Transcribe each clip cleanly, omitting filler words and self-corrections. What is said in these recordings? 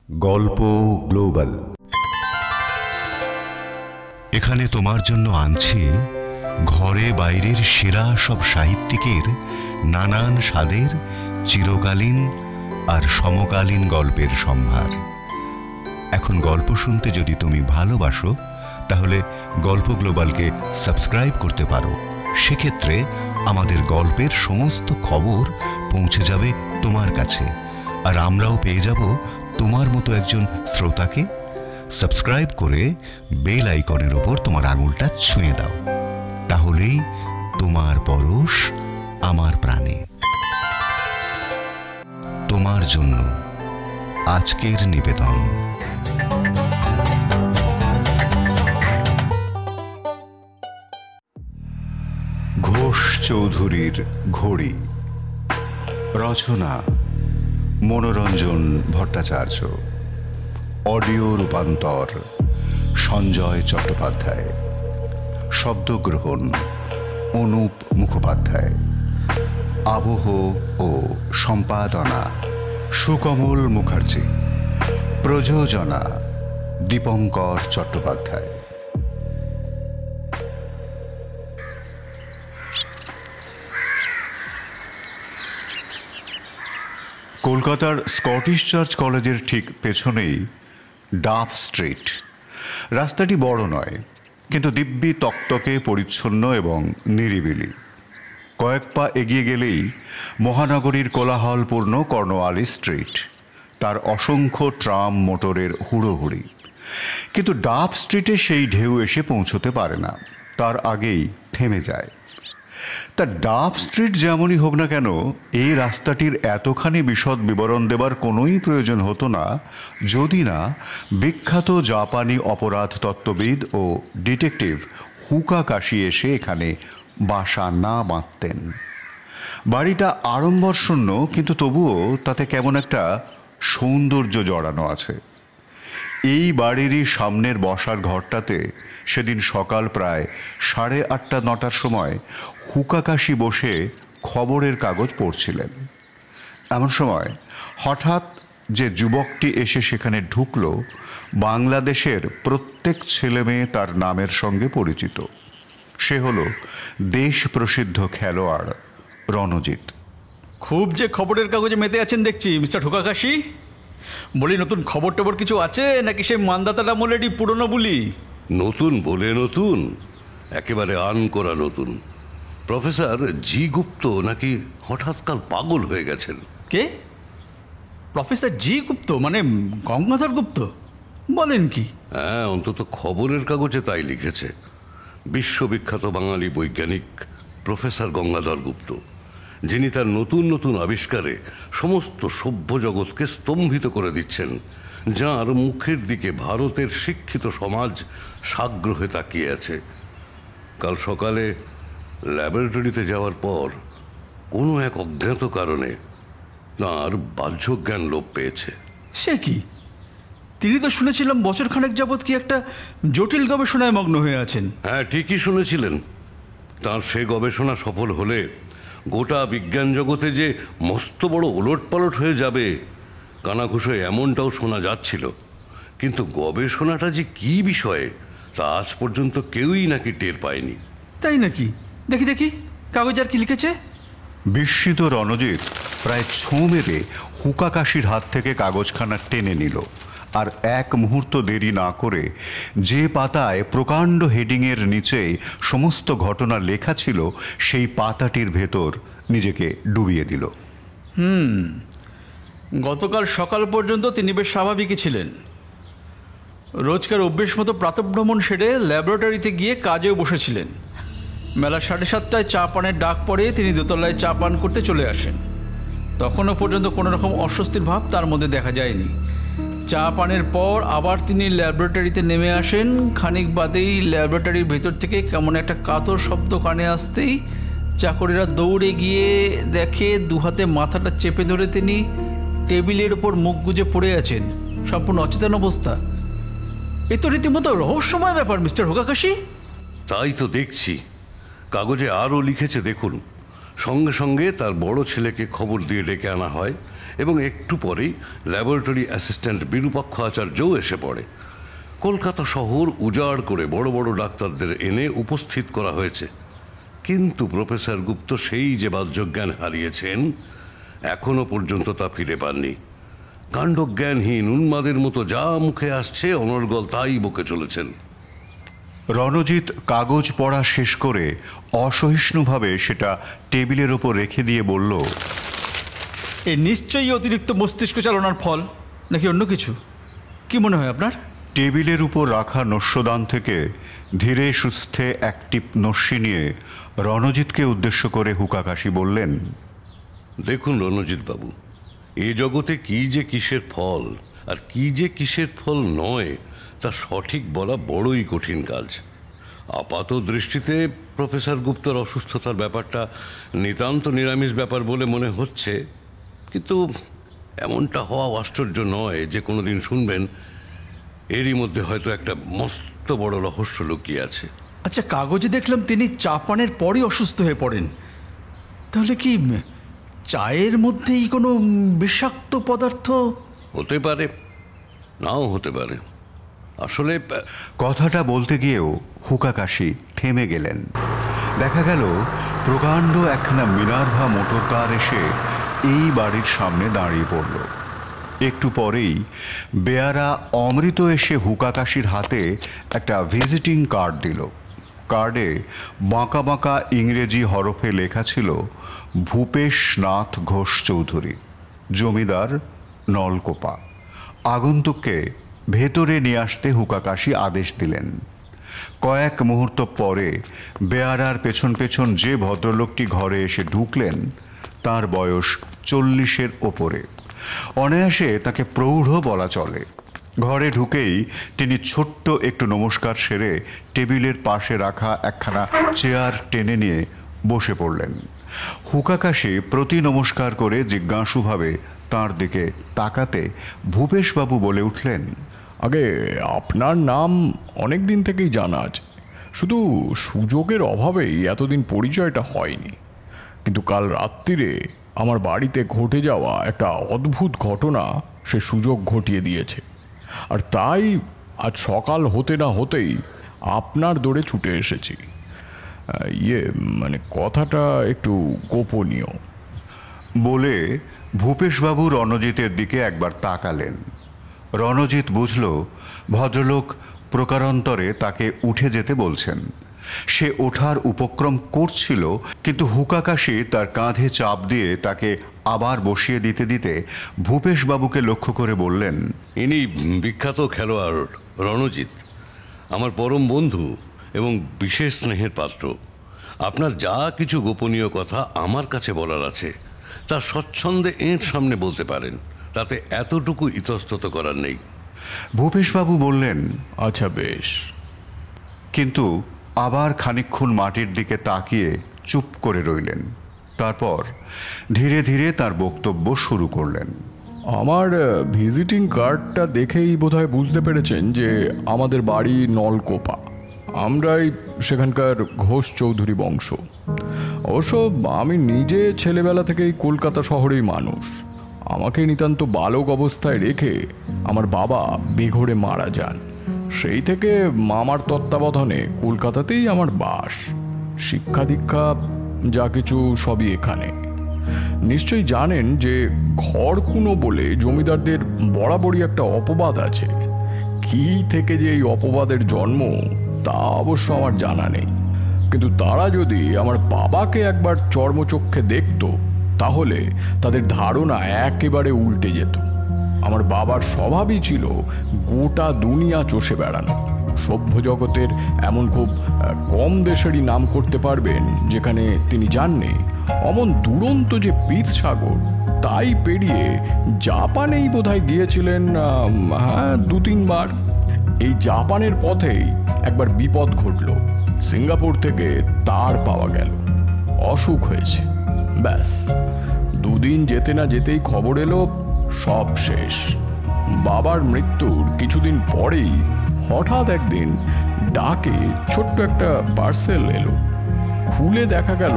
গল্প গ্লোবাল। এখানে তোমার জন্য আনছি ঘরে বাইরের সেরা সব সাহিত্যিকের নানান স্বাদের চিরকালীন আর সমকালীন গল্পের সম্ভার। এখন গল্প শুনতে যদি তুমি ভালোবাসো তাহলে গল্প গ্লোবালকে সাবস্ক্রাইব করতে পারো। সেক্ষেত্রে আমাদের গল্পের সমস্ত খবর পৌঁছে যাবে তোমার কাছে, আর আমরাও পেয়ে যাব তোমার মতো একজন শ্রোতাকে। সাবস্ক্রাইব করে বেল আইকনের ওপর তোমার আঙুলটা ছুঁয়ে দাও, তাহলেই তোমার পরশ আমার প্রাণে। তোমার জন্য আজকের নিবেদন। ঘোষ চৌধুরীর ঘড়ি। রচনা মনোরঞ্জন ভট্টাচার্য। অডিও রূপান্তর সঞ্জয় চট্টোপাধ্যায়। শব্দগ্রহণ অনুপ মুখোপাধ্যায়। আবহ ও সম্পাদনা সুকমল মুখার্জি। প্রযোজনা দীপঙ্কর চট্টোপাধ্যায়। কলকাতার স্কটিশ চার্চ কলেজের ঠিক পেছনেই ডাফ স্ট্রিট। রাস্তাটি বড় নয়, কিন্তু দিব্যি তকতকে পরিচ্ছন্ন এবং নিরিবিলি। কয়েক পা এগিয়ে গেলেই মহানগরীর কোলাহলপূর্ণ কর্নওয়ালিস স্ট্রিট, তার অসংখ্য ট্রাম মোটরের হুড়োহুড়ি। কিন্তু ডাফ স্ট্রিটে সেই ঢেউ এসে পৌঁছতে পারে না, তার আগেই থেমে যায়। তা ডাফ স্ট্রিট যেমনই হোক না কেন, এই রাস্তাটির এতখানি বিশদ বিবরণ দেবার কোনোই প্রয়োজন হতো না যদি না বিখ্যাত জাপানি অপরাধ তত্ত্ববিদ ও ডিটেকটিভ হুকাকাশি এসে এখানে বাসা না বাঁধতেন। বাড়িটা আড়ম্বরশূন্য, কিন্তু তবুও তাতে কেমন একটা সৌন্দর্য জড়ানো আছে। এই বাড়িরই সামনের বসার ঘরটাতে সেদিন সকাল প্রায় 8:30-9টার সময় হুকাকাশি বসে খবরের কাগজ পড়ছিলেন। এমন সময় হঠাৎ যে যুবকটি এসে সেখানে ঢুকল, বাংলাদেশের প্রত্যেক ছেলে মেয়ে তার নামের সঙ্গে পরিচিত। সে হলো দেশ প্রসিদ্ধ খেলোয়াড় রণজিৎ। খুব যে খবরের কাগজে মেতে আছেন দেখছি মিস্টার হুকাকাশি। বলি, নতুন খবর টবর কিছু আছে নাকি সেই মানদাতার আমলেরই পুরনো বুলি? নতুন বলে নতুন, একেবারে আন করা নতুন। প্রফেসর জি গুপ্ত নাকি হঠাৎকাল পাগল হয়ে গেছেন। কে? প্রফেসর জি গুপ্ত মানে গঙ্গাধর গুপ্ত? বলেন কি? হ্যাঁ, অন্তত খবরের কাগজে তাই লিখেছে। বিশ্ববিখ্যাত বাঙালি বৈজ্ঞানিক প্রফেসর গঙ্গাধর গুপ্ত, যিনি তার নতুন নতুন আবিষ্কারে সমস্ত সভ্য জগৎকে স্তম্ভিত করে দিচ্ছেন, যার মুখের দিকে ভারতের শিক্ষিত সমাজ সাগ্রহে তাকিয়ে আছে। কাল সকালে ল্যাবরেটরিতে যাওয়ার পর কোনো এক অজ্ঞাত কারণে তাঁর বাহ্যজ্ঞান লোপ পেয়েছে। সে কি? তিনি তো শুনেছিলাম বছরখানেক যাবৎ কি একটা জটিল গবেষণায় মগ্ন হয়ে আছেন। হ্যাঁ, ঠিকই শুনেছিলেন। তাঁর সে গবেষণা সফল হলে গোটা বিজ্ঞান জগতে যে মস্ত বড় ওলটপালট হয়ে যাবে, কানাঘুষো এমনটাও শোনা যাচ্ছিল। কিন্তু গবেষণাটা যে কী বিষয়ে তা আজ পর্যন্ত কেউই নাকি টের পায়নি। তাই নাকি? দেখি দেখি কাগজ আর কি লিখেছে। বিস্মিত রণজিৎ প্রায় ছোঁ মেরে হুকাকাশির হাত থেকে কাগজখানা টেনে নিল, আর এক মুহূর্ত দেরি না করে যে পাতায় প্রকাণ্ড হেডিংয়ের নিচে সমস্ত ঘটনা লেখা ছিল সেই পাতাটির ভেতর নিজেকে ডুবিয়ে দিল। গতকাল সকাল পর্যন্ত তিনি বেশ স্বাভাবিকই ছিলেন। রোজকার অভ্যেস মতো প্রাতঃভ্রমণ সেরে ল্যাবরেটরিতে গিয়ে কাজেও বসেছিলেন। বেলা 7:30টায় চা পানের ডাক পড়ে তিনি দোতলায় চা পান করতে চলে আসেন। তখনও পর্যন্ত কোনো রকম অস্বস্তির ভাব তার মধ্যে দেখা যায়নি। চা পানের পর আবার তিনি ল্যাবরেটরিতে নেমে আসেন। খানিক বাদেই ল্যাবরেটরির ভেতর থেকে কেমন একটা কাতর শব্দ কানে আসতেই চাকরেরা দৌড়ে গিয়ে দেখে দুহাতে মাথাটা চেপে ধরে তিনি টেবিলের ওপর মুখ গুজে পড়ে আছেন, সম্পূর্ণ অচেতন অবস্থা। এ তো রীতিমতো রহস্যময় ব্যাপার মিস্টার হুকাকাশি। তাই তো দেখছি, কাগজে আরও লিখেছে দেখুন। সঙ্গে সঙ্গে তার বড় ছেলেকে খবর দিয়ে ডেকে আনা হয় এবং একটু পরেই ল্যাবরেটরি অ্যাসিস্ট্যান্ট বিরূপাক্ষ আচার্যও এসে পড়ে। কলকাতা শহর উজাড় করে বড় বড় ডাক্তারদের এনে উপস্থিত করা হয়েছে, কিন্তু প্রফেসর গুপ্ত সেই যে বাহ্যজ্ঞান হারিয়েছেন এখনো পর্যন্ত তা ফিরে পাননি। কাণ্ডজ্ঞানহীন উন্মাদের মতো যা মুখে আসছে অনর্গল তাই বকে চলেছেন। রণজিৎ কাগজ পড়া শেষ করে অসহিষ্ণুভাবে সেটা টেবিলের ওপর রেখে দিয়ে বলল, এ নিশ্চয়ই অতিরিক্ত মস্তিষ্ক চালনার ফল, নাকি অন্য কিছু? কি মনে হয় আপনার? টেবিলের উপর রাখা নস্যদান থেকে ধীরে সুস্থে এক টিপ নস্যি নিয়ে রণজিৎকে উদ্দেশ্য করে হুকাকাশি বললেন, দেখুন রণজিৎ বাবু, এ জগতে কি যে কিসের ফল আর কি যে কিসের ফল নয় তা সঠিক বলা বড়ই কঠিন কাজ। আপাত দৃষ্টিতে প্রফেসর গুপ্তর অসুস্থতার ব্যাপারটা নিতান্ত নিরামিষ ব্যাপার বলে মনে হচ্ছে, কিন্তু এমনটা হওয়া আশ্চর্য নয় যে কোনো দিন শুনবেন এরই মধ্যে হয়তো একটা মস্ত বড় রহস্য লুকিয়ে আছে। আচ্ছা, কাগজে দেখলাম তিনি চা পানের পরই অসুস্থ হয়ে পড়েন। তাহলে কি চায়ের মধ্যেই কোনো বিষাক্ত পদার্থ? হতে পারে, নাও হতে পারে। আসলে কথাটা বলতে গিয়েও হুকাকাশি থেমে গেলেন। দেখা গেল প্রকাণ্ড একখানা মিনার্ভা মোটর কার এসে এই বাড়ির সামনে দাঁড়িয়ে পড়ল। একটু পরেই বেয়ারা অমৃত এসে হুকাকাশির হাতে একটা ভিজিটিং কার্ড দিল। কার্ডে বাঁকা বাঁকা ইংরেজি হরফে লেখা ছিল ভূপেশনাথ ঘোষ চৌধুরী, জমিদার, নলকোপা। আগন্তুককে ভেতরে নিয়ে আসতে হুকাকাশি আদেশ দিলেন। কয়েক মুহূর্ত পরে বেয়ারার পেছন পেছন যে ভদ্রলোকটি ঘরে এসে ঢুকলেন তার বয়স 40-এর ওপরে। অনায়াসে তাকে প্রৌঢ় বলা চলে। ঘরে ঢুকেই তিনি ছোট্ট একটু নমস্কার সেরে টেবিলের পাশে রাখা একখানা চেয়ার টেনে নিয়ে বসে পড়লেন। হুকাকাশি প্রতি নমস্কার করে জিজ্ঞাসুভাবে তাঁর দিকে তাকাতে ভূপেশবাবু বলে উঠলেন, আগে আপনার নাম অনেক দিন থেকেই জানা আছে, শুধু সুযোগের অভাবেই এতদিন পরিচয়টা হয়নি। কিন্তু কাল রাত্রিরে আমার বাড়িতে ঘটে যাওয়া একটা অদ্ভুত ঘটনা সে সুযোগ ঘটিয়ে দিয়েছে, আর তাই আজ সকাল হতে না হতেই আপনার দৌড়ে ছুটে এসেছি। কথাটা একটু গোপনীয়। বলে ভূপেশবাবু রণজিতের দিকে একবার তাকালেন। রণজিৎ বুঝল ভদ্রলোক প্রকারান্তরে তাকে উঠে যেতে বলছেন। সে ওঠার উপক্রম করছিল, কিন্তু হুকাকাশি তার কাঁধে চাপ দিয়ে তাকে আবার বসিয়ে দিতে দিতে ভূপেশবাবুকে লক্ষ্য করে বললেন, ইনি বিখ্যাত খেলোয়াড় রণজিৎ, আমার পরম বন্ধু এবং বিশেষ স্নেহের পাত্র। আপনার যা কিছু গোপনীয় কথা আমার কাছে বলার আছে তা স্বচ্ছন্দে এর সামনে বলতে পারেন, তাতে এতটুকু ইতস্তত করার নেই। ভূপেশবাবু বললেন, আচ্ছা বেশ। কিন্তু আবার খানিকক্ষণ মাটির দিকে তাকিয়ে চুপ করে রইলেন। তারপর ধীরে ধীরে তার বক্তব্য শুরু করলেন। আমার ভিজিটিং কার্ডটা দেখেই বোধহয় বুঝতে পেরেছেন যে আমাদের বাড়ি নলকোপা। আমরাই সেখানকার ঘোষ চৌধুরী বংশ। অবশ্য আমি নিজে ছেলেবেলা থেকেই কলকাতা শহরেই মানুষ। আমাকে নিতান্ত বালক অবস্থায় রেখে আমার বাবা বেঘোরে মারা যান। সেই থেকে মামার তত্ত্বাবধানে কলকাতাতেই আমার বাস। শিক্ষা দীক্ষা যা কিছু সবই এখানে। নিশ্চয়ই জানেন যে ঘরকুনো বলে জমিদারদের বরাবরই একটা অপবাদ আছে। কি থেকে যে এই অপবাদের জন্ম তা অবশ্য আমার জানা নেই, কিন্তু তারা যদি আমার বাবাকে একবার চর্মচক্ষে দেখত তাহলে তাদের ধারণা একেবারে উল্টে যেত। আমার বাবার স্বভাবই ছিল গোটা দুনিয়া চষে বেড়ানো। সভ্য জগতের এমন খুব কম দেশেরই নাম করতে পারবেন যেখানে তিনি যাননি। অমন দুরন্ত যে পিত সাগর, তাই পেরিয়ে জাপানেই বোধহয় গিয়েছিলেন 2-3 বার। এই জাপানের পথেই একবার বিপদ ঘটল। সিঙ্গাপুর থেকে তার পাওয়া গেল, অসুখ হয়েছে। ব্যাস 2 দিন যেতে না যেতেই খবর এলো সব শেষ। বাবার মৃত্যুর কিছুদিন পরেই হঠাৎ একদিন ডাকে ছোট্ট একটা পার্সেল এলো। খুলে দেখা গেল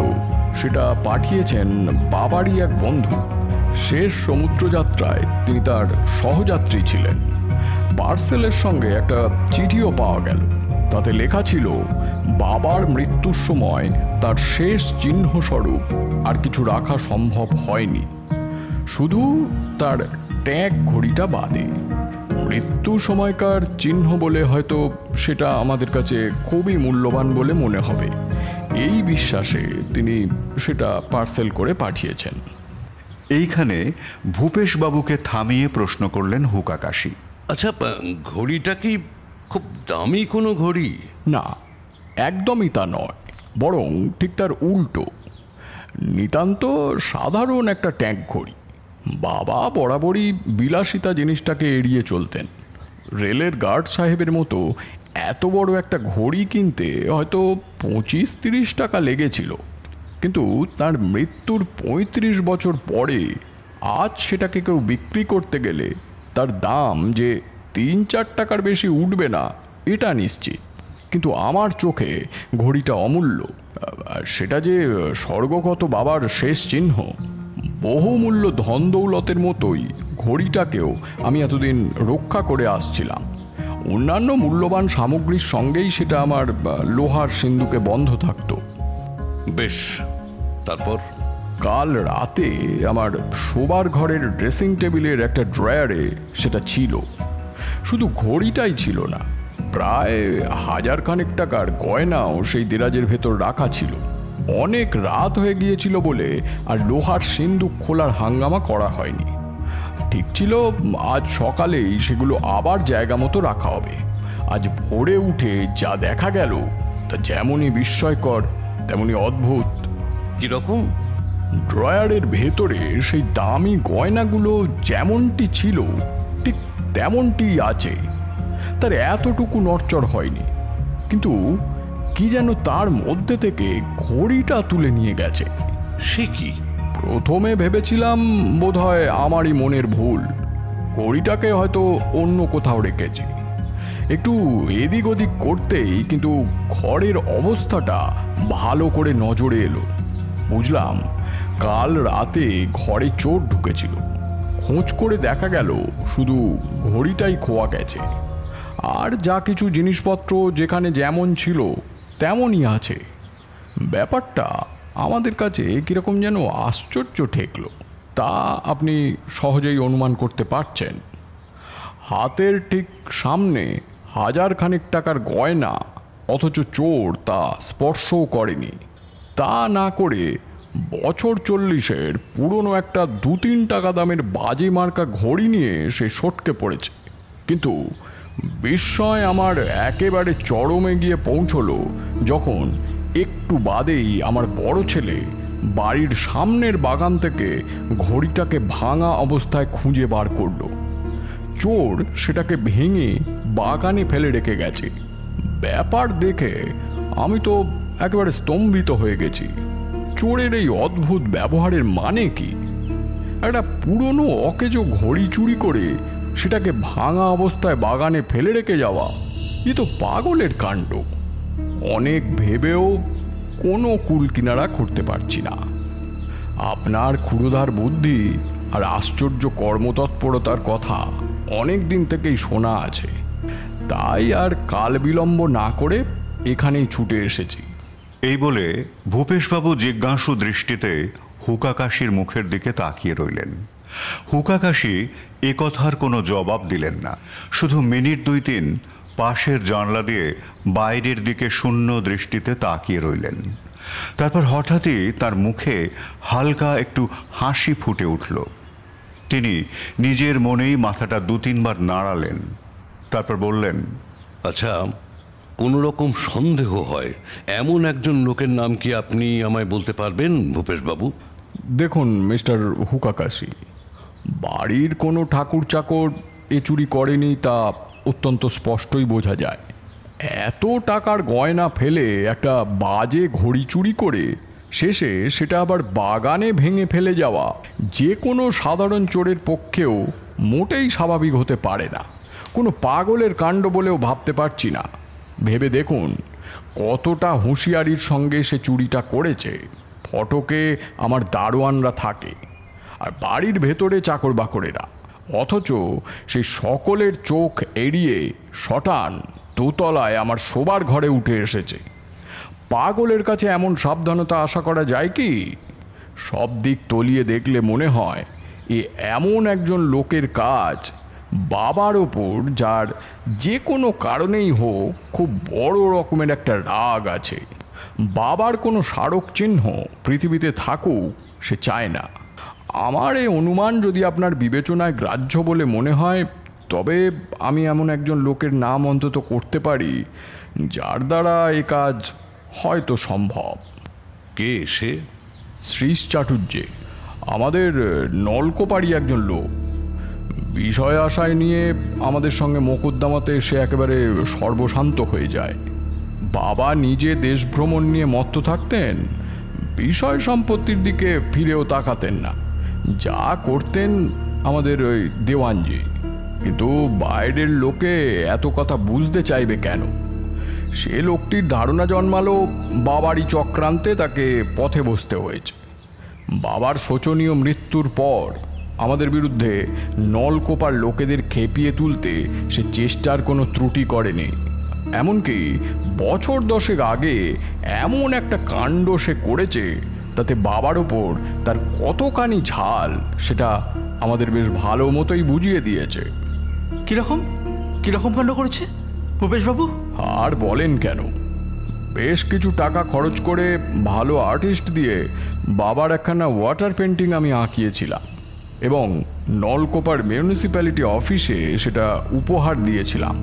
সেটা পাঠিয়েছেন বাবারই এক বন্ধু। শেষ সমুদ্রযাত্রায় তিনি তার সহযাত্রী ছিলেন। পার্সেলের সঙ্গে একটা চিঠিও পাওয়া গেল। তাতে লেখা ছিল, বাবার মৃত্যুর সময় তার শেষ চিহ্নস্বরূপ আর কিছু রাখা সম্ভব হয়নি, শুধু তার ট্যাগ ঘড়িটা বাদে। মৃত্যু সময়কার চিহ্ন বলে হয়তো সেটা আমাদের কাছে খুবই মূল্যবান বলে মনে হবে, এই বিশ্বাসে তিনি সেটা পার্সেল করে পাঠিয়েছেন। এইখানে ভূপেশবাবুকে থামিয়ে প্রশ্ন করলেন হুকাকাশি। আচ্ছা, ঘড়িটা কি খুব দামি কোনো ঘড়ি? না, একদমই তা নয়, বরং ঠিক তার উল্টো। নিতান্ত সাধারণ একটা ট্যাঙ্ক ঘড়ি। বাবা বরাবরই বিলাসিতা জিনিসটাকে এড়িয়ে চলতেন। রেলের গার্ড সাহেবের মতো এত বড় একটা ঘড়ি কিনতে হয়তো 25-30 টাকা লেগেছিল, কিন্তু তার মৃত্যুর 35 বছর পরে আজ সেটাকে কেউ বিক্রি করতে গেলে তার দাম যে 3-4 টাকার বেশি উঠবে না এটা নিশ্চিত। কিন্তু আমার চোখে ঘড়িটা অমূল্য। সেটা যে স্বর্গগত বাবার শেষ চিহ্ন। বহুমূল্য ধন দৌলতের মতোই ঘড়িটাকেও আমি এতদিন রক্ষা করে আসছিলাম। অন্যান্য মূল্যবান সামগ্রীর সঙ্গেই সেটা আমার লোহার সিন্ধুকে বন্ধ থাকতো। বেশ, তারপর? কাল রাতে আমার শোবার ঘরের ড্রেসিং টেবিলের একটা ড্রয়ারে সেটা ছিল। শুধু ঘড়িটাই ছিল না, প্রায় 1000 খানেক টাকার গয়নাও সেই দেরাজের ভেতর রাখা ছিল। অনেক রাত হয়ে গিয়েছিল বলে আর লোহার সিন্দুক খোলার হাঙ্গামা করা হয়নি। ঠিক ছিল আজ সকালেই সেগুলো আবার জায়গা মতো রাখা হবে। আজ ভোরে উঠে যা দেখা গেল তা যেমনই বিস্ময়কর তেমনি অদ্ভুত। কিরকম? ড্রয়ারের ভেতরে সেই দামি গয়নাগুলো যেমনটি ছিল ঠিক তেমনটি আছে। তার এতটুকু নড়চড় হয়নি, কিন্তু কি যেন তার মধ্যে থেকে ঘড়িটা তুলে নিয়ে গেছে। সে কি? প্রথমে ভেবেছিলাম বোধহয় আমারই মনের ভুল, ঘড়িটাকে হয়তো অন্য কোথাও রেখেছি। একটু এদিক ওদিক করতেই কিন্তু ঘরের অবস্থাটা ভালো করে নজরে এলো। বুঝলাম কাল রাতে ঘরে চোর ঢুকেছিল। খোঁজ করে দেখা গেল শুধু ঘড়িটাই খোয়া গেছে, আর যা কিছু জিনিসপত্র যেখানে যেমন ছিল তেমনই আছে। ব্যাপারটা আমাদের কাছে কীরকম যেন আশ্চর্য ঠেকলো, তা আপনি সহজেই অনুমান করতে পারছেন। হাতের ঠিক সামনে 1000 খানেক টাকার গয়না, অথচ চোর তা স্পর্শও করেনি। তা না করে বছর 40-এর পুরনো একটা 2-3 টাকা দামের বাজি মার্কা ঘড়ি নিয়ে সে সটকে পড়েছে। কিন্তু বিস্ময় আমার একেবারে চরমে গিয়ে পৌঁছলো যখন একটু বাদেই আমার বড় ছেলে বাড়ির সামনের বাগান থেকে ঘড়িটাকে ভাঙা অবস্থায় খুঁজে বার করলো। চোর সেটাকে ভেঙে বাগানে ফেলে রেখে গেছে। ব্যাপার দেখে আমি তো একেবারে স্তম্ভিত হয়ে গেছি। চোরের এই অদ্ভুত ব্যবহারের মানে কি? একটা পুরনো অকেজো ঘড়ি চুরি করে সেটাকে ভাঙা অবস্থায় বাগানে ফেলে রেখে যাওয়া, এ তো পাগলের কাণ্ড। অনেক ভেবেও কোনো কুল কিনারা করতে পারছি না। আপনার ক্ষুরধার বুদ্ধি আর আশ্চর্য কর্মতৎপরতার কথা অনেক দিন থেকেই শোনা আছে, তাই আর কাল বিলম্ব না করে এখানেই ছুটে এসেছি। এই বলে ভূপেশবাবু জিজ্ঞাসু দৃষ্টিতে হুকাকাশির মুখের দিকে তাকিয়ে রইলেন। হুকাকাশি এ কথার কোনো জবাব দিলেন না, শুধু মিনিট 2-3 পাশের জানলা দিয়ে বাইরের দিকে শূন্য দৃষ্টিতে তাকিয়ে রইলেন। তারপর হঠাৎই তার মুখে হালকা একটু হাসি ফুটে উঠল। তিনি নিজের মনেই মাথাটা 2-3 বার নাড়ালেন, তারপর বললেন, আচ্ছা, কোনো রকম সন্দেহ হয় এমন একজন লোকের নাম কি আপনি আমায় বলতে পারবেন ভূপেশবাবু? দেখুন মিস্টার হুকাকাশি, বাড়ির কোনো ঠাকুর চাকর এ চুরি করেনি তা অত্যন্ত স্পষ্টই বোঝা যায়। এত টাকার গয়না ফেলে একটা বাজে ঘড়ি চুরি করে শেষে সেটা আবার বাগানে ভেঙে ফেলে যাওয়া যে কোনো সাধারণ চোরের পক্ষেও মোটেই স্বাভাবিক হতে পারে না। কোনো পাগলের কাণ্ড বলেও ভাবতে পারছি না। ভেবে দেখুন কতটা হুঁশিয়ারির সঙ্গে সে চুরিটা করেছে। ফটকে আমার দারোয়ানরা থাকে, আর বাড়ির ভেতরে চাকর বাকরেরা। অথচ সেই সকলের চোখ এড়িয়ে শটান দোতলায় আমার শোবার ঘরে উঠে এসেছে। পাগলের কাছে এমন সাবধানতা আশা করা যায় কি? সব দিক তলিয়ে দেখলে মনে হয় এ এমন একজন লোকের কাজ, বাবার ওপর যার যে কোনো কারণেই হোক খুব বড় রকমের একটা রাগ আছে। বাবার কোনো স্মারক চিহ্ন পৃথিবীতে থাকুক সে চায় না। আমার এই অনুমান যদি আপনার বিবেচনায় গ্রাহ্য বলে মনে হয়, তবে আমি এমন একজন লোকের নাম অন্তত করতে পারি যার দ্বারা এ কাজ হয়তো সম্ভব। কে সে? শ্রীশ চাটুর্যে, আমাদের নলকোপারই একজন লোক। বিষয় আশায় নিয়ে আমাদের সঙ্গে মোকদ্দমাতে সে একেবারে সর্বশান্ত হয়ে যায়। বাবা নিজে দেশ ভ্রমণ নিয়ে মত্ত থাকতেন, বিষয় সম্পত্তির দিকে ফিরেও তাকাতেন না। যা করতেন আমাদের ওই দেওয়ানজি। কিন্তু বাইরের লোকে এত কথা বুঝতে চাইবে কেন? সে লোকটির ধারণা জন্মালো বাবারই চক্রান্তে তাকে পথে বসতে হয়েছে। বাবার শোচনীয় মৃত্যুর পর আমাদের বিরুদ্ধে নলকোপার লোকেদের খেপিয়ে তুলতে সে চেষ্টার কোনো ত্রুটি করেনি। এমনকি বছর 10 আগে এমন একটা কাণ্ড সে করেছে, তাতে বাবার ওপর তার কতখানি ঝাল সেটা আমাদের বেশ ভালো মতোই বুঝিয়ে দিয়েছে। কিরকম কিরকম কাণ্ড করেছে ভূপেশবাবু? আর বলেন কেন, বেশ কিছু টাকা খরচ করে ভালো আর্টিস্ট দিয়ে বাবার একখানা ওয়াটার পেন্টিং আমি আঁকিয়েছিলাম এবং নলকোপার মিউনিসিপ্যালিটি অফিসে সেটা উপহার দিয়েছিলাম।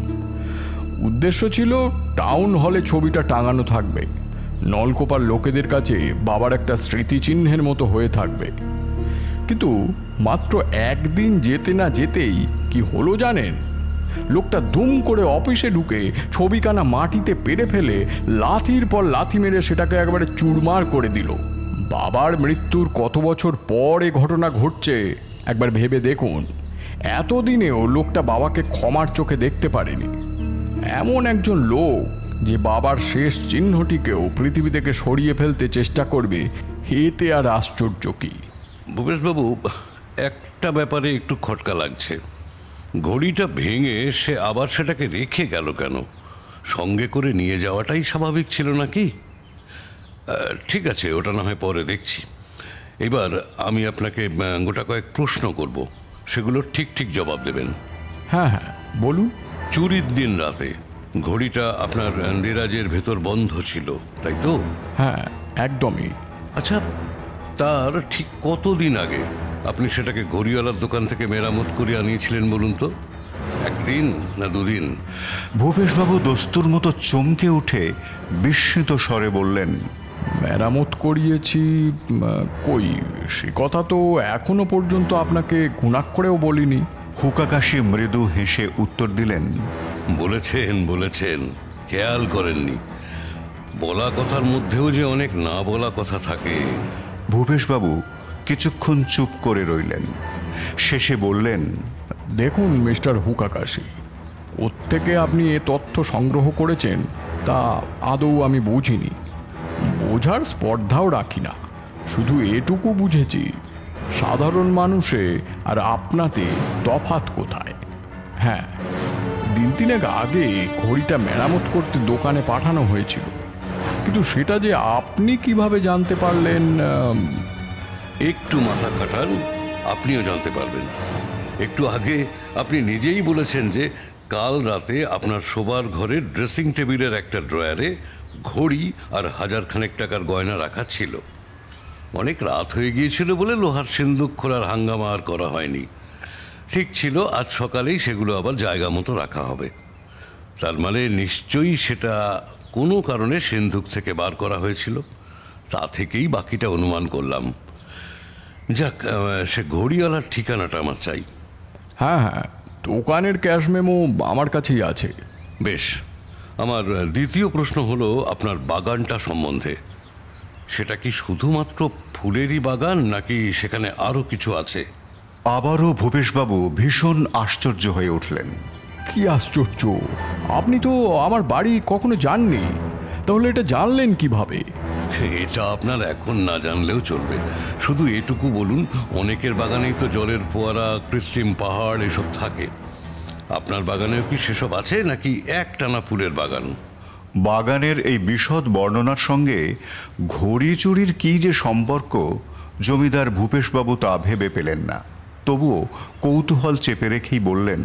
উদ্দেশ্য ছিল টাউন হলে ছবিটা টাঙানো থাকবে, নলকোপার লোকেদের কাছে বাবার একটা স্মৃতিচিহ্নের মতো হয়ে থাকবে। কিন্তু মাত্র একদিন যেতে না যেতেই কি হলো জানেন? লোকটা দুম করে অফিসে ঢুকে ছবিখানা মাটিতে পেড়ে ফেলে লাথির পর লাথি মেরে সেটাকে একেবারে চুরমার করে দিল। বাবার মৃত্যুর কত বছর পর এ ঘটনা ঘটছে একবার ভেবে দেখুন। এতদিনেও লোকটা বাবাকে ক্ষমার চোখে দেখতে পারেনি। এমন একজন লোক যে বাবার শেষ চিহ্নটিকেও পৃথিবী থেকে সরিয়ে ফেলতে চেষ্টা করবে, এতে আর আশ্চর্য কি? ভূপেশবাবু, একটা ব্যাপারে একটু খটকা লাগছে। ঘড়িটা ভেঙে সে আবার সেটাকে রেখে গেল কেন? সঙ্গে করে নিয়ে যাওয়াটাই স্বাভাবিক ছিল নাকি? ঠিক আছে, ওটা না হয় পরে দেখছি। এবার আমি আপনাকে গোটা কয়েক প্রশ্ন করব, সেগুলোর ঠিক ঠিক জবাব দেবেন। হ্যাঁ হ্যাঁ বলুন। চুরির দিন রাতে ঘড়িটা আপনার দেরাজের ভেতর বন্ধ ছিল, তাই তো? হ্যাঁ একদমই। আচ্ছা, তার ঠিক কতদিন আগে আপনি সেটাকে ঘড়িওয়ালার দোকান থেকে মেরামত করে আনিয়েছিলেন বলুন তো? একদিন না দুদিন? ভূপেশবাবু দস্তুর মতো চমকে উঠে বিস্মিত স্বরে বললেন, মেরামত করিয়েছি কই, সে কথা তো এখনো পর্যন্ত আপনাকে গুণাক্ষরেও বলিনি। হুকাকাশি মৃদু হেসে উত্তর দিলেন, বলেছেন বলেছেন, খেয়াল করেননি। বলা কথার মধ্যেও যে অনেক না বলা কথা থাকে। ভূপেশবাবু কিছুক্ষণ চুপ করে রইলেন, শেষে বললেন, দেখুন মিস্টার হুকাকাশি, কোত্থেকে আপনি এ তথ্য সংগ্রহ করেছেন তা আদৌ আমি বুঝিনি, বোঝার স্পর্ধাও রাখি না। শুধু এটুকু বুঝেছি, সাধারণ মানুষে আর আপনাতে তফাৎ কোথায়। হ্যাঁ, দিন তিনেক আগে ঘড়িটা মেরামত করতে দোকানে পাঠানো হয়েছিল, কিন্তু সেটা যে আপনি কিভাবে জানতে পারলেন? একটু মাথা খাটান, আপনিও জানতে পারবেন। একটু আগে আপনি নিজেই বলেছেন যে কাল রাতে আপনার শোবার ঘরের ড্রেসিং টেবিলের একটা ড্রয়ারে ঘড়ি আর 1000 টাকার গয়না রাখা ছিল। অনেক রাত হয়ে গিয়েছিল বলে লোহার সিন্দুক খোলার হাঙ্গামা আর করা হয়নি। ঠিক ছিল আজ সকালেই সেগুলো আবার জায়গা মতো রাখা হবে। তার মানে নিশ্চয়ই সেটা কোনো কারণে সিন্দুক থেকে বার করা হয়েছিল। তা থেকেই বাকিটা অনুমান করলাম। যাক, সে ঘড়িওয়ালার ঠিকানাটা আমার চাই। হ্যাঁ হ্যাঁ, দোকানের ক্যাশ মেমো আমার কাছেই আছে। বেশ, আমার দ্বিতীয় প্রশ্ন হলো আপনার বাগানটা সম্বন্ধে। সেটা কি শুধুমাত্র ফুলেরই বাগান নাকি সেখানে আরও কিছু আছে? আবারও ভূপেশবাবু ভীষণ আশ্চর্য হয়ে উঠলেন। কি আশ্চর্য, আপনি তো আমার বাড়ি কখনো যাননি, তাহলে এটা জানলেন কিভাবে? এটা আপনার এখন না জানলেও চলবে। শুধু এটুকু বলুন, অনেকের বাগানেই তো জলের ফোয়ারা, কৃত্রিম পাহাড় এসব থাকে। আপনার বাগানেও কি সেসব আছে, নাকি একটানা ফুলের বাগান? বাগানের এই বিশদ বর্ণনার সঙ্গে ঘড়ি চুরির কী যে সম্পর্ক জমিদার ভূপেশবাবু তা ভেবে পেলেন না। তবুও কৌতূহল চেপে রেখেই বললেন,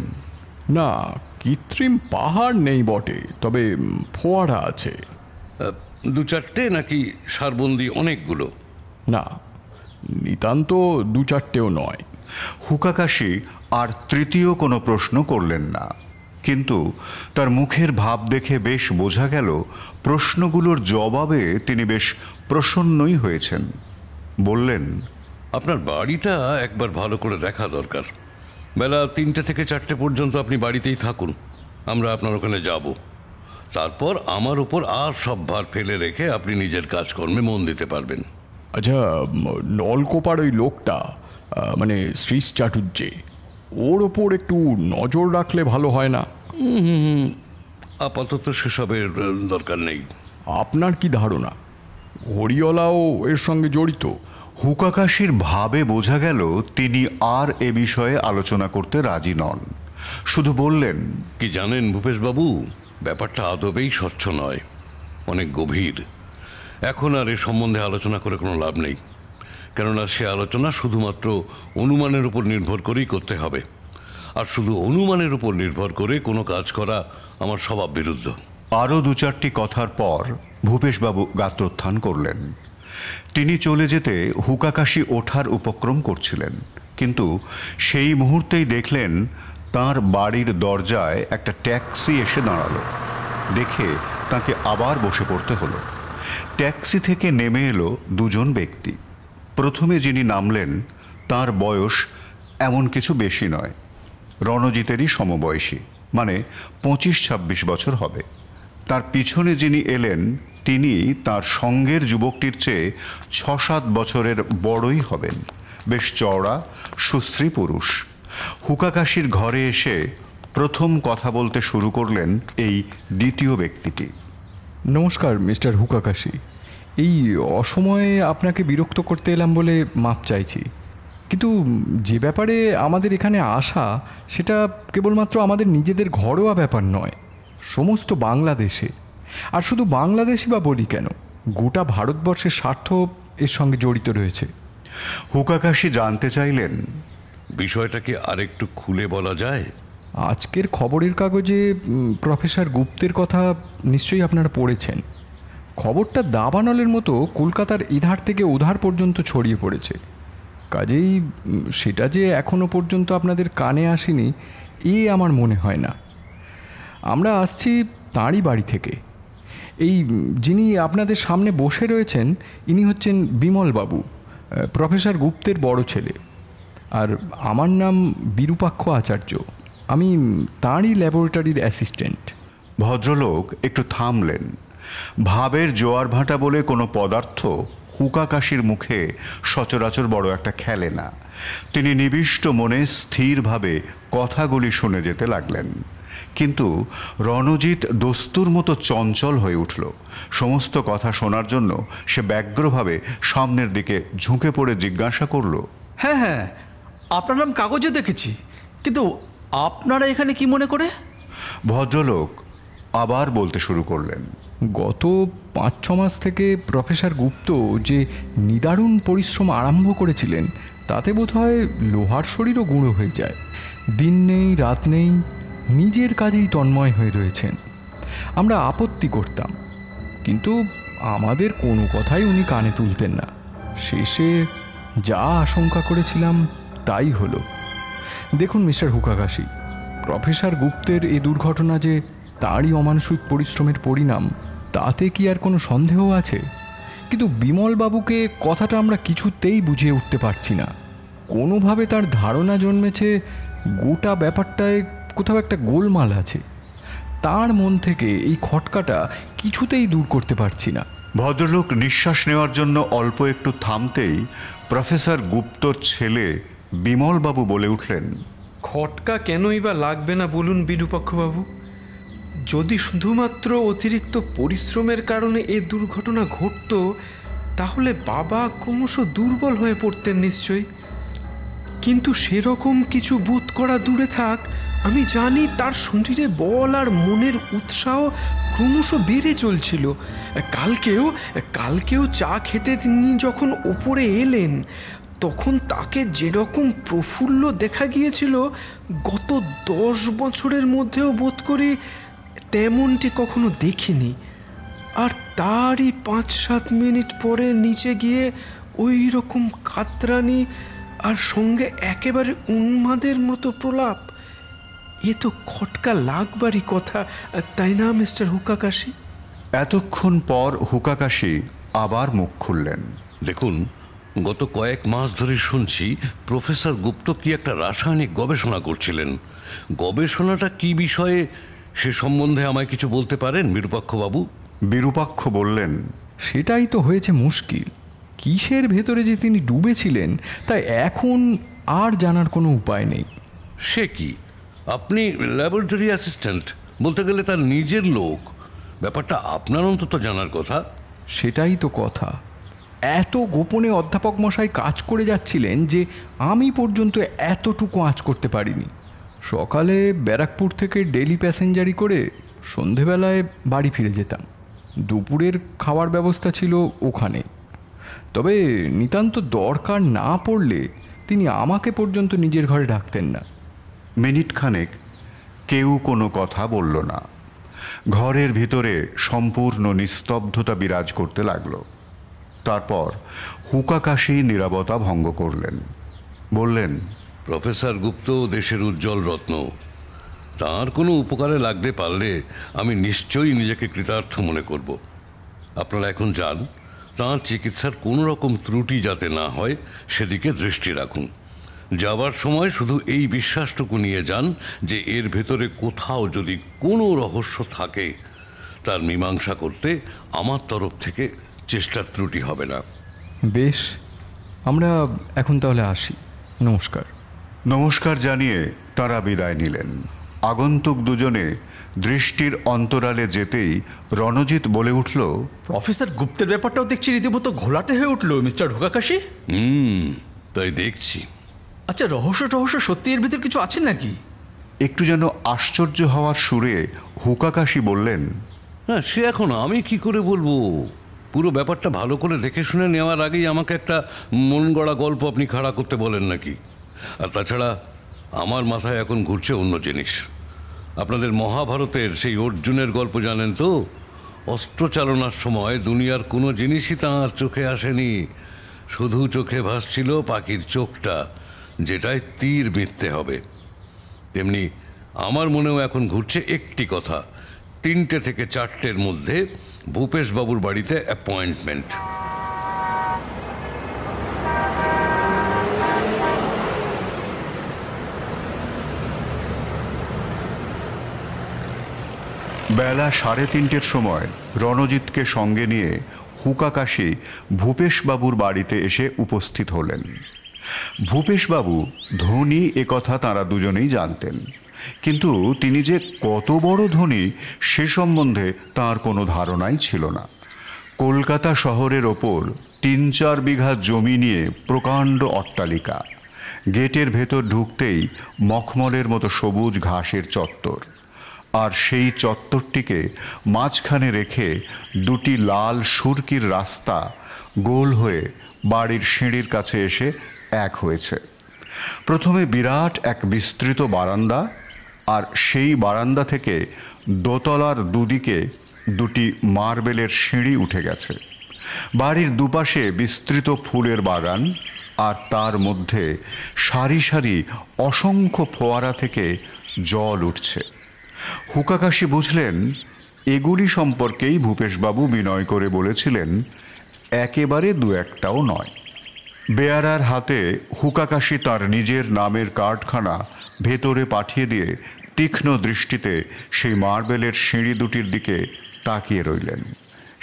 না, কৃত্রিম পাহাড় নেই বটে, তবে ফোয়ারা আছে। দু চারটে, নাকি সারবন্দি অনেকগুলো? না, নিতান্ত দু চারটেও নয়। হুকাকাশি আর তৃতীয় কোনো প্রশ্ন করলেন না, কিন্তু তার মুখের ভাব দেখে বেশ বোঝা গেল প্রশ্নগুলোর জবাবে তিনি বেশ প্রসন্নই হয়েছেন। বললেন, আপনার বাড়িটা একবার ভালো করে দেখা দরকার। বেলা 3টে থেকে 4টে পর্যন্ত আপনি বাড়িতেই থাকুন, আমরা আপনার ওখানে যাব। তারপর আমার উপর আর সব ভার ফেলে রেখে আপনি নিজের কাজকর্মে মন দিতে পারবেন। আচ্ছা, নলকোপার ওই লোকটা, মানে শ্রীশ চাটুর্যে, ওর ওপর একটু নজর রাখলে ভালো হয় না? আপাতত সেসবের দরকার নেই। আপনার কি ধারণা হরিওলাও এর সঙ্গে জড়িত? হুকাকাশির ভাবে বোঝা গেল তিনি আর এ বিষয়ে আলোচনা করতে রাজি নন। শুধু বললেন, কি জানেন ভূপেশবাবু, ব্যাপারটা আদবেই স্বচ্ছ নয়, অনেক গভীর। এখন আর এ সম্বন্ধে আলোচনা করে কোনো লাভ নেই, কেননা সে আলোচনা শুধুমাত্র অনুমানের উপর নির্ভর করেই করতে হবে। আর শুধু অনুমানের উপর নির্ভর করে কোনো কাজ করা আমার স্বভাব বিরুদ্ধ। আরও দু চারটি কথার পর ভূপেশবাবু গাত্রোত্থান করলেন। তিনি চলে যেতে হুকাকাশি ওঠার উপক্রম করছিলেন, কিন্তু সেই মুহূর্তেই দেখলেন তার বাড়ির দরজায় একটা ট্যাক্সি এসে দাঁড়ালো। দেখে তাকে আবার বসে পড়তে হলো। ট্যাক্সি থেকে নেমে এলো দুজন ব্যক্তি। প্রথমে যিনি নামলেন তার বয়স এমন কিছু বেশি নয়, রণজিতেরই সমবয়সী, মানে 25-26 বছর হবে। তার পিছনে যিনি এলেন তিনি তার সঙ্গের যুবকটির চেয়ে 6-7 বছরের বড়ই হবেন, বেশ চওড়া, সুশ্রী পুরুষ। হুকাকাশির ঘরে এসে প্রথম কথা বলতে শুরু করলেন এই দ্বিতীয় ব্যক্তিটি। নমস্কার মিস্টার হুকাকাশি, এই অসময়ে আপনাকে বিরক্ত করতে এলাম বলে মাপ চাইছি, কিন্তু যে ব্যাপারে আমাদের এখানে আসা সেটা কেবলমাত্র আমাদের নিজেদের ঘরোয়া ব্যাপার নয়, সমস্ত বাংলাদেশে। আর শুধু বাংলাদেশই বা বলি কেন, গোটা ভারতবর্ষের স্বার্থ এর সঙ্গে জড়িত রয়েছে। হুকাকাশি জানতে চাইলেন, বিষয়টা কি আরেকটু খুলে বলা যায়? আজকের খবরের কাগজে প্রফেসর গুপ্তের কথা নিশ্চয়ই আপনারা পড়েছেন। খবরটা দাবানলের মতো কলকাতার এধার থেকে ওধার পর্যন্ত ছড়িয়ে পড়েছে। কাজেই সেটা যে এখনও পর্যন্ত আপনাদের কানে আসেনি এ আমার মনে হয় না। আমরা আসছি তাঁরই বাড়ি থেকে। এই যিনি আপনাদের সামনে বসে রয়েছেন ইনি হচ্ছেন বিমলবাবু, প্রফেসর গুপ্তের বড় ছেলে। আর আমার নাম বিরূপাক্ষ আচার্য, আমি তাঁরই ল্যাবরেটরির অ্যাসিস্ট্যান্ট। ভদ্রলোক একটু থামলেন। ভাবের জোয়ার ভাটা বলে কোনো পদার্থ হুকাকাশির মুখে সচরাচর বড় একটা খেলে না। তিনি নিবিষ্ট মনে স্থিরভাবে কথাগুলি শুনে যেতে লাগলেন। কিন্তু রণজিৎ দস্তুর মতো চঞ্চল হয়ে উঠল। সমস্ত কথা শোনার জন্য সে ব্যগ্রভাবে সামনের দিকে ঝুঁকে পড়ে জিজ্ঞাসা করল, হ্যাঁ হ্যাঁ, আপনার নাম কাগজে দেখেছি, কিন্তু আপনারা এখানে কি মনে করে? ভদ্রলোক আবার বলতে শুরু করলেন, গত 5-6 মাস থেকে প্রফেসর গুপ্ত যে নিদারুণ পরিশ্রম আরম্ভ করেছিলেন তাতে বোধহয় লোহার শরীরও গুঁড়ো হয়ে যায়। দিন নেই রাত নেই, নিজের কাজেই তন্ময় হয়ে রয়েছেন। আমরা আপত্তি করতাম, কিন্তু আমাদের কোনো কথাই উনি কানে তুলতেন না। শেষে যা আশঙ্কা করেছিলাম তাই হলো। দেখুন মিস্টার হুকাকাশি, প্রফেসর গুপ্তের এই দুর্ঘটনা যে তাঁরই অমানসিক পরিশ্রমের পরিণাম তাতে কি আর কোনো সন্দেহ আছে? কিন্তু বিমলবাবুকে কথাটা আমরা কিছুতেই বুঝিয়ে উঠতে পারছি না। কোনোভাবে তার ধারণা জন্মেছে গোটা ব্যাপারটায় কোথাও একটা গোলমাল আছে। তার মন থেকে এই খটকাটা কিছুতেই দূর করতে পারছি না। ভদ্রলোক নিঃশ্বাস নেওয়ার জন্য অল্প একটু থামতেই প্রফেসর গুপ্তর ছেলে বিমলবাবু বলে উঠলেন, খটকা কেনই বা লাগবে না বলুন বিরূপাক্ষবাবু? যদি শুধুমাত্র অতিরিক্ত পরিশ্রমের কারণে এ দুর্ঘটনা ঘটতো তাহলে বাবা ক্রমশ দুর্বল হয়ে পড়তেন নিশ্চয়ই। কিন্তু সেরকম কিছু বোধ করা দূরে থাক, আমি জানি তার শরীরে বল আর মনের উৎসাহ ক্রমশ বেড়ে চলছিল। কালকেও চা খেতে তিনি যখন ওপরে এলেন তখন তাকে যেরকম প্রফুল্ল দেখা গিয়েছিল গত 10 বছরের মধ্যেও বোধ করি তেমনটি কখনো দেখিনি। আর তারই 5-7 মিনিট পরে নিচে গিয়ে ওই রকম কাতরানি আর সঙ্গে একেবারে উন্মাদের মতো প্রলাপ, এ তো খটকা লাগবারই কথা, তাই না মিস্টার হুকাকাশি? এতক্ষণ পর হুকাকাশি আবার মুখ খুললেন। দেখুন, গত কয়েক মাস ধরে শুনছি প্রফেসর গুপ্ত কি একটা রাসায়নিক গবেষণা করছিলেন। গবেষণাটা কি বিষয়ে সে সম্বন্ধে আমায় কিছু বলতে পারেন বিরূপাক্ষবাবু? বিরূপাক্ষ বললেন, সেটাই তো হয়েছে মুশকিল। কিসের ভেতরে যে তিনি ডুবেছিলেন তা এখন আর জানার কোনো উপায় নেই। সে কি, আপনি ল্যাবরেটরি অ্যাসিস্ট্যান্ট, বলতে গেলে তার নিজের লোক, ব্যাপারটা আপনার অন্তত জানার কথা। সেটাই তো কথা। এত গোপনে অধ্যাপক মশাই কাজ করে যাচ্ছিলেন যে আমি পর্যন্ত এতটুকু আঁচ করতে পারিনি। সকালে ব্যারাকপুর থেকে ডেলি প্যাসেঞ্জারি করে সন্ধেবেলায় বাড়ি ফিরে যেতাম। দুপুরের খাওয়ার ব্যবস্থা ছিল ওখানে। তবে নিতান্ত দরকার না পড়লে তিনি আমাকে পর্যন্ত নিজের ঘরে ডাকতেন না। মিনিট খানেক কেউ কোনো কথা বলল না। ঘরের ভিতরে সম্পূর্ণ নিস্তব্ধতা বিরাজ করতে লাগলো। তারপর হুকাকাশি নীরবতা ভঙ্গ করলেন, বললেন, প্রফেসর গুপ্ত দেশের উজ্জ্বল রত্ন, তার কোনো উপকারে লাগতে পারলে আমি নিশ্চয়ই নিজেকে কৃতার্থ মনে করব। আপনারা এখন যান, তাঁর চিকিৎসার কোনো রকম ত্রুটি যাতে না হয় সেদিকে দৃষ্টি রাখুন। যাবার সময় শুধু এই বিশ্বাসটুকু নিয়ে যান যে এর ভেতরে কোথাও যদি কোনো রহস্য থাকে তার মীমাংসা করতে আমার তরফ থেকে চেষ্টার ত্রুটি হবে না। বেশ, আমরা এখন তাহলে আসি। নমস্কার। নমস্কার জানিয়ে তারা বিদায় নিলেন। আগন্তুক দুজনে দৃষ্টির অন্তরালে যেতেই রণজিৎ বলে উঠল, প্রফেসর গুপ্তের ব্যাপারটাও দেখছি রীতিমতো ঘোলাটে হয়ে উঠলো মিস্টার হুকাকাশি। তাই দেখছি। আচ্ছা, রহস্য সত্যি এর ভিতর কিছু আছে নাকি? একটু যেন আশ্চর্য হওয়ার সুরে হুকাকাশি বললেন, হ্যাঁ, সে এখন আমি কি করে বলবো? পুরো ব্যাপারটা ভালো করে দেখে শুনে নেওয়ার আগেই আমাকে একটা মন গড়া গল্প আপনি খাড়া করতে বলেন নাকি? আর তাছাড়া আমার মাথায় এখন ঘুরছে অন্য জিনিস। আপনাদের মহাভারতের সেই অর্জুনের গল্প জানেন তো? অস্ত্র চালনার সময় দুনিয়ার কোনো জিনিসই তাঁর চোখে আসেনি, শুধু চোখে ভাসছিল পাখির চোখটা, যেটায় তীর বিঁধতে হবে। তেমনি আমার মনেও এখন ঘুরছে একটি কথা, 3টে থেকে 4টের মধ্যে ভূপেশবাবুর বাড়িতে অ্যাপয়েন্টমেন্ট। বেলা 3:30-র সময় রণজিৎকে সঙ্গে নিয়ে হুকাকাশি ভূপেশবাবুর বাড়িতে এসে উপস্থিত হলেন। ভূপেশবাবু ধনী একথা তাঁরা দুজনেই জানতেন, কিন্তু তিনি যে কত বড় ধনী সে সম্বন্ধে তাঁর কোনো ধারণাই ছিল না। কলকাতা শহরের ওপর 3-4 বিঘা জমি নিয়ে প্রকাণ্ড অট্টালিকা, গেটের ভেতর ঢুকতেই মখমলের মতো সবুজ ঘাসের চত্বর, আর সেই চত্বরটিকে মাঝখানে রেখে 2টি লাল সুরকির রাস্তা গোল হয়ে বাড়ির সিঁড়ির কাছে এসে এক হয়েছে। প্রথমে বিরাট এক বিস্তৃত বারান্দা, আর সেই বারান্দা থেকে দোতলার দুদিকে 2টি মার্বেলের সিঁড়ি উঠে গেছে। বাড়ির দুপাশে বিস্তৃত ফুলের বাগান, আর তার মধ্যে সারি সারি অসংখ্য ফোয়ারা থেকে জল উঠছে। হুকাকাশি বুঝলেন এগুলি সম্পর্কেই ভূপেশবাবু বিনয় করে বলেছিলেন, একেবারে 2-1টাও নয়। বেয়ারার হাতে হুকাকাশি তার নিজের নামের কার্ডখানা ভেতরে পাঠিয়ে দিয়ে তীক্ষ্ণ দৃষ্টিতে সেই মার্বেলের সিঁড়ি দুটির দিকে তাকিয়ে রইলেন।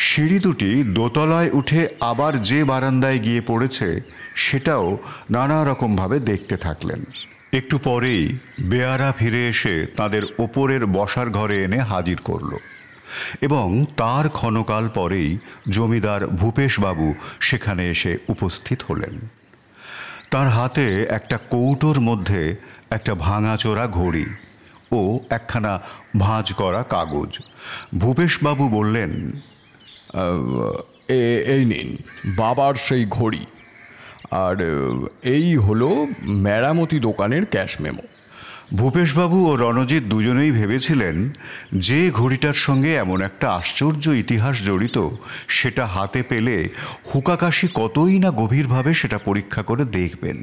সিঁড়ি দুটি দোতলায় উঠে আবার যে বারান্দায় গিয়ে পড়েছে সেটাও নানা রকমভাবে দেখতে থাকলেন। একটু পরেই বেয়ারা ফিরে এসে তাদের ওপরের বসার ঘরে এনে হাজির করল এবং তার ক্ষণকাল পরেই জমিদার ভূপেশবাবু সেখানে এসে উপস্থিত হলেন। তার হাতে একটা কৌটোর মধ্যে একটা ভাঙাচোরা ঘড়ি ও একখানা ভাঁজ করা কাগজ। ভূপেশবাবু বললেন, এই নিন বাবার সেই ঘড়ি, আর এই হলো মেরামতি দোকানের ক্যাশ মেমো। ভূপেশবাবু ও রণজিৎ দুজনেই ভেবেছিলেন যে ঘড়িটার সঙ্গে এমন একটা আশ্চর্য ইতিহাস জড়িত সেটা হাতে পেলে হুকাকাশি কতই না গভীরভাবে সেটা পরীক্ষা করে দেখবেন।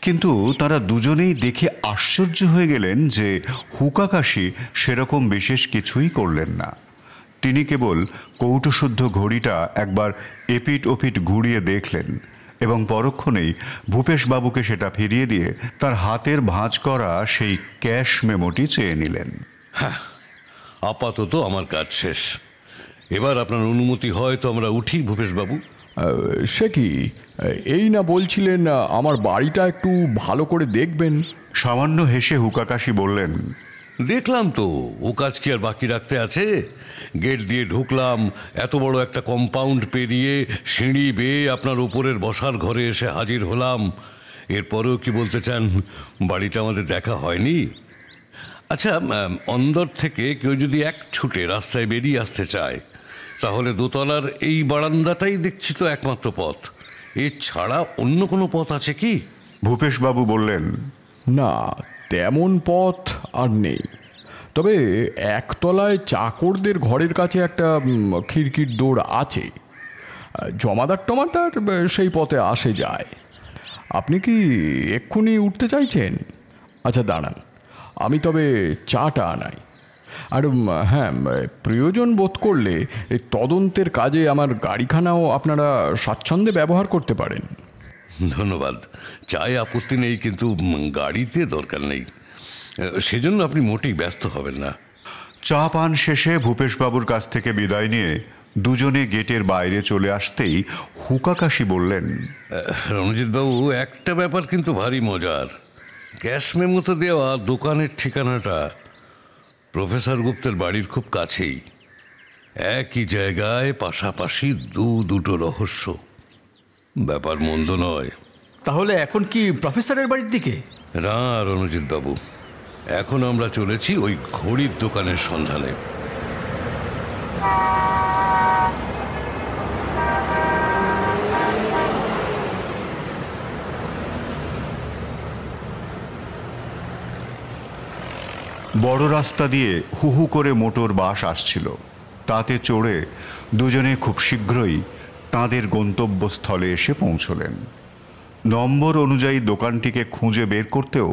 কিন্তু তারা দুজনেই দেখে আশ্চর্য হয়ে গেলেন যে হুকাকাশি সেরকম বিশেষ কিছুই করলেন না। তিনি কেবল কৌটোশুদ্ধ ঘড়িটা একবার এপিট ওপিট ঘুরিয়ে দেখলেন এবং পরক্ষণেই ভূপেশবাবুকে সেটা ফিরিয়ে দিয়ে তার হাতের ভাঁজ করা সেই ক্যাশ মেমোটি চেয়ে নিলেন। হ্যাঁ, আপাতত আমার কাজ শেষ। এবার আপনার অনুমতি হয় তো আমরা উঠি ভূপেশবাবু। সে কি, এই না বলছিলেন আমার বাড়িটা একটু ভালো করে দেখবেন? সামান্য হেসে হুকাকাশি বললেন, দেখলাম তো, ও কাজ কি আর বাকি রাখতে আছে? গেট দিয়ে ঢুকলাম, এত বড় একটা কম্পাউন্ড পেরিয়ে সিঁড়ি বেয়ে আপনার উপরের বসার ঘরে এসে হাজির হলাম। এরপরেও কি বলতে চান বাড়িটা আমাদের দেখা হয়নি? আচ্ছা, অন্দর থেকে কেউ যদি এক ছুটে রাস্তায় বেরিয়ে আসতে চায় তাহলে দোতলার এই বারান্দাটাই দেখছি তো একমাত্র পথ। এছাড়া অন্য কোনো পথ আছে কি? ভূপেশবাবু বললেন, না, তেমন পথ আর নেই। তবে একতলায় চাকরদের ঘরের কাছে একটা খিড়কির দৌড় আছে। জমাদার টমাদার সেই পথে আসে যায়। আপনি কি এক্ষুনি উঠতে চাইছেন? আচ্ছা দাঁড়ান, আমি তবে চাটা আনাই। আর হ্যাঁ, প্রয়োজন বোধ করলে এই তদন্তের কাজে আমার গাড়িখানাও আপনারা স্বাচ্ছন্দ্যে ব্যবহার করতে পারেন। ধন্যবাদ, চায় আপত্তি নেই, কিন্তু গাড়িতে দরকার নেই। সেজন্য আপনি মোটেই ব্যস্ত হবেন না। চা পান শেষে ভূপেশবাবুর কাছ থেকে বিদায় নিয়ে দুজনে গেটের বাইরে চলে আসতেই হুকাকাশি বললেন, রণজিৎবাবু, একটা ব্যাপার কিন্তু ভারী মজার। ক্যাশ মেমোতে দেওয়া দোকানের ঠিকানাটা প্রফেসর গুপ্তের বাড়ির খুব কাছেই। একই জায়গায় পাশাপাশি দুটো রহস্য। ব্যাপার মন্দ নয়। তাহলে এখন কি প্রফেসরের বাড়ির দিকে? না রণজিৎবাবু, এখন আমরা চলেছি ওই ঘড়ির দোকানের সন্ধানে। বড় রাস্তা দিয়ে হু হু করে মোটর বাস আসছিল। তাতে চড়ে দুজনে খুব শীঘ্রই তাঁদের গন্তব্যস্থলে এসে পৌঁছলেন। নম্বর অনুযায়ী দোকানটিকে খুঁজে বের করতেও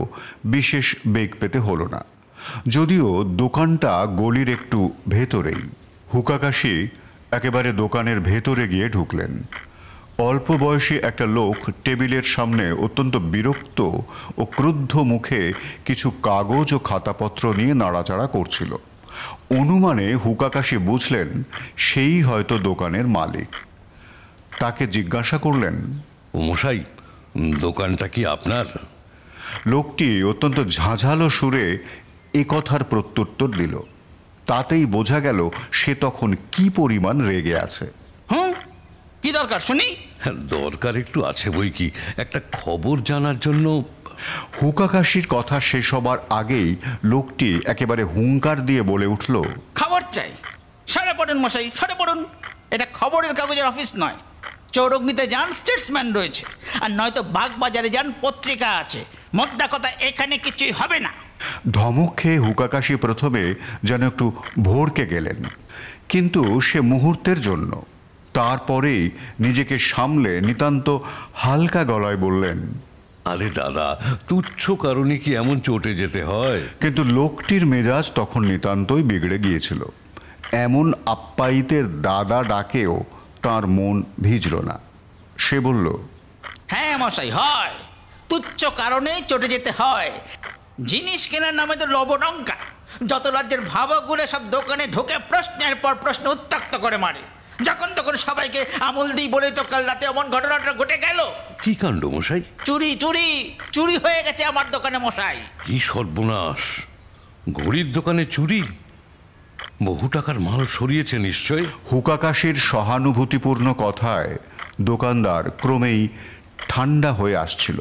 বিশেষ বেগ পেতে হলো না, যদিও দোকানটা গলির একটু ভেতরেই। হুকাকাশি একেবারে দোকানের ভেতরে গিয়ে ঢুকলেন। অল্প বয়সী একটা লোক টেবিলের সামনে অত্যন্ত বিরক্ত ও ক্রুদ্ধ মুখে কিছু কাগজ ও খাতাপত্র নিয়ে নাড়াচাড়া করছিল। অনুমানে হুকাকাশি বুঝলেন সেই হয়তো দোকানের মালিক। তাকে জিজ্ঞাসা করলেন, ও মশাই, দোকানটা কি আপনার? লোকটি অত্যন্ত ঝাঁঝালো সুরে এ কথার প্রত্যুত্তর দিল। তাতেই বোঝা গেল সে তখন কি পরিমাণ রেগে আছে। কি দরকার শুনি? দরকার একটু আছে বই কি, একটা খবর জানার জন্য। হুকাকাশির কথা শেষ হবার আগেই লোকটি একেবারে হুঙ্কার দিয়ে বলে উঠল, খবর চাই, সরে পড়ুন মশাই, সরে পড়ুন। এটা খবরের কাগজের অফিস নয়। চৌরগ্নিতে যান, স্টেটসম্যান রয়েছে, আর নয়তো বাগবাজারে যান, পত্রিকা আছে। মোদ্দা কথা, এখানে কিছুই হবে না। ধমক খেয়ে হুকাকাশি প্রথমে যেন একটু ভড়কে গেলেন, কিন্তু সে মুহূর্তের জন্য। তারপরেই নিজেকে সামলে নিতান্ত হালকা গলায় বললেন, আরে দাদা, তুচ্ছ কারণে কি এমন চটে যেতে হয়? কিন্তু লোকটির মেজাজ তখন নিতান্তই বিগড়ে গিয়েছিল। এমন আপ্যায়িতের দাদা ডাকেও তার মন ভিজল না। সে বলল, হ্যাঁ মশাই, হয়। তুচ্ছ কারণেই চটে যেতে হয়। জিনিস কেনার নামে তো লবডঙ্কা। যত রাজ্যের ভাবকগুলো সব দোকানে ঢুকে প্রশ্নের পর প্রশ্ন উত্তক্ত করে মারে। যখন তখন সবাইকে আমল দিই বলে তো কাল রাতে এমন ঘটনাটা ঘটে গেল। কি কাণ্ড মশাই! চুরি চুরি চুরি হয়ে গেছে আমার দোকানে মশাই। কি সর্বনাশ! ঘড়ির দোকানে চুরি? বহু টাকার মাল সরিয়েছে নিশ্চয়। হুকাকাশির সহানুভূতিপূর্ণ কথায় দোকানদার ক্রমেই ঠান্ডা হয়ে আসছিল।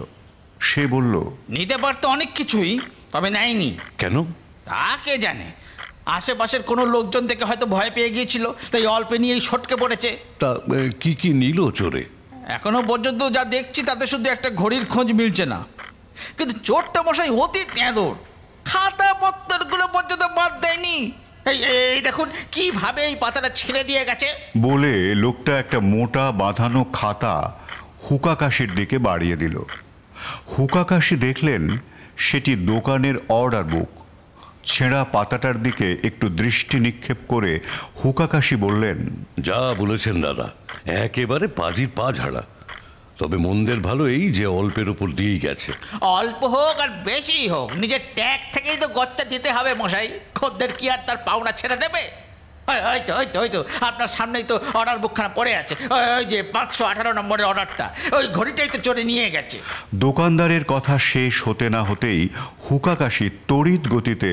সে বলল, নিতে পারতো অনেক কিছুই, তবে নেয়নি। কেন? তা কে জানে, আশেপাশের কোনো লোকজন থেকে হয়তো ভয় পেয়ে গিয়েছিল, তাই অল্প নিয়েই সটকে পড়েছে। তা কি কি নিল চোরে? এখনো পর্যন্ত যা দেখছি তাতে শুধু একটা ঘড়ির খোঁজ মিলছে না, কিন্তু চোরটা মশাই অতি তেঁদর, খাতা পত্তরগুলো পর্যন্ত বাদ দেয়নি। এই এই দেখুন কিভাবে এই পাতাটা ছিঁড়ে দিয়ে গেছে। বলে লোকটা একটা মোটা বাঁধানো খাতা হুকাকাশির দিকে বাড়িয়ে দিল। হুকাকাশি দেখলেন সেটি দোকানের অর্ডার বুক। ছেঁড়া পাতাটার দিকে একটু দৃষ্টি নিক্ষেপ করে হুকাকাশি বললেন, যা বলেছেন দাদা, একেবারে পাজির পা ঝাড়া। তবে মন্দের ভালো এই যে অল্পের উপর দিয়েই গেছে। অল্প হোক আর বেশি হোক, নিজের ট্যাগ থেকেই তো গচ্চা দিতে হবে মশাই। খদ্দের কি আর তার পাওনা ছেড়ে দেবে? ওই তো আপনার সামনেই তো অর্ডার বুকখানা পড়ে আছে, ওই যে 518 নম্বরের অর্ডারটা, ওই ঘড়িটাই তো চোরে নিয়ে গেছে। দোকানদারের কথা শেষ হতে না হতেই হুকাকাশি তড়িৎ গতিতে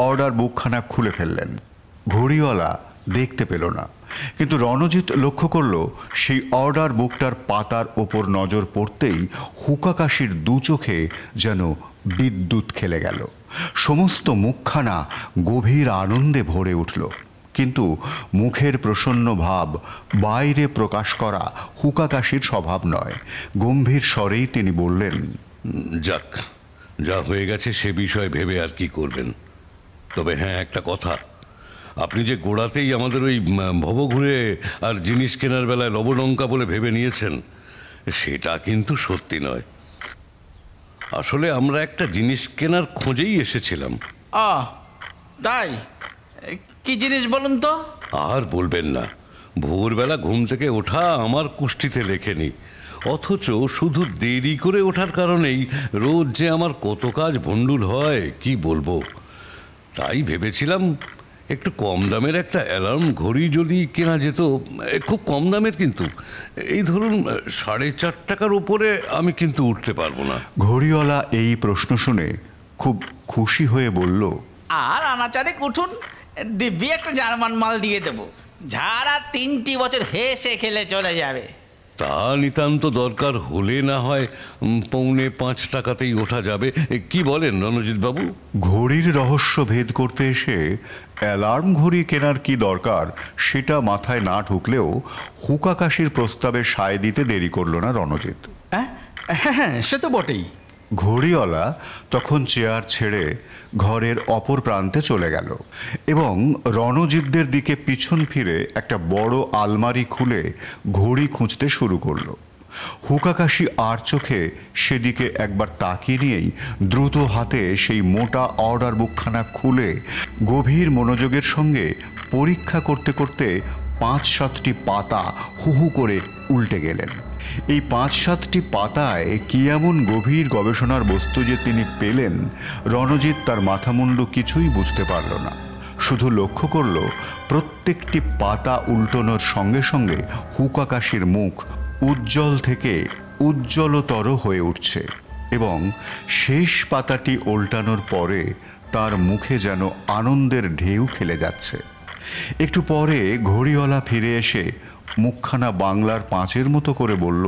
অর্ডার বুকখানা খুলে ফেললেন। ঘড়িওয়ালা দেখতে পেল না, কিন্তু রণজিৎ লক্ষ্য করল সেই অর্ডার বুকটার পাতার ওপর নজর পড়তেই হুকাকাশির দু চোখে যেন বিদ্যুৎ খেলে গেল। সমস্ত মুখখানা গভীর আনন্দে ভরে উঠল, কিন্তু মুখের প্রসন্ন ভাব বাইরে প্রকাশ করা হুকাকাশির স্বভাব নয়। গম্ভীর স্বরেই তিনি বললেন, যাক, যা হয়ে গেছে সে বিষয়ে ভেবে আর কি করবেন। তবে হ্যাঁ, একটা কথা, আপনি যে গোড়াতেই আমাদের ওই ভব ঘুরে আর জিনিস কেনার বেলায় লবণঙ্কা বলে ভেবে নিয়েছেন, সেটা কিন্তু সত্যি নয়। আসলে আমরা একটা জিনিস কেনার খোঁজেই এসেছিলাম। তাই? কি জিনিস বলুন তো? আর বলবেন না, ভোরবেলা ঘুম থেকে ওঠা আমার কুষ্টিতে লেখেনি, অথচ শুধু দেরি করে ওঠার কারণেই রোজ যে আমার কত কাজ ভণ্ডুল হয় কি বলবো। তাই ভেবেছিলাম একটু কম দামের একটা অ্যালার্ম ঘড়ি যদি কেনা যেত। খুব কম দামের, কিন্তু এই ধরুন 4.5 টাকার উপরে আমি কিন্তু উঠতে পারবো না। ঘড়িওয়ালা এই প্রশ্ন শুনে খুব খুশি হয়ে বলল, আর আনাচারে উঠুন, দিব্যি একটা জার্মান মাল দিয়ে দেবো, যারা 3টি বছর হেসে খেলে চলে যাবে। তা নিতান্ত দরকার হলে না হয় 4.25 টাকাতেই ওঠা যাবে। কি বলেন রণজিৎ বাবু? ঘড়ির রহস্য ভেদ করতে এসে অ্যালার্ম ঘড়ি কেনার কি দরকার সেটা মাথায় না ঢুকলেও হুকাকাশির প্রস্তাবে সায় দিতে দেরি করল না রণজিৎ। হ্যাঁ, সে তো বটেই। ঘড়িওয়ালা তখন চেয়ার ছেড়ে ঘরের অপর প্রান্তে চলে গেল এবং রণজিৎদের দিকে পিছন ফিরে একটা বড় আলমারি খুলে ঘড়ি খুঁজতে শুরু করলো। হুকাকাশি আর চোখে সেদিকে একবার তাকিয়ে নিয়েই দ্রুত হাতে সেই মোটা অর্ডার বুকখানা খুলে গভীর মনোযোগের সঙ্গে পরীক্ষা করতে করতে 5-7টি পাতা হুহু করে উল্টে গেলেন। এই 5-7টি পাতায় কি এমন গভীর গবেষণার বস্তু যে তিনি পেলেন, রণজিৎ তার মাথামুন্ডু কিছুই বুঝতে পারল না। শুধু লক্ষ্য করল প্রত্যেকটি পাতা উল্টানোর সঙ্গে সঙ্গে হুকাকাশির মুখ উজ্জ্বল থেকে উজ্জ্বলতর হয়ে উঠছে এবং শেষ পাতাটি উল্টানোর পরে তার মুখে যেন আনন্দের ঢেউ খেলে যাচ্ছে। একটু পরে ঘড়িওয়ালা ফিরে এসে মুখখানা বাংলার 5-এর মতো করে বলল,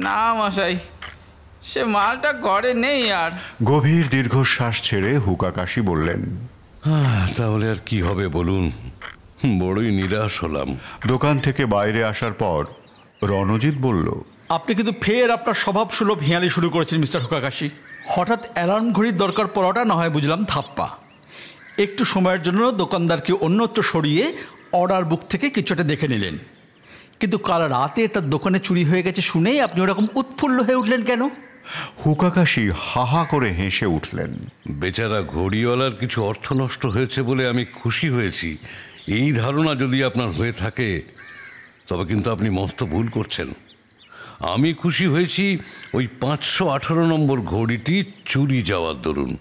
না মশাই, সে মালটা ঘরে নেই। আর গভীর দীর্ঘশ্বাস ছেড়ে হুকাকাশি বললেন, তাহলে আর কি হবে বলুন, বড়ই নিরাশ হলাম। দোকান থেকে বাইরে আসার পর রণজিৎ বলল, আপনি কিন্তু ফের আপনার স্বভাব সুলভ হিয়ালি শুরু করেছেন মিস্টার হুকাকাশি। হঠাৎ অ্যালার্ম ঘড়ির দরকার পড়াটা না হয় বুঝলাম ধাপ্পা। একটু সময়ের জন্য দোকানদারকে অন্যত্র সরিয়ে অর্ডার বুক থেকে কিছুটা দেখে নিলেন, কিন্তু কাল রাতে তার দোকানে চুরি হয়ে গেছে শুনেই আপনি ওরকম উৎফুল্ল হয়ে উঠলেন কেন? হুকাকাশি হাহা করে হেসে উঠলেন। বেচারা ঘড়িওয়ালার কিছু অর্থ নষ্ট হয়েছে বলে আমি খুশি হয়েছি, এই ধারণা যদি আপনার হয়ে থাকে তবে কিন্তু আপনি মস্ত ভুল করছেন। আমি খুশি হয়েছি ওই 518 নম্বর ঘড়িটি চুরি যাওয়ার দরুন,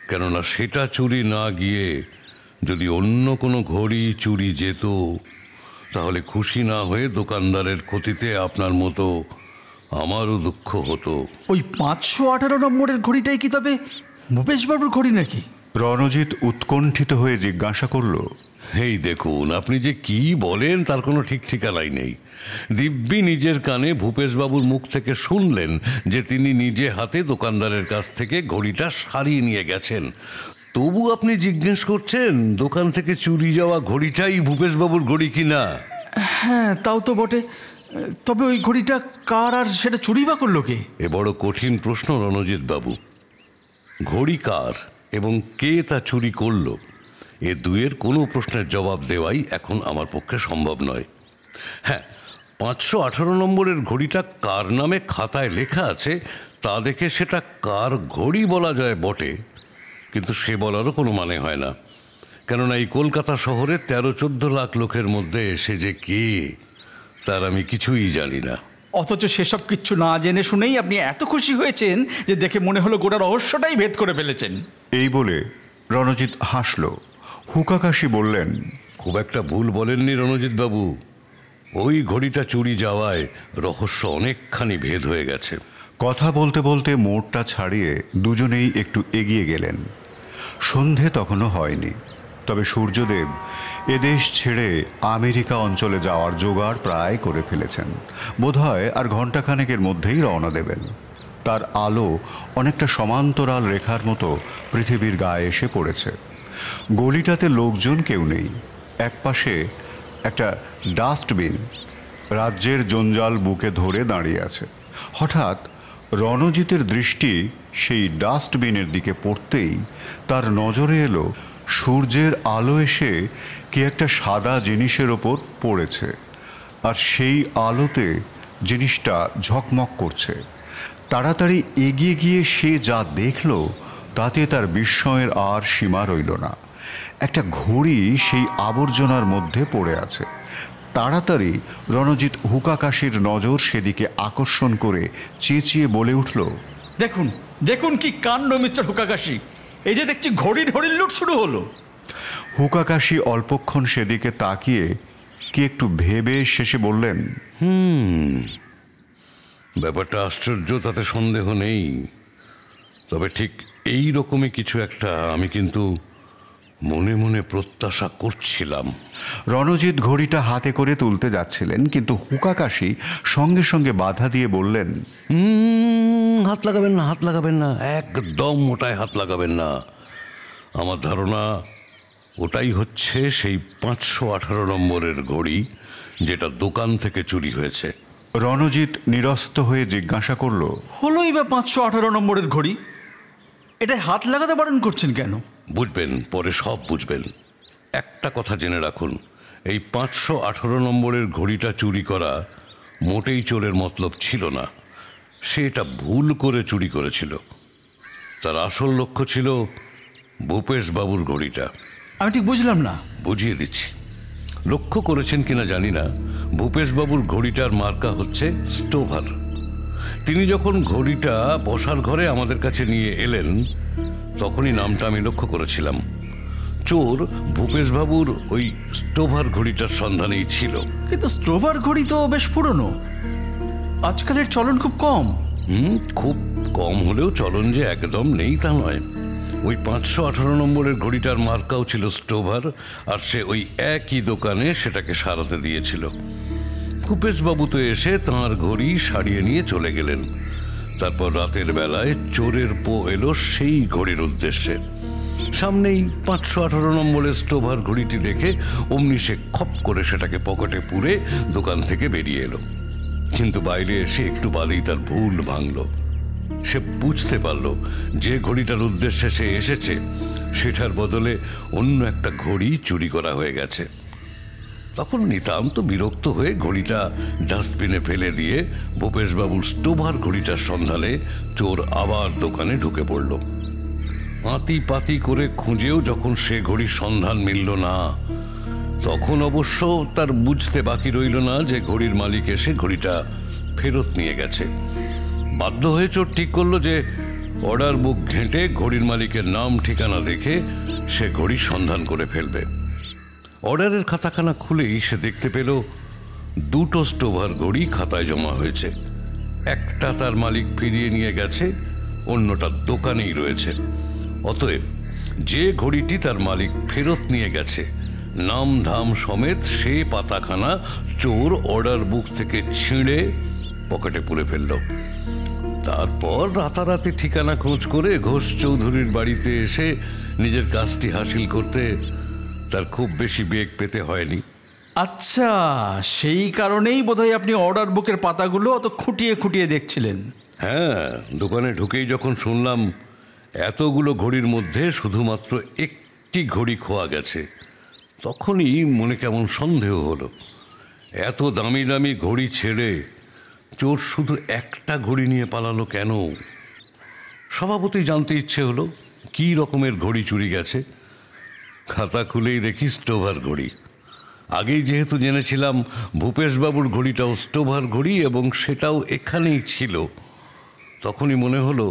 কেননা সেটা চুরি না গিয়ে যদি অন্য কোনো ঘড়ি চুরি যেত তাহলে খুশি না হয়ে দোকানদারের ক্ষতিতে আপনার মতো আমারও দুঃখ হতো। ওই 518 নম্বরের ঘড়িটাই কি তবে ভূপেশবাবুর ঘড়ি নাকি? রণজিৎ উৎকণ্ঠিত হয়ে জিজ্ঞাসা করল। এই দেখুন, আপনি যে কি বলেন তার কোনো ঠিক ঠিকানাই নেই। দিব্যি নিজের কানে ভূপেশবাবুর মুখ থেকে শুনলেন যে তিনি নিজে হাতে দোকানদারের কাছ থেকে ঘড়িটা সারিয়ে নিয়ে গেছেন। তবু আপনি জিজ্ঞেস করছেন দোকান থেকে চুরি যাওয়া ঘড়িটাই ভূপেশবাবুর ঘড়ি কিনা? হ্যাঁ, তাও তো বটে। তবে ওই ঘড়িটা কার আর সেটা চুরি বা করলো কে? এ বড় কঠিন প্রশ্ন রণজিৎ বাবু। ঘড়ি কার এবং কে তা চুরি করলো, এ দুয়ের কোনো প্রশ্নের জবাব দেওয়াই এখন আমার পক্ষে সম্ভব নয়। হ্যাঁ, 518 নম্বরের ঘড়িটা কার নামে খাতায় লেখা আছে তা দেখে সেটা কার ঘড়ি বলা যায় বটে, কিন্তু সে বলারও কোনো মানে হয় না। কেননা এই কলকাতা শহরে 13-14 লাখ লোকের মধ্যে সে যে কে তার আমি কিছুই জানি না। অথচ সেসব কিচ্ছু না জেনে শুনেই আপনি এত খুশি হয়েছেন যে দেখে মনে হলো গোটা রহস্যটাই ভেদ করে ফেলেছেন। এই বলে রণজিৎ হাসল। হুকাকাশি বললেন, খুব একটা ভুল বলেননি রণজিৎ বাবু। ওই ঘড়িটা চুরি যাওয়ায় রহস্য অনেকখানি ভেদ হয়ে গেছে। কথা বলতে বলতে মোড়টা ছাড়িয়ে দুজনেই একটু এগিয়ে গেলেন। সন্ধে তখনও হয়নি, তবে সূর্যদেব এদেশ ছেড়ে আমেরিকা অঞ্চলে যাওয়ার জোগাড় প্রায় করে ফেলেছেন। বোধহয় আর ঘণ্টাখানেকের মধ্যেই রওনা দেবেন। তার আলো অনেকটা সমান্তরাল রেখার মতো পৃথিবীর গায়ে এসে পড়েছে। গলিটাতে লোকজন কেউ নেই। একপাশে একটা ডাস্টবিন রাজ্যের জঞ্জাল বুকে ধরে দাঁড়িয়ে আছে। হঠাৎ রণজিতের দৃষ্টি সেই ডাস্টবিনের দিকে পড়তেই তার নজরে এলো সূর্যের আলো এসে কি একটা সাদা জিনিসের ওপর পড়েছে, আর সেই আলোতে জিনিসটা ঝকমক করছে। তাড়াতাড়ি এগিয়ে গিয়ে সে যা দেখল তাতে তার বিস্ময়ের আর সীমা রইল না। একটা ঘড়ি সেই আবর্জনার মধ্যে পড়ে আছে। তাড়াতাড়ি রণজিৎ হুকাকাশির নজর সেদিকে আকর্ষণ করে চেঁচিয়ে বলে উঠল, দেখুন দেখুন কি কাণ্ড মিস্টার হুকাকাশি! এই যে দেখছি ঘড়ির লুট শুরু হলো। হুকাকাশি অল্পক্ষণ সেদিকে তাকিয়ে কি একটু ভেবে শেষে বললেন, ব্যাপারটা আশ্চর্য, তাতে সন্দেহ নেই। তবে ঠিক এই রকমই কিছু একটা আমি কিন্তু মনে মনে প্রত্যাশা করছিলাম। রণজিৎ ঘড়িটা হাতে করে তুলতে যাচ্ছিলেন, কিন্তু হুকাকাশি সঙ্গে সঙ্গে বাধা দিয়ে বললেন, হাত লাগাবেন না, হাত লাগাবেন না, একদম ওটায় হাত লাগাবেন না। আমার ধারণা ওটাই হচ্ছে সেই 518 নম্বরের ঘড়ি যেটা দোকান থেকে চুরি হয়েছে। রণজিৎ নিরস্ত হয়ে জিজ্ঞাসা করল, হলোই বা 518 নম্বরের ঘড়ি, এটায় হাত লাগাতে বারণ করছেন কেন? বুঝবেন, পরে সব বুঝবেন। একটা কথা জেনে রাখুন, এই 518 নম্বরের ঘড়িটা চুরি করা মোটেই চোরের মতলব ছিল না। সে এটা ভুল করে চুরি করেছিল। তার আসল লক্ষ্য ছিল ভূপেশবাবুর ঘড়িটা। আমি ঠিক বুঝলাম না। বুঝিয়ে দিচ্ছি। লক্ষ্য করেছেন কিনা জানি না, ভূপেশবাবুর ঘড়িটার মার্কা হচ্ছে স্টোভার। তিনি যখন ঘড়িটা বসার ঘরে আমাদের কাছে নিয়ে এলেন তখনই নামটা আমি লক্ষ্য করেছিলাম। চোর ভূপেশবাবুর ওই স্টোভার ঘড়িটার সন্ধানেই ছিল। কিন্তু স্টোভার ঘড়ি তো বেশ পুরনো, আজকালের চলন খুব কম। খুব কম হলেও চলন যে একদম নেই তা নয়। ওই 518 নম্বরের ঘড়িটার মার্কাও ছিল স্টোভার, আর সে ওই একই দোকানে সেটাকে সারাতে দিয়েছিল। ভূপেশবাবু তো এসে তাঁর ঘড়ি সারিয়ে নিয়ে চলে গেলেন। তারপর রাতের বেলায় চোরের পো এলো সেই ঘড়ির উদ্দেশ্যে। সামনেই 518 নম্বরের স্টোভার ঘড়িটি দেখে অমনি সে খপ করে সেটাকে পকেটে পুরে দোকান থেকে বেরিয়ে এলো। কিন্তু বাইরে এসে একটু বাদেই তার ভুল ভাঙল। সে বুঝতে পারল যে ঘড়িটার উদ্দেশ্যে সে এসেছে সেটার বদলে অন্য একটা ঘড়ি চুরি করা হয়ে গেছে। তখন নিতান্ত বিরক্ত হয়ে ঘড়িটা ডাস্টবিনে ফেলে দিয়ে ভূপেশবাবুর স্টোভার ঘড়িটার সন্ধানে চোর আবার দোকানে ঢুকে পড়ল। পাতি পাতি করে খুঁজেও যখন সে ঘড়ির সন্ধান মিলল না, তখন অবশ্য তার বুঝতে বাকি রইল না যে ঘড়ির মালিক এসে ঘড়িটা ফেরত নিয়ে গেছে। বাধ্য হয়ে চোর ঠিক করলো যে অর্ডার বুক ঘেঁটে ঘড়ির মালিকের নাম ঠিকানা দেখে সে ঘড়ির সন্ধান করে ফেলবে। অর্ডারের খাতাখানা খুলেই সে দেখতে পেল দুটো স্টোভার ঘড়ি খাতায় জমা হয়েছে। একটা তার মালিক ফিরিয়ে নিয়ে গেছে, অন্যটা দোকানেই রয়েছে। অতএব যে ঘড়িটি তার মালিক ফেরত নিয়ে গেছে, নাম ধাম সমেত সে পাতাখানা চোর অর্ডার বুক থেকে ছিঁড়ে পকেটে পুরে ফেলল। তারপর রাতারাতি ঠিকানা খোঁজ করে ঘোষ চৌধুরীর বাড়িতে এসে নিজের কাজটি হাসিল করতে তার খুব বেশি বেগ পেতে হয়নি। আচ্ছা, সেই কারণেই বোধহয় আপনি অর্ডার বুকের পাতাগুলো অত খুঁটিয়ে খুঁটিয়ে দেখছিলেন। হ্যাঁ, দোকানে ঢুকেই যখন শুনলাম এতগুলো ঘড়ির মধ্যে শুধুমাত্র একটি ঘড়ি খোয়া গেছে, তখনই মনে কেমন সন্দেহ হলো। এত দামি দামি ঘড়ি ছেড়ে চোর শুধু একটা ঘড়ি নিয়ে পালালো কেন? স্বভাবতই জানতে ইচ্ছে হলো কী রকমের ঘড়ি চুরি গেছে। খাতা খুলেই দেখি স্টোভার ঘড়ি। আগেই যেহেতু জেনেছিলাম ভূপেশবাবুর ঘড়িটাও স্টোভার ঘড়ি এবং সেটাও এখানেই ছিল, তখনই মনে হলো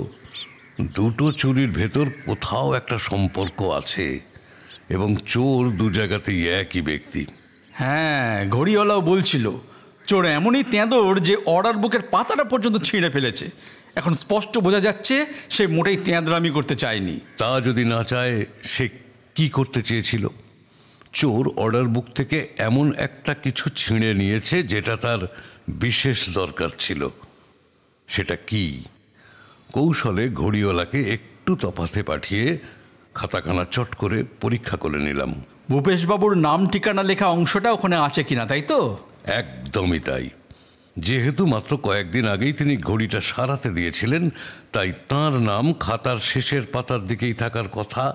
দুটো চুরির ভেতর কোথাও একটা সম্পর্ক আছে এবং চোর দু জায়গাতেই একই ব্যক্তি। হ্যাঁ, ঘড়িওয়ালাও বলছিল চোর এমনই তেঁদর যে অর্ডার বুকের পাতাটা পর্যন্ত ছিঁড়ে ফেলেছে। এখন স্পষ্ট বোঝা যাচ্ছে সে মোটেই তেঁদরামি করতে চায়নি। তা যদি না চায়, সে কি করতে চেয়েছিল? চোর অর্ডার বুক থেকে এমন একটা কিছু ছিঁড়ে নিয়েছে যেটা তার বিশেষ দরকার ছিল। সেটা কি? কৌশলে ঘড়িওয়ালাকে একটু তফাতে পাঠিয়ে খাতাখানা চট করে পরীক্ষা করে নিলাম। ভূপেশবাবুর নাম ঠিকানা লেখা অংশটা ওখানে আছে কিনা, তাই তো? একদমই তাই। যেহেতু মাত্র কয়েকদিন আগেই তিনি ঘড়িটা সারাতে দিয়েছিলেন, তাই তাঁর নাম খাতার শেষের পাতার দিকেই থাকার কথা,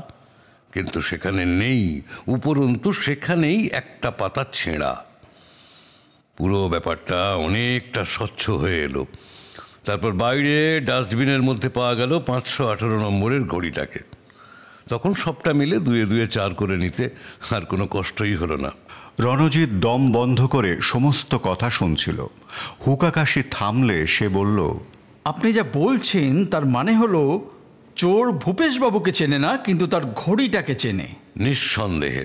কিন্তু সেখানে নেই। উপরন্তু সেখানেই একটা পাতা ছেঁড়া। পুরো ব্যাপারটা অনেকটা স্বচ্ছ হয়ে এলো। তারপর বাইরে ডাস্টবিনের মধ্যে পাওয়া গেল 518 নম্বরের ঘড়িটাকে। তখন সবটা মিলে 2 2 4 করে নিতে আর কোনো কষ্টই হলো না। রণজিৎ দম বন্ধ করে সমস্ত কথা শুনছিল। হুকাকাশি থামলে সে বলল, আপনি যা বলছেন তার মানে হলো চোর ভূপেশবাবুকে চেনে না, কিন্তু তার ঘড়িটাকে চেনে। নিঃসন্দেহে।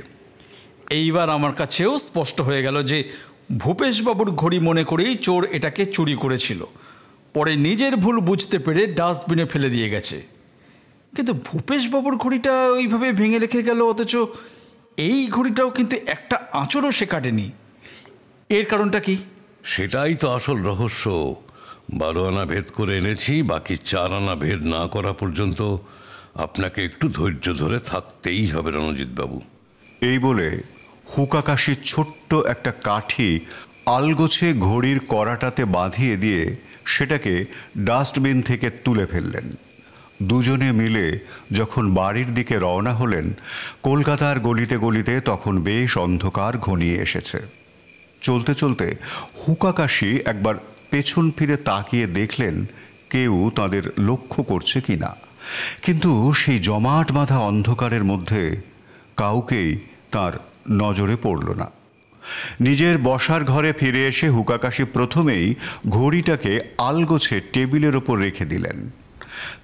এইবার আমার কাছেও স্পষ্ট হয়ে গেল যে ভূপেশবাবুর ঘড়ি মনে করেই চোর এটাকে চুরি করেছিল, পরে নিজের ভুল বুঝতে পেরে ডাস্টবিনে ফেলে দিয়ে গেছে। কিন্তু ভূপেশবাবুর ঘড়িটা ওইভাবে ভেঙে রেখে গেল, অথচ এই ঘড়িটাও কিন্তু একটা আঁচড়ও সে কাটেনি। এর কারণটা কি? সেটাই তো আসল রহস্য। 12 আনা ভেদ করে এনেছি, বাকি 4 আনা ভেদ না করা পর্যন্ত আপনাকে একটু ধৈর্য ধরে থাকতেই হবে রণজিৎবাবু। এই বলে হুকাকাশি ছোট্ট একটা কাঠি আলগোছে ঘড়ির কড়াটাতে বাঁধিয়ে দিয়ে সেটাকে ডাস্টবিন থেকে তুলে ফেললেন। দুজনে মিলে যখন বাড়ির দিকে রওনা হলেন, কলকাতার গলিতে গলিতে তখন বেশ অন্ধকার ঘনিয়ে এসেছে। চলতে চলতে হুকাকাশি একবার পেছন ফিরে তাকিয়ে দেখলেন কেউ তাদের লক্ষ্য করছে কিনা, কিন্তু সেই জমাট বাঁধা অন্ধকারের মধ্যে কাউকেই তার নজরে পড়ল না। নিজের বসার ঘরে ফিরে এসে হুকাকাশি প্রথমেই ঘড়িটাকে আলগোছে টেবিলের ওপর রেখে দিলেন।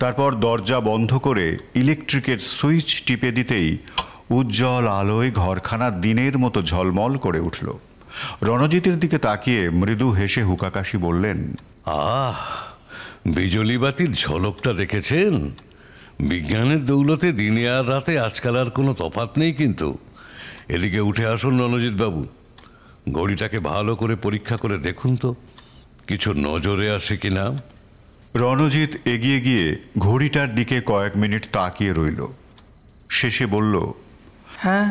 তারপর দরজা বন্ধ করে ইলেকট্রিকের সুইচ টিপে দিতেই উজ্জ্বল আলোয় ঘরখানা দিনের মতো ঝলমল করে উঠল। রণজিতের দিকে তাকিয়ে মৃদু হেসে হুকাকাশি বললেন, আহ, বিজলি বাতির ঝলকটা দেখেছেন? বিজ্ঞানের দৌলতে দিনে আর রাতে আজকাল আর কোনো তফাৎ নেই। কিন্তু এদিকে উঠে আসুন রণজিৎবাবু, ঘড়িটাকে ভালো করে পরীক্ষা করে দেখুন তো কিছু নজরে আসে কিনা। রণজিৎ এগিয়ে গিয়ে ঘড়িটার দিকে কয়েক মিনিট তাকিয়ে রইল। শেষে বলল, হ্যাঁ,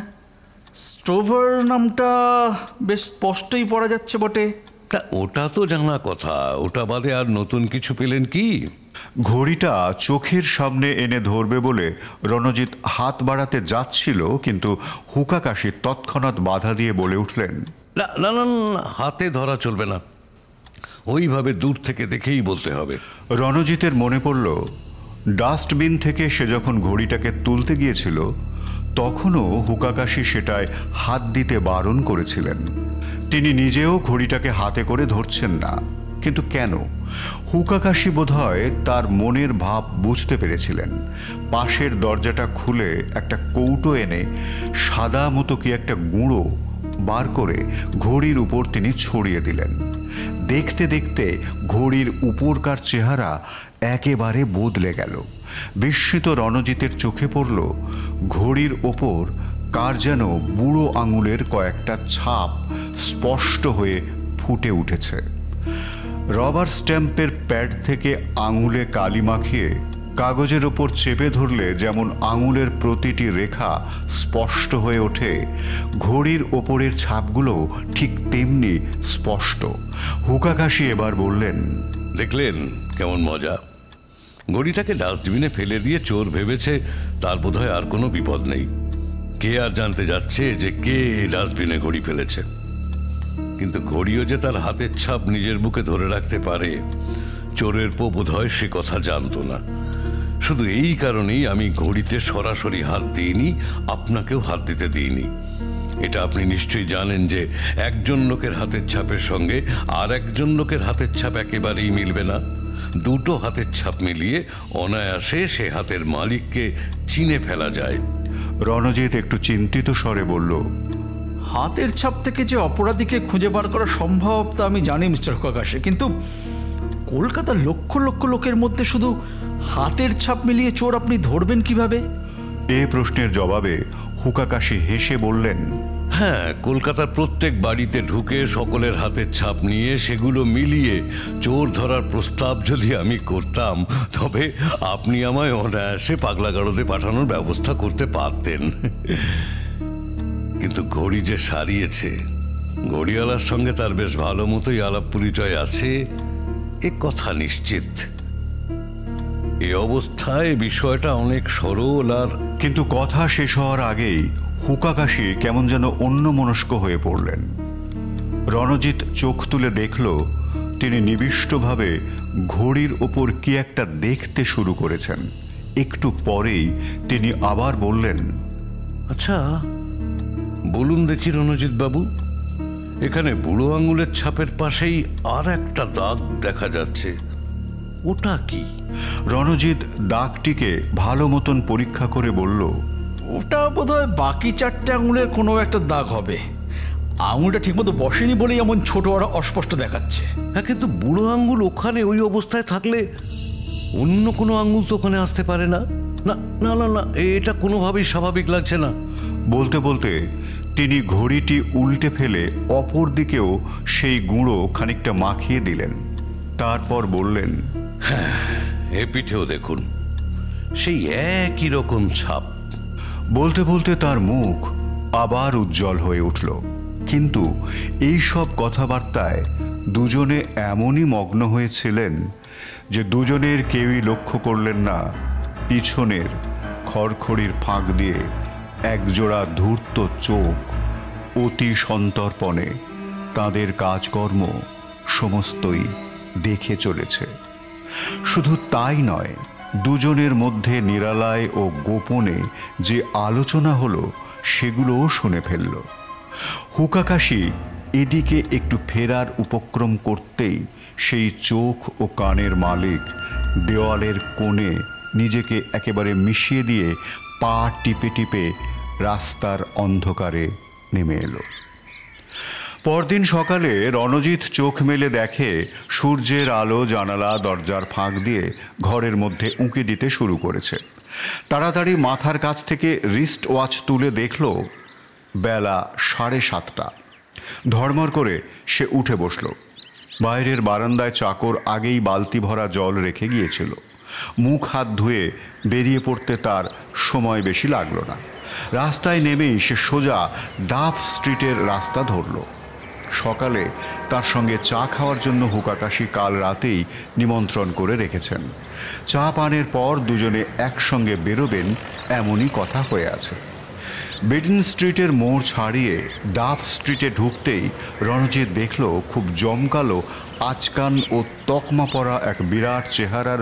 স্টোভার নামটা বেশ স্পষ্টই পড়া যাচ্ছে বটে। তা ওটা তো জানা কথা, ওটা বাদে আর নতুন কিছু পেলেন কি? ঘড়িটা চোখের সামনে এনে ধরবে বলে রণজিৎ হাত বাড়াতে যাচ্ছিল, কিন্তু হুকাকাশি তৎক্ষণাৎ বাধা দিয়ে বলে উঠলেন, না না না, হাতে ধরা চলবে না, ওইভাবে দূর থেকে দেখেই বলতে হবে। রণজিতের মনে পড়ল ডাস্টবিন থেকে সে যখন ঘড়িটাকে তুলতে গিয়েছিল তখনও হুকাকাশি সেটায় হাত দিতে বারণ করেছিলেন। তিনি নিজেও ঘড়িটাকে হাতে করে ধরছেন না, কিন্তু কেন? হুকাকাশি বোধহয় তার মনের ভাব বুঝতে পেরেছিলেন। পাশের দরজাটা খুলে একটা কৌটো এনে সাদা মতো কি একটা গুঁড়ো বার করে ঘড়ির উপর তিনি ছড়িয়ে দিলেন। দেখতে দেখতে ঘড়ির উপরকার চেহারা একেবারে বদলে গেল। বিস্মিত রণজিতের চোখে পড়ল ঘড়ির ওপর কার যেন বুড়ো আঙুলের কয়েকটা ছাপ স্পষ্ট হয়ে ফুটে উঠেছে। রবার স্ট্যাম্পের প্যাড থেকে আঙুলে কালি মাখিয়ে কাগজের ওপর চেপে ধরলে যেমন আঙুলের প্রতিটি রেখা স্পষ্ট হয়ে ওঠে, ঘড়ির ওপরের ছাপগুলো ঠিক তেমনি স্পষ্ট। হুকাকাশি এবার বললেন, দেখলেন কেমন মজা? ঘড়িটাকে ডাস্টবিনে ফেলে দিয়ে চোর ভেবেছে তার বোধহয় আর কোনো বিপদ নেই। কে আর জানতে যাচ্ছে যে কে ডাস্টবিনে ঘড়ি ফেলেছে? কিন্তু ঘড়িও যে তার হাতের ছাপ নিজের বুকে ধরে রাখতে পারে, চোরের পো বোধহয় সে কথা জানতো না। শুধু এই কারণেই আমি ঘড়িতে সরাসরি হাত দিইনি, আপনাকেও হাত দিতে দিইনি। এটা আপনি নিশ্চয়ই জানেন যে একজন লোকের হাতের ছাপের সঙ্গে আর একজন লোকের হাতের ছাপ একেবারেই মিলবে না। দুটো হাতের ছাপ মিলিয়ে অনায়াসে সে হাতের মালিককে চিনে ফেলা যায়। রণজিৎ একটু চিন্তিত স্বরে বলল, হাতের ছাপ থেকে যে অপরাধীকে খুঁজে বার করা সম্ভব তা আমি জানি মিস্টার হুকাকাশি, কিন্তু কলকাতার লক্ষ লক্ষ লোকের মধ্যে শুধু হাতের ছাপ মিলিয়ে চোর আপনি ধরবেন কিভাবে? এ প্রশ্নের জবাবে হুকাকাশি হেসে বললেন, হ্যাঁ, কলকাতার প্রত্যেক বাড়িতে ঢুকে সকলের হাতের ছাপ নিয়ে সেগুলো মিলিয়ে চোর ধরার প্রস্তাব যদি আমি করতাম, তবে আপনি আমায় অনায়াসে পাগলাগারদে পাঠানোর ব্যবস্থা করতে পারতেন। কিন্তু ঘড়ি যে সারিয়েছে, ঘড়িওয়ালার সঙ্গে তার বেশ ভালো মতোই আলাপ পরিচয় আছে, এ কথা নিশ্চিত। এই অবস্থায় বিষয়টা অনেক সরল। আর কিন্তু কথা শেষ হওয়ার আগেই হুকাকাশি কেমন যেন অন্যমনস্ক হয়ে পড়লেন। রণজিৎ চোখ তুলে দেখল তিনি নিবিষ্টভাবে ঘড়ির ওপর কি একটা দেখতে শুরু করেছেন। একটু পরেই তিনি আবার বললেন, আচ্ছা বলুন দেখি রণজিৎ বাবু, এখানে বুড়ো আঙুলের ছাপের পাশেই আর একটা দাগ দেখা যাচ্ছে, ওটা কি? রণজিৎ দাগটিকে ভালো মতন পরীক্ষা করে বলল, ওটা বোধহয় বাকি চারটে আঙুলের কোনো একটা দাগ হবে। আঙুলটা ঠিকমতো বসেনি বলেই এমন ছোট আর অস্পষ্ট দেখাচ্ছে। হ্যাঁ, কিন্তু বুড়ো আঙুল ওখানে ওই অবস্থায় থাকলে অন্য কোনো আঙুল তো ওখানে আসতে পারে না। না না না না, এটা কোনোভাবেই স্বাভাবিক লাগছে না। বলতে বলতে তিনি ঘড়িটি উল্টে ফেলে অপর দিকেও সেই গুঁড়ো খানিকটা মাখিয়ে দিলেন। তারপর বললেন, হ্যাঁ, এ পিঠেও দেখুন সেই একই রকম ছাপ। বলতে বলতে তার মুখ আবার উজ্জ্বল হয়ে উঠল। কিন্তু এই সব কথাবার্তায় দুজনে এমনই মগ্ন হয়েছিলেন যে দুজনের কেউই লক্ষ্য করলেন না পিছনের খড়খড়ির ফাঁক দিয়ে একজোড়া ধূর্ত চোখ অতি সন্তর্পণে তাদের কাজকর্ম সমস্তই দেখে চলেছে। শুধু তাই নয়, দুজনের মধ্যে নিরালায় ও গোপনে যে আলোচনা হলো সেগুলোও শুনে ফেলল। হুকাকাশি এদিকে একটু ফেরার উপক্রম করতেই সেই চোখ ও কানের মালিক দেওয়ালের কোণে নিজেকে একেবারে মিশিয়ে দিয়ে পা টিপে টিপে রাস্তার অন্ধকারে নেমে এলো। পরদিন সকালে রণজিৎ চোখ মেলে দেখে সূর্যের আলো জানালা দরজার ফাঁক দিয়ে ঘরের মধ্যে উঁকি দিতে শুরু করেছে। তাড়াতাড়ি মাথার কাছ থেকে রিস্ট ওয়াচ তুলে দেখল বেলা 7:30। ধর্মর করে সে উঠে বসল। বাইরের বারান্দায় চাকর আগেই বালতি ভরা জল রেখে গিয়েছিল। মুখ হাত ধুয়ে বেরিয়ে পড়তে তার সময় বেশি লাগলো না। রাস্তায় নেমেই সে সোজা ডাফ স্ট্রিটের রাস্তা ধরল। সকালে তার সঙ্গে চা খাওয়ার জন্য হুকাকাশি কাল রাতেই নিমন্ত্রণ করে রেখেছেন। চা পানের পর দুজনে একসঙ্গে বেরোবেন এমনই কথা হয়ে আছে। বেডিন স্ট্রিটের মোড় ছাড়িয়ে ডাফ স্ট্রিটে ঢুকতেই রণজিৎ দেখল খুব জমকালো আচকান ও তকমা পরা এক বিরাট চেহারার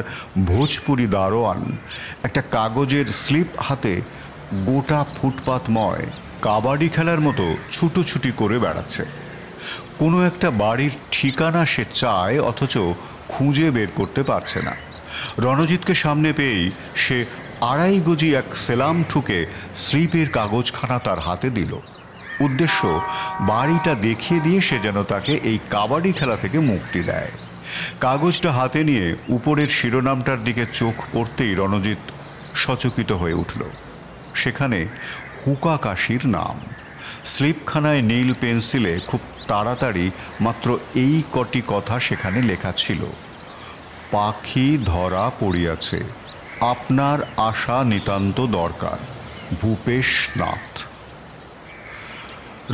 ভোজপুরি দারোয়ান একটা কাগজের স্লিপ হাতে গোটা ফুটপাতময় কাবাডি খেলার মতো ছুটোছুটি করে বেড়াচ্ছে। কোনো একটা বাড়ির ঠিকানা সে চায়, অথচ খুঁজে বের করতে পারছে না। রণজিৎকে সামনে পেয়েই সে 2.5 গজি এক সেলাম ঠুকে স্লিপের কাগজখানা তার হাতে দিল। উদ্দেশ্য বাড়িটা দেখিয়ে দিয়ে সে যেন তাকে এই কাবাডি খেলা থেকে মুক্তি দেয়। কাগজটা হাতে নিয়ে উপরের শিরোনামটার দিকে চোখ পড়তেই রণজিৎ সচকিত হয়ে উঠল। সেখানে হুকা কাশির নাম। স্লিপখানায় নীল পেন্সিলে খুব তাড়াতাড়ি মাত্র এই কটি কথা সেখানে লেখা ছিল। পাখি ধরা পড়িয়াছে, আপনার আশা নিতান্ত দরকার, ভূপেশ নাথ।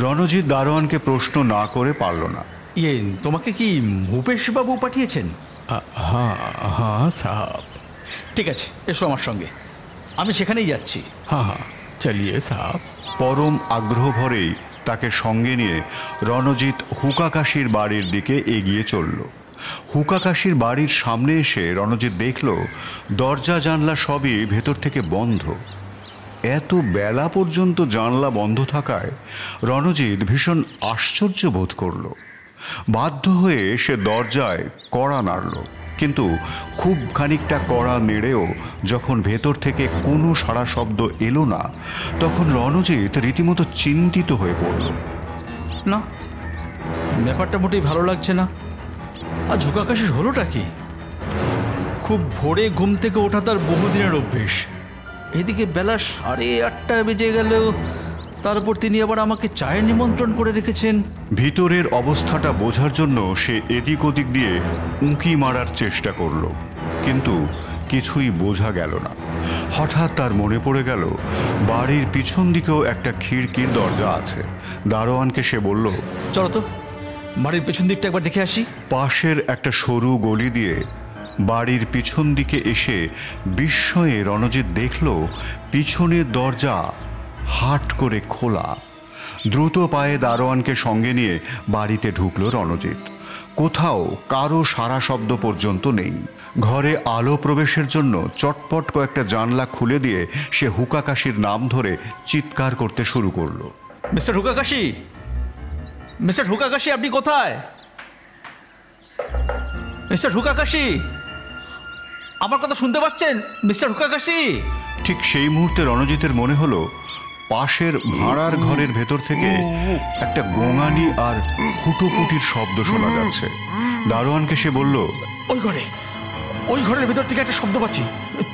রণজিৎ দারোয়ানকে প্রশ্ন না করে পারল না। তোমাকে কি ভূপেশবাবু পাঠিয়েছেন? হ্যাঁ হ্যাঁ সাহাব। ঠিক আছে, এসো আমার সঙ্গে, আমি সেখানেই যাচ্ছি। হ্যাঁ হ্যাঁ চলিয়ে সাহাব। পরম আগ্রহ ভরেই তাকে সঙ্গে নিয়ে রণজিৎ হুকাকাশির বাড়ির দিকে এগিয়ে চলল। হুকাকাশির বাড়ির সামনে এসে রণজিৎ দেখল দরজা জানলা সবই ভেতর থেকে বন্ধ। এত বেলা পর্যন্ত জানলা বন্ধ থাকায় রণজিৎ ভীষণ আশ্চর্য বোধ করল। বাধ্য হয়ে সে দরজায় কড়া নাড়ল, কিন্তু খুব খানিকটা কড়া নেড়েও যখন ভেতর থেকে কোনো সাড়া শব্দ এলো না, তখন রণজিৎ রীতিমতো চিন্তিত হয়ে পড়ল। না, ব্যাপারটা মোটেই ভালো লাগছে না। আর ঝুঁকাকাশির হলোটা কি? খুব ভোরে ঘুম থেকে ওঠা তার বহুদিনের অভ্যেস। এদিকে বেলা 8:30 বেজে গেলেও তার উপর তিনি আবার আমাকে চায়ের নিমন্ত্রণ করে রেখেছেন। ভিতরের অবস্থাটা বোঝার জন্য সে এদিক ওদিক দিয়ে উঁকি মারার চেষ্টা করল, কিন্তু কিছুই বোঝা গেল না। হঠাৎ তার মনে পড়ে গেল বাড়ির পিছন দিকেও একটা খিড়কির দরজা আছে। দারোয়ানকে সে বলল, চলো তো বাড়ির পেছন দিকটা একবার দেখে আসি। পাশের একটা সরু গলি দিয়ে বাড়ির পিছন দিকে এসে বিস্ময়ে রণজিৎ দেখল পিছনের দরজা হাট করে খোলা। দ্রুত পায়ে দারোয়ানকে সঙ্গে নিয়ে বাড়িতে ঢুকল রণজিৎ। কোথাও কারো সারা শব্দ পর্যন্ত নেই। ঘরে আলো প্রবেশের জন্য চটপট কয়েকটা জানলা খুলে দিয়ে সে হুকাকাশির নাম ধরে চিৎকার করতে শুরু করলো। মিস্টার হুকাকাশি, মিস্টার হুকাকাশি, আপনি কোথায়? মিস্টার হুকাকাশি, আমার কথা শুনতে পাচ্ছেন? মিস্টার হুকাকাশি। ঠিক সেই মুহূর্তে রণজিতের মনে হলো পাশের ভাড়ার ঘরের ভেতর থেকে একটা গোঙানি আর হুটোপুটির শব্দ শোনা যাচ্ছে। দারোয়ানকে সে বলল, ওই ঘরের ভেতর থেকে একটা শব্দ পাচ্ছি,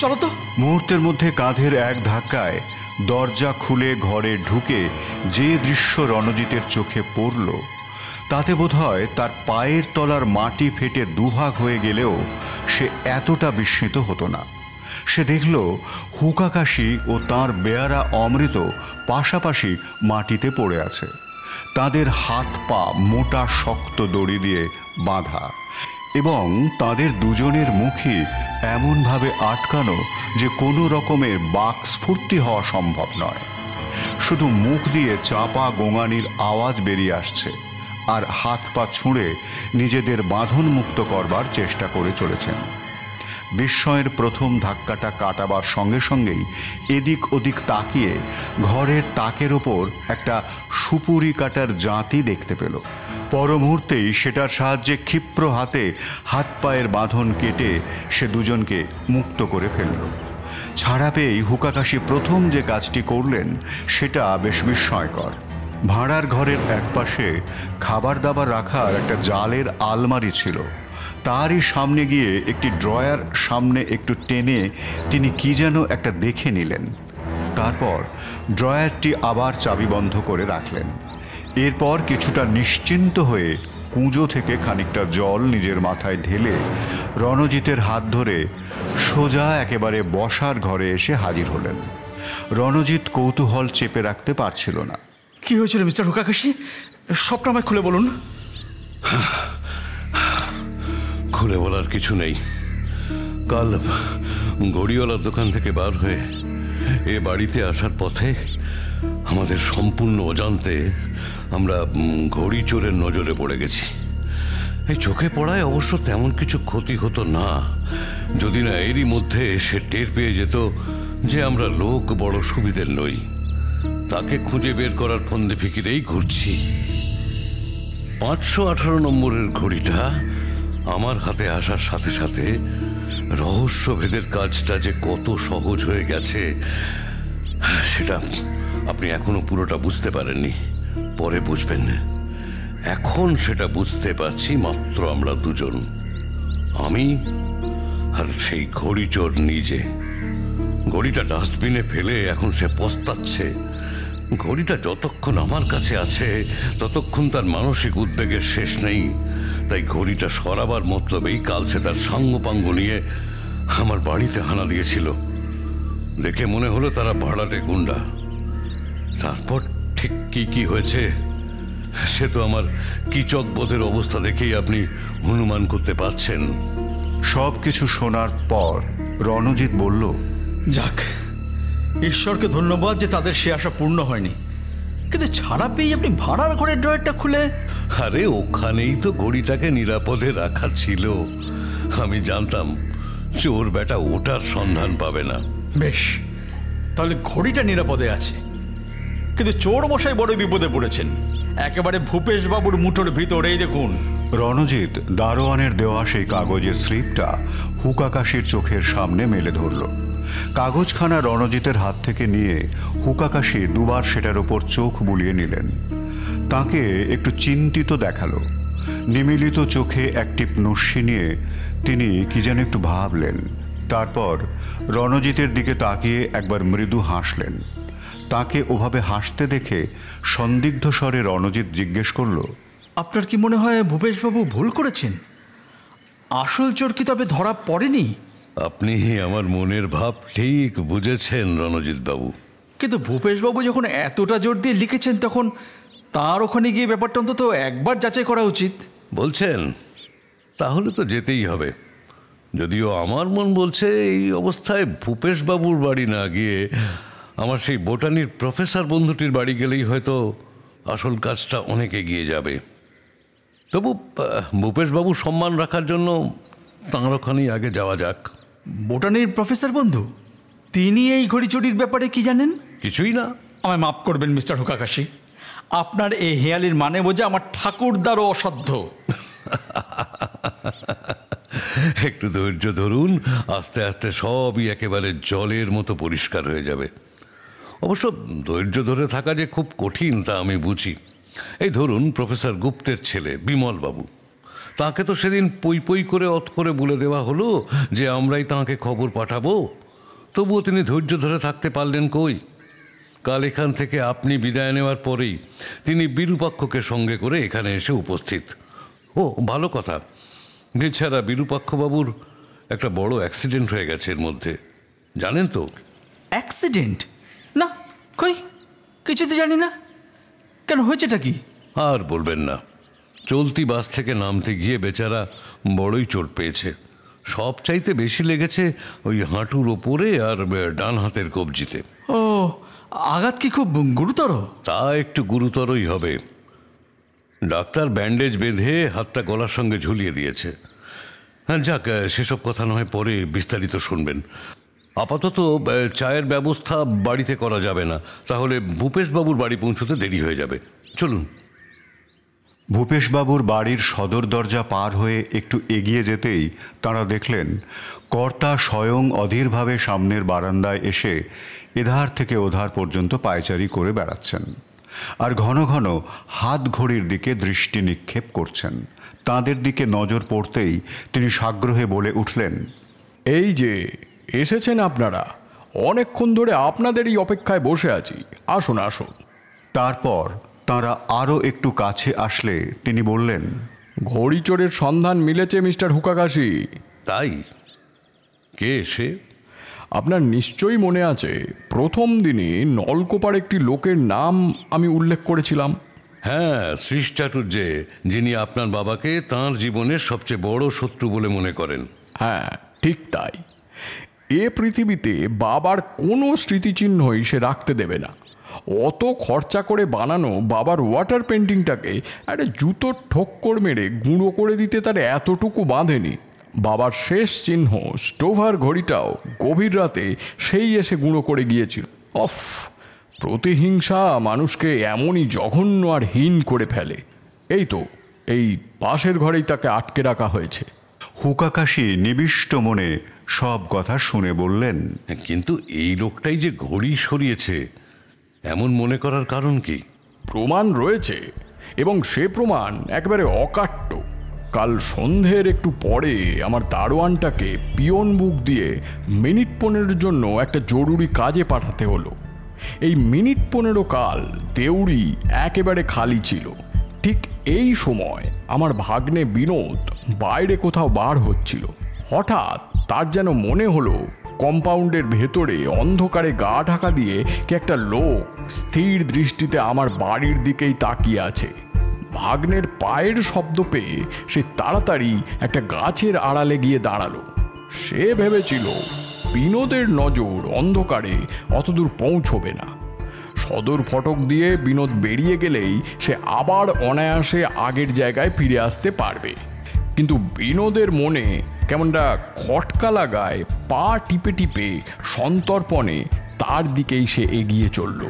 চলো তো। মুহূর্তের মধ্যে কাঁধের এক ধাক্কায় দরজা খুলে ঘরে ঢুকে যে দৃশ্য রণজিতের চোখে পড়ল, তাতে বোধহয় তার পায়ের তলার মাটি ফেটে দুভাগ হয়ে গেলেও সে এতটা বিস্মিত হতো না। সে দেখল হুকাকাশি ও তাঁর বেয়ারা অমৃত পাশাপাশি মাটিতে পড়ে আছে। তাদের হাত পা মোটা শক্ত দড়ি দিয়ে বাঁধা এবং তাদের দুজনের মুখই এমনভাবে আটকানো যে কোনো রকমের বাকস্ফূর্তি হওয়া সম্ভব নয়। শুধু মুখ দিয়ে চাপা গোঙানির আওয়াজ বেরিয়ে আসছে আর হাত পা ছুঁড়ে নিজেদের বাঁধন মুক্ত করবার চেষ্টা করে চলেছেন। বিস্ময়ের প্রথম ধাক্কাটা কাটাবার সঙ্গে সঙ্গেই এদিক ওদিক তাকিয়ে ঘরের তাকের ওপর একটা সুপুরি কাটার জাঁতি দেখতে পেল। পর মুহূর্তেই সেটার সাহায্যে ক্ষিপ্র হাতে হাত পায়ের বাঁধন কেটে সে দুজনকে মুক্ত করে ফেলল। ছাড়া পেয়েই হুকাকাশি প্রথম যে কাজটি করলেন সেটা বেশ বিস্ময়কর। ভাড়ার ঘরের একপাশে খাবার দাবার রাখার একটা জালের আলমারি ছিল। তারই সামনে গিয়ে একটি ড্রয়ার সামনে একটু টেনে তিনি কি যেন একটা দেখে নিলেন। তারপর ড্রয়ারটি আবার চাবি বন্ধ করে রাখলেন। এরপর কিছুটা নিশ্চিন্ত হয়ে কুঁজো থেকে খানিকটা জল নিজের মাথায় ঢেলে রণজিতের হাত ধরে সোজা একেবারে বসার ঘরে এসে হাজির হলেন। রণজিৎ কৌতূহল চেপে রাখতে পারছিল না। কি হয়েছিল মিস্টার হুকাকাশি? সবটা আমায় খুলে বলুন। খুলে বলার কিছু নেই। কাল ঘড়িওয়ালার দোকান থেকে বার হয়ে এ বাড়িতে আসার পথে আমাদের সম্পূর্ণ অজান্তে আমরা ঘড়ি চোরের নজরে পড়ে গেছি। এই চোখে পড়ায় অবশ্য তেমন কিছু ক্ষতি হতো না, যদি না এরই মধ্যে সে টের পেয়ে যেত যে আমরা লোক বড় সুবিধের নই। তাকে খুঁজে বের করার ফন্দে ফিকিরেই ঘুরছি। 518 নম্বরের ঘড়িটা আমার হাতে আসার সাথে সাথে রহস্যভেদের কাজটা যে কত সহজ হয়ে গেছে সেটা আপনি এখনো পুরোটা বুঝতে পারেননি। পরে বুঝবেন, এখন সেটা বুঝতে পারছি মাত্র আমরা দুজন, আমি আর সেই ঘড়িচোর নিজে। ঘড়িটা ডাস্টবিনে ফেলে এখন সে পস্তাচ্ছে। ঘড়িটা যতক্ষণ আমার কাছে আছে ততক্ষণ তার মানসিক উদ্বেগের শেষ নেই। তাই ঘড়িটা সরাবার মতলবেই কাল সে তার সাঙ্গপাঙ্গ নিয়ে আমার বাড়িতে হানা দিয়েছিল। দেখে মনে হলো তারা ভাড়াটে গুন্ডা। তারপর ঠিক কি কি হয়েছে সে তো আমার কিচক বোধের অবস্থা দেখেই আপনি অনুমান করতে পারছেন। সব কিছু শোনার পর রণজিৎ বলল, যাক, ঈশ্বরকে ধন্যবাদ যে তাদের সে আশা পূর্ণ হয়নি। কিন্তু ছাড়া পেয়ে আপনি ভাড়ার ঘরের ড্রয়ারটা খুলে... আরে ওখানেই তো ঘড়িটাকে নিরাপদে রাখা ছিল। আমি জানতাম চোর বেটা ওটার সন্ধান পাবে না। বেশ, তাহলে ঘড়িটা নিরাপদে আছে, কিন্তু চোর মশাই বড় বিপদে পড়েছেন। একেবারে ভূপেশ বাবুর মুঠোর ভিতরেই দেখুন। রণজিৎ দারোয়ানের দেওয়া সেই কাগজের স্লিপটা হুকাকাশির চোখের সামনে মেলে ধরল। কাগজখানা রণজিতের হাত থেকে নিয়ে হুকাকাশি দুবার সেটার ওপর চোখ বুলিয়ে নিলেন। তাকে একটু চিন্তিত দেখালো। নিমিলিত চোখে একটি নস্যি নিয়ে তিনি কি যেন একটু ভাবলেন। তারপর রণজিতের দিকে তাকিয়ে একবার মৃদু হাসলেন। তাকে ওভাবে হাসতে দেখে সন্দিগ্ধ স্বরে রণজিৎ জিজ্ঞেস করল, আপনার কি মনে হয় ভূপেশবাবু ভুল করেছেন? আসল চোর কি তবে ধরা পড়েনি? আপনি আমার মনের ভাব ঠিক বুঝেছেন রণজিৎ বাবু। কিন্তু ভূপেশবাবু যখন এতটা জোর দিয়ে লিখেছেন, তখন তার ওখানে গিয়ে ব্যাপারটা অন্তত একবার যাচাই করা উচিত। বলছেন? তাহলে তো যেতেই হবে। যদিও আমার মন বলছে এই অবস্থায় ভূপেশবাবুর বাড়ি না গিয়ে আমার সেই বোটানির প্রফেসর বন্ধুটির বাড়ি গেলেই হয়তো আসল কাজটা অনেক এগিয়ে যাবে। তবু ভূপেশবাবুর সম্মান রাখার জন্য তাঁর ওখানেই আগে যাওয়া যাক। বোটানির প্রফেসর বন্ধু, তিনি এই ঘড়ি চুরির ব্যাপারে কি জানেন? কিছুই না। আমায় মাফ করবেন মিস্টার হুকাকাশি, আপনার এই হেয়ালির মানে বোঝা আমার ঠাকুরদারও অসাধ্য। একটু ধৈর্য ধরুন, আস্তে আস্তে সবই একেবারে জলের মতো পরিষ্কার হয়ে যাবে। অবশ্য ধৈর্য ধরে থাকা যে খুব কঠিন তা আমি বুঝি। এই ধরুন প্রফেসর গুপ্তের ছেলে বিমলবাবু, তাকে তো সেদিন পই পই করে অত করে বলে দেওয়া হলো যে আমরাই তাঁকে খবর পাঠাবো। তবুও তিনি ধৈর্য ধরে থাকতে পারলেন কই? কাল এখান থেকে আপনি বিদায় নেওয়ার পরেই তিনি বিরূপাক্ষকে সঙ্গে করে এখানে এসে উপস্থিত। ও ভালো কথা, এছাড়া বিরূপাক্ষবাবুর একটা বড় অ্যাক্সিডেন্ট হয়ে গেছে এর মধ্যে, জানেন তো? অ্যাক্সিডেন্ট? না, কই কিছু তো জানি না। কেন, হয়েছেটা কি? আর বলবেন না, চলতি বাস থেকে নামতে গিয়ে বেচারা বড়ই চোট পেয়েছে। সব চাইতে বেশি লেগেছে ওই হাঁটুর ওপরে আর ডান হাতের কবজিতে। ও, আঘাত কি খুব গুরুতর? তা একটু গুরুতরই হবে। ডাক্তার ব্যান্ডেজ বেঁধে হাতটা গলার সঙ্গে ঝুলিয়ে দিয়েছে। হ্যাঁ, যাক, সেসব কথা নয় পরে বিস্তারিত শুনবেন। আপাতত চায়ের ব্যবস্থা বাড়িতে করা যাবে না, তাহলে ভূপেশবাবুর বাড়ি পৌঁছতে দেরি হয়ে যাবে। চলুন। ভূপেশবাবুর বাড়ির সদর দরজা পার হয়ে একটু এগিয়ে যেতেই তাঁরা দেখলেন কর্তা স্বয়ং অধীরভাবে সামনের বারান্দায় এসে এধার থেকে ওধার পর্যন্ত পায়চারি করে বেড়াচ্ছেন আর ঘন ঘন হাত ঘড়ির দিকে দৃষ্টি নিক্ষেপ করছেন। তাঁদের দিকে নজর পড়তেই তিনি সাগ্রহে বলে উঠলেন, এই যে এসেছেন আপনারা, অনেকক্ষণ ধরে আপনাদেরই অপেক্ষায় বসে আছি, আসুন আসুন। তারপর তাঁরা আরও একটু কাছে আসলে তিনি বললেন, ঘড়ি চোরের সন্ধান মিলেছে মিস্টার হুকাকাশি। তাই? কে সে? আপনার নিশ্চয়ই মনে আছে প্রথম দিনই নলকোপার একটি লোকের নাম আমি উল্লেখ করেছিলাম। হ্যাঁ, শ্রীশ চাটুর্যে, যিনি আপনার বাবাকে তাঁর জীবনের সবচেয়ে বড় শত্রু বলে মনে করেন। হ্যাঁ, ঠিক তাই। এ পৃথিবীতে বাবার কোনো স্মৃতিচিহ্নই সে রাখতে দেবে না। অত খরচা করে বানানো বাবার ওয়াটার পেন্টিংটাকে একটা জুতোর ঠোক্কর মেরে গুঁড়ো করে দিতে তার এতটুকু বাঁধেনি। বাবার শেষ চিহ্ন স্টোভার ঘড়িটাও গভীর রাতে সেই এসে গুঁড়ো করে গিয়েছিল। অফ, প্রতিহিংসা মানুষকে এমনই জঘন্য আর হীন করে ফেলে। এই তো এই পাশের ঘরেই তাকে আটকে রাখা হয়েছে। হুকাকাশি নিবিষ্ট মনে সব কথা শুনে বললেন, কিন্তু এই লোকটাই যে ঘড়ি সরিয়েছে এমন মনে করার কারণ কি? প্রমাণ রয়েছে, এবং সে প্রমাণ একেবারে অকাট্য। কাল সন্ধ্যের একটু পরে আমার দারোয়ানটাকে পিয়ন বুক দিয়ে মিনিট 15 জন্য একটা জরুরি কাজে পাঠাতে হলো। এই মিনিট 15 কাল দেউড়ি একেবারে খালি ছিল। ঠিক এই সময় আমার ভাগ্নে বিনোদ বাইরে কোথাও বার হচ্ছিল। হঠাৎ তার যেন মনে হলো কম্পাউন্ডের ভেতরে অন্ধকারে গা ঢাকা দিয়ে কি একটা লোক স্থির দৃষ্টিতে আমার বাড়ির দিকেই তাকিয়ে আছে। ভাগ্নের পায়ের শব্দ পেয়ে সে তাড়াতাড়ি একটা গাছের আড়ালে গিয়ে দাঁড়ালো। সে ভেবেছিল বিনোদের নজর অন্ধকারে অতদূর পৌঁছবে না। সদর ফটক দিয়ে বিনোদ বেরিয়ে গেলেই সে আবার অনায়াসে আগের জায়গায় ফিরে আসতে পারবে। কিন্তু বিনোদের মনে কেমনটা খটকা লাগায় পা টিপে টিপে সন্তর্পণে তার দিকেই সে এগিয়ে চলল।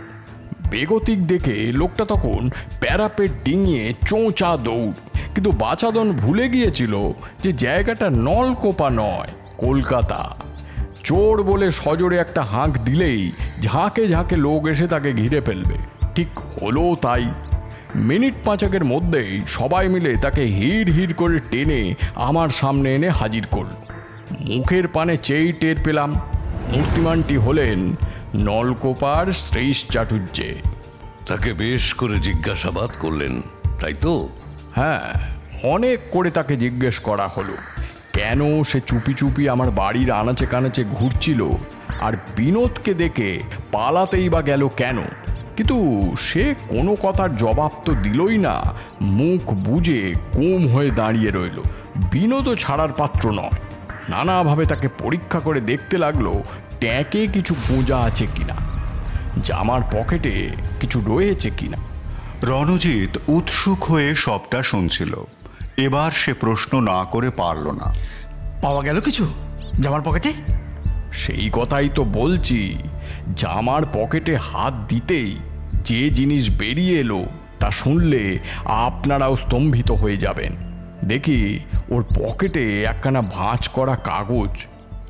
বেগতিক দেখে লোকটা তখন প্যারাপেট ডিঙিয়ে চোঁচা দৌড়। কিন্তু বাচাদন ভুলে গিয়েছিল যে জায়গাটা নলকোপা নয়, কলকাতা। চোর বলে সজোরে একটা হাঁক দিলেই ঝাঁকে ঝাঁকে লোক এসে তাকে ঘিরে ফেলবে। ঠিক হলো তাই। মিনিট 5 মধ্যেই সবাই মিলে তাকে হিড় হিড় করে টেনে আমার সামনে এনে হাজির করল। মুখের পানে চেয়েই টের পেলাম মূর্তিমানটি হলেন নলকোপার শ্রীশ চাটুর্যে। তাকে বেশ করে জিজ্ঞাসাবাদ করলেন, তাই তো? হ্যাঁ, অনেক করে তাকে জিজ্ঞেস করা হলো কেন সে চুপি চুপি আমার বাড়ির আনাচে কানাচে ঘুরছিল, আর বিনোদকে দেখে পালাতেই বা গেল কেন। কিন্তু সে কোনো কথার জবাব তো দিলই না, মুখ বুজে গুম হয়ে দাঁড়িয়ে রইল। বিনোদও ছাড়ার পাত্র নয়। নানাভাবে তাকে পরীক্ষা করে দেখতে লাগলো ট্যাঁকে কিছু গোঁজা আছে কিনা, জামার পকেটে কিছু রয়েছে কিনা। রণজিৎ উৎসুক হয়ে সবটা শুনছিল। এবার সে প্রশ্ন না করে পারল না। পাওয়া গেল কিছু জামার পকেটে? সেই কথাই তো বলছি। জামার পকেটে হাত দিতেই যে জিনিস বেরিয়ে এলো তা শুনলে আপনারাও স্তম্ভিত হয়ে যাবেন। দেখি ওর পকেটে একখানা ভাঁজ করা কাগজ,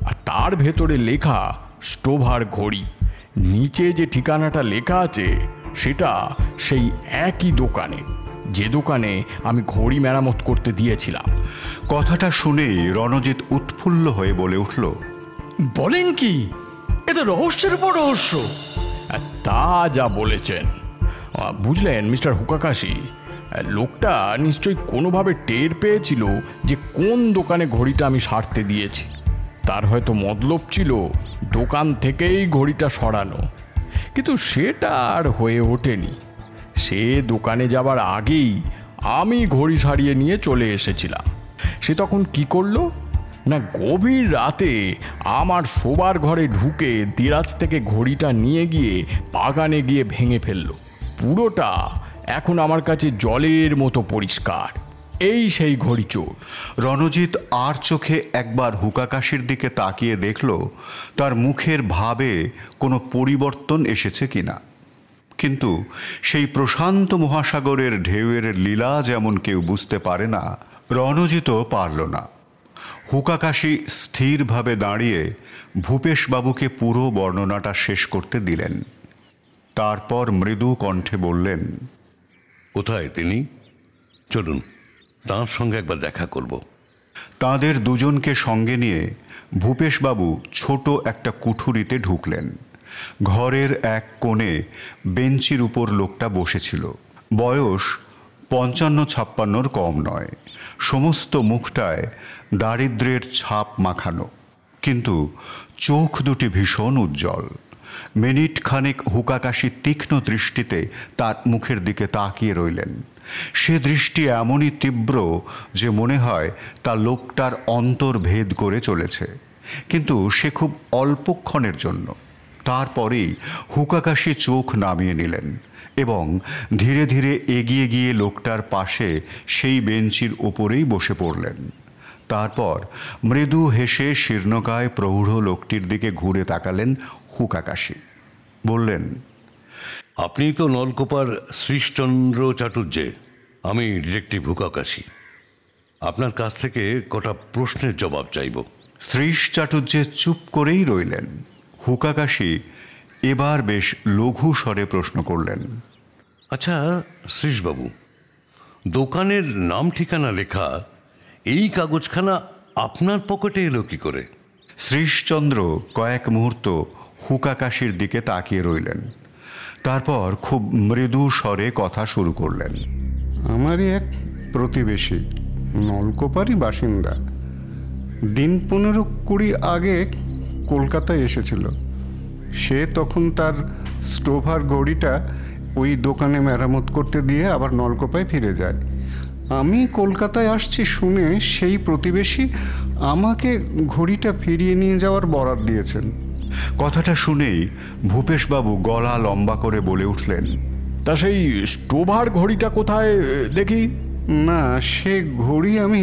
আর তার ভেতরে লেখা স্টোভার ঘড়ি। নিচে যে ঠিকানাটা লেখা আছে সেটা সেই একই দোকানে, যে দোকানে আমি ঘড়ি মেরামত করতে দিয়েছিলাম। কথাটা শুনেই রণজিৎ উৎফুল্ল হয়ে বলে উঠল, বলেন কি? এ তো রহস্যের উপর রহস্য। তা যা বলেছেন। বুঝলেন মিস্টার হুকাকাশি, লোকটা নিশ্চয়ই কোনোভাবে টের পেয়েছিল যে কোন দোকানে ঘড়িটা আমি সারতে দিয়েছি। তার হয়তো মতলব ছিল দোকান থেকেই ঘড়িটা সরানো, কিন্তু সেটা আর হয়ে ওঠেনি। সে দোকানে যাবার আগেই আমি ঘড়ি সারিয়ে নিয়ে চলে এসেছিলাম। সে তখন কি করলো না, গভীর রাতে আমার শোবার ঘরে ঢুকে দেরাজ থেকে ঘড়িটা নিয়ে গিয়ে বাগানে গিয়ে ভেঙে ফেললো। পুরোটা এখন আমার কাছে জলের মতো পরিষ্কার। এই সেই ঘড়ি চোর। রণজিৎ আর চোখে একবার হুকাকাশির দিকে তাকিয়ে দেখল তার মুখের ভাবে কোনো পরিবর্তন এসেছে কিনা। কিন্তু সেই প্রশান্ত মহাসাগরের ঢেউয়ের লীলা যেমন কেউ বুঝতে পারে না, রণজিৎও পারল না। হুকাকাশি স্থিরভাবে দাঁড়িয়ে ভূপেশবাবুকে পুরো বর্ণনাটা শেষ করতে দিলেন। তারপর মৃদু কণ্ঠে বললেন, কোথায় তিনি? চলুন তাঁর সঙ্গে একবার দেখা করব। তাঁদের দুজনকে সঙ্গে নিয়ে ভূপেশবাবু ছোট একটা কুঠুরিতে ঢুকলেন। ঘরের এক কোণে বেঞ্চির উপর লোকটা বসেছিল। বয়স 55-56 কম নয়। সমস্ত মুখটায় দারিদ্র্যের ছাপ মাখানো, কিন্তু চোখ দুটি ভীষণ উজ্জ্বল। মিনিট খানেক হুকাকাশি তীক্ষ্ণ দৃষ্টিতে তার মুখের দিকে তাকিয়ে রইলেন। সে দৃষ্টি এমনই তীব্র যে মনে হয় তা লোকটার অন্তর ভেদ করে চলেছে, কিন্তু সে খুব অল্পক্ষণের জন্য। তারপরেই হুকাকাশি চোখ নামিয়ে নিলেন এবং ধীরে ধীরে এগিয়ে গিয়ে লোকটার পাশে সেই বেঞ্চির ওপরেই বসে পড়লেন। তারপর মৃদু হেসে শীর্ণকায় প্রৌঢ় লোকটির দিকে ঘুরে তাকালেন হুকাকাশি। বললেন, আপনি তো নলকোপার শ্রীশচন্দ্র চাটুর্যে। আমি ডিটেকটিভ হুকাকাশি। আপনার কাছ থেকে কটা প্রশ্নের জবাব চাইব। শ্রীশ চাটুর্যে চুপ করেই রইলেন। হুকাকাশি এবার বেশ লঘু স্বরে প্রশ্ন করলেন, আচ্ছা শ্রীশবাবু, দোকানের নাম ঠিকানা লেখা এই কাগজখানা আপনার পকেটে এলো কি করে? শ্রীশচন্দ্র কয়েক মুহূর্ত হুকাকাশির দিকে তাকিয়ে রইলেন। তারপর খুব মৃদু স্বরে কথা শুরু করলেন। আমারই এক প্রতিবেশী, নলকোপারই বাসিন্দা, দিন 15-20 আগে কলকাতায় এসেছিল। সে তখন তার স্টোভার ঘড়িটা ওই দোকানে মেরামত করতে দিয়ে আবার নলকোপায় ফিরে যায়। আমি কলকাতায় আসছি শুনে সেই প্রতিবেশী আমাকে ঘড়িটা ফিরিয়ে নিয়ে যাওয়ার বরাত দিয়েছেন। কথাটা শুনেই ভূপেশবাবু গলা লম্বা করে বলে উঠলেন, তা সেই স্টোভার ঘড়িটা কোথায় দেখি? না, সে ঘড়ি আমি